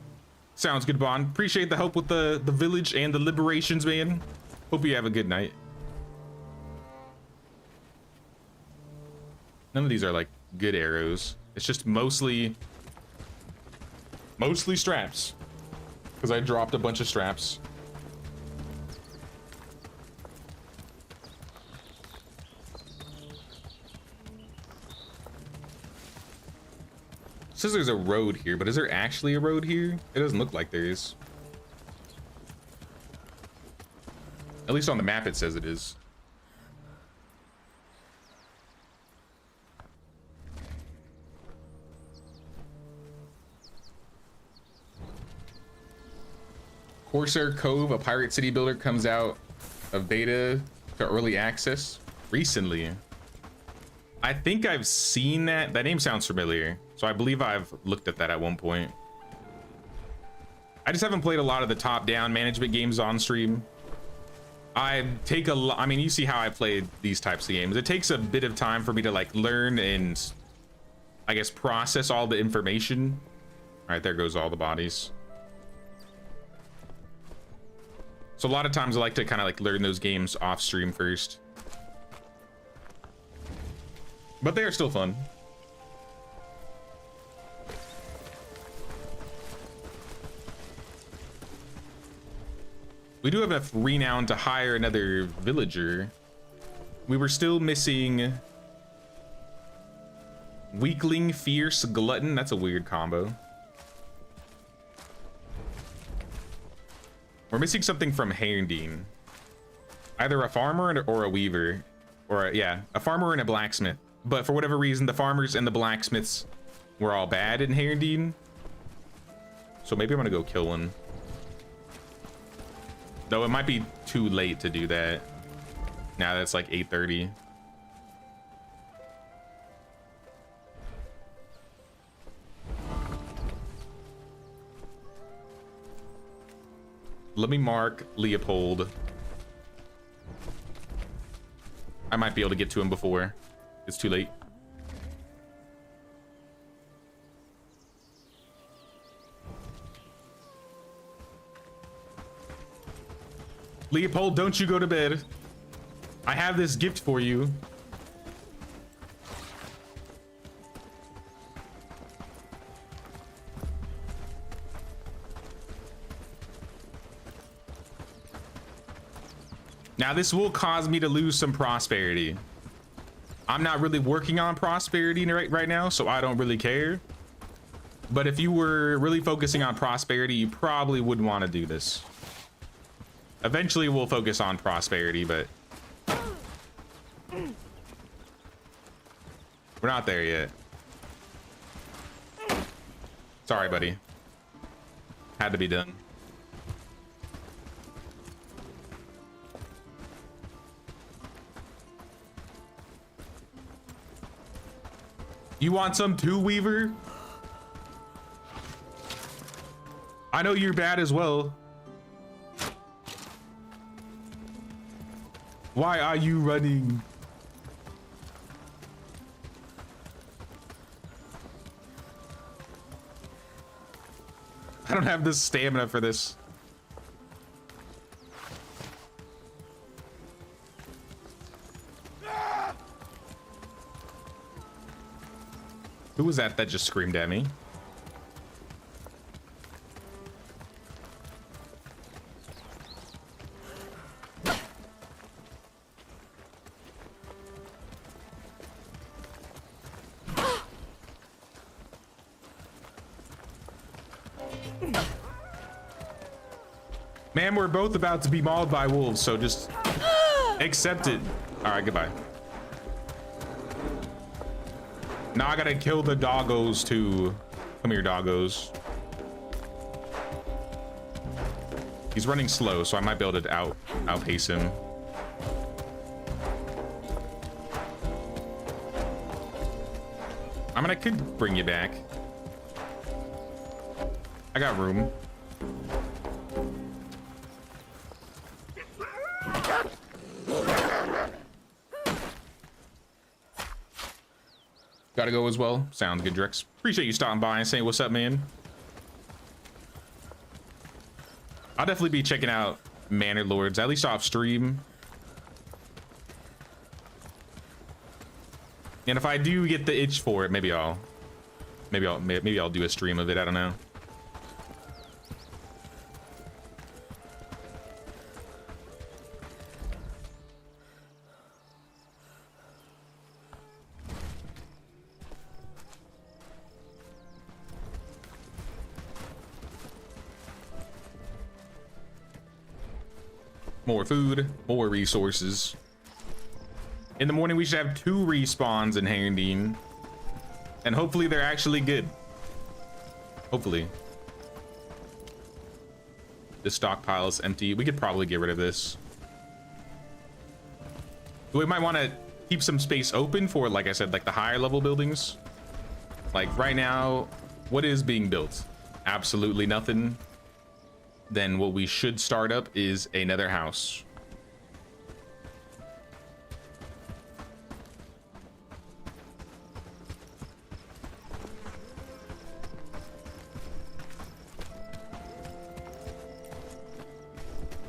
Sounds good, Bond. Appreciate the help with the village and the liberations, man. Hope you have a good night. None of these are like good arrows. It's just mostly straps. Because I dropped a bunch of straps. It says there's a road here, but is there actually a road here? It doesn't look like there is. At least on the map it says it is. Corsair Cove, a pirate city builder, comes out of beta to early access recently. I think I've seen that. That name sounds familiar. So I believe I've looked at that at one point. I just haven't played a lot of the top-down management games on stream. I mean, you see how I played these types of games. It takes a bit of time for me to like learn and I guess process all the information. All right, there goes all the bodies. So a lot of times I like to kind of like learn those games off stream first. But they are still fun. We do have enough renown to hire another villager. We were still missing weakling, fierce, glutton. That's a weird combo. We're missing something from Herndeen. Either a farmer or a weaver. Or yeah, a farmer and a blacksmith. But for whatever reason, the farmers and the blacksmiths were all bad in Herndeen. So maybe I'm gonna go kill one. Though it might be too late to do that. Now that's like 8:30. Let me mark Leopold. I might be able to get to him before it's too late. Leopold, don't you go to bed. I have this gift for you. Now this will cause me to lose some prosperity. I'm not really working on prosperity right now, so I don't really care. But if you were really focusing on prosperity, you probably wouldn't want to do this. Eventually we'll focus on prosperity, but we're not there yet. Sorry, buddy. Had to be done. You want some too, Weaver? I know you're bad as well. Why are you running? I don't have the stamina for this. Who was that just screamed at me? Man, we're both about to be mauled by wolves, so just accept it. All right, goodbye. Now I gotta kill the doggos too. Come here, doggos. He's running slow, so I might be able to outpace him. I mean, I could bring you back. I got room. Gotta go as well. Sounds good, Drex. Appreciate you stopping by and saying what's up, man. I'll definitely be checking out Manor Lords, at least off stream. And if I do get the itch for it, maybe I'll do a stream of it. I don't know. More food, more resources. In the morning, we should have 2 respawns in Herondine. And hopefully they're actually good. Hopefully. The stockpile is empty. We could probably get rid of this. We might want to keep some space open for, like I said, like the higher level buildings. Like right now, what is being built? Absolutely nothing. Then what we should start up is another house.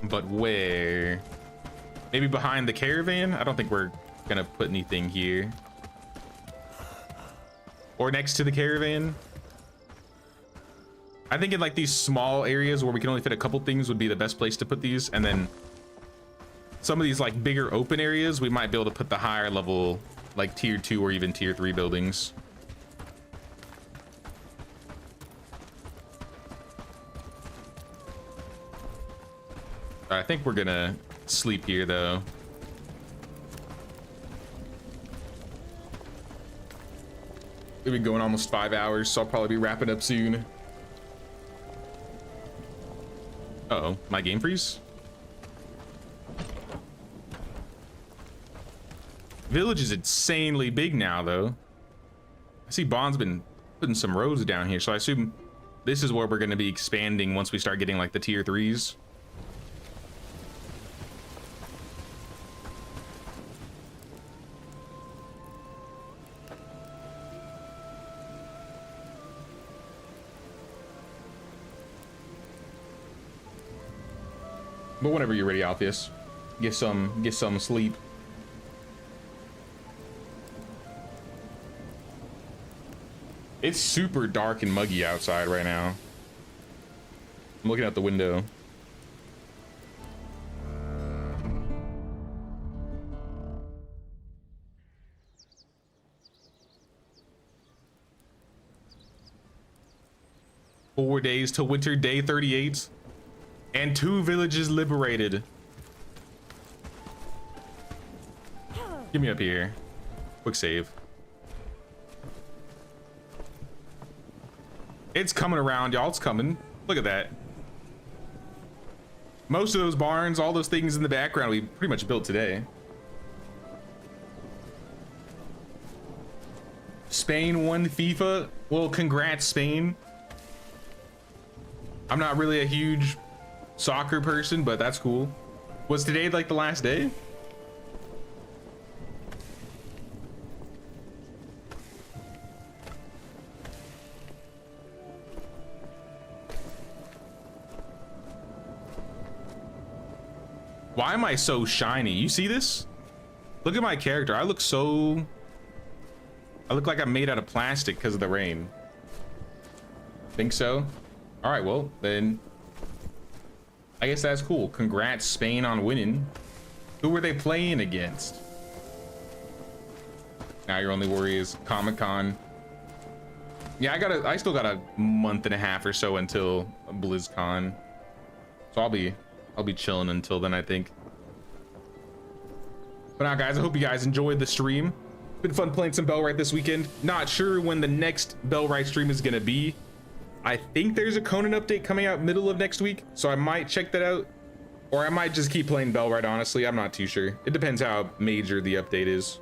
But where? Maybe behind the caravan? I don't think we're gonna put anything here. Or next to the caravan. I think in like these small areas where we can only fit a couple things would be the best place to put these. And then some of these like bigger open areas, we might be able to put the higher level, like tier 2 or even tier 3 buildings. I think we're gonna sleep here though. We've been going almost 5 hours, so I'll probably be wrapping up soon. Uh-oh, my game freeze? Village is insanely big now, though. I see Bond's been putting some roads down here, so I assume this is where we're going to be expanding once we start getting, like, the tier 3s. But whenever you're ready, Alpheus, get some sleep. It's super dark and muggy outside right now. I'm looking out the window. Four days to winter, day 38. And 2 villages liberated. Get me up here. Quick save. It's coming around, y'all. It's coming. Look at that. Most of those barns, all those things in the background, we pretty much built today. Spain won FIFA. Well, congrats, Spain. I'm not really a huge soccer person, but that's cool. Was today like the last day? Why am I so shiny? You see this? Look at my character. I look like I'm made out of plastic because of the rain. Think so? All right, well, then I guess that's cool. Congrats, Spain, on winning. Who were they playing against? Now your only worry is Comic-Con. Yeah, I still got a month and a half or so until BlizzCon. So I'll be chilling until then, I think. But now, guys, I hope you guys enjoyed the stream. Been fun playing some Bellwright this weekend. Not sure when the next Bellwright stream is gonna be. I think there's a Conan update coming out middle of next week, so I might check that out. Or I might just keep playing Bellwright, honestly. I'm not too sure. It depends how major the update is.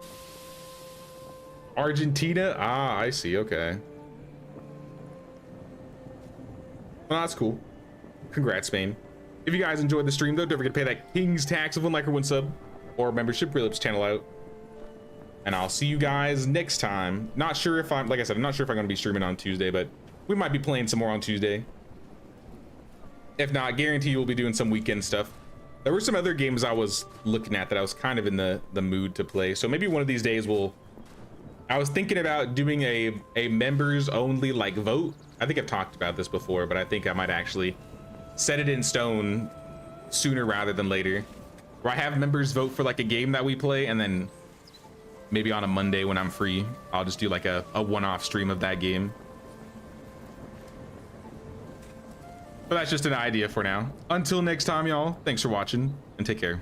Argentina? Ah, I see, okay. Well, that's cool. Congrats, Spain. If you guys enjoyed the stream, though, don't forget to pay that King's tax of 1 like or 1 sub or membership. Really helps channel out. And I'll see you guys next time. Not sure if like I said, I'm not sure if I'm going to be streaming on Tuesday, but we might be playing some more on Tuesday. If not, guarantee we'll be doing some weekend stuff. There were some other games I was looking at that I was kind of in the mood to play. So maybe one of these days I was thinking about doing a members only like vote. I think I've talked about this before, but I think I might actually set it in stone sooner rather than later, where I have members vote for like a game that we play, and then maybe on a Monday when I'm free, I'll just do like a one-off stream of that game. But that's just an idea for now. Until next time, y'all, thanks for watching and take care.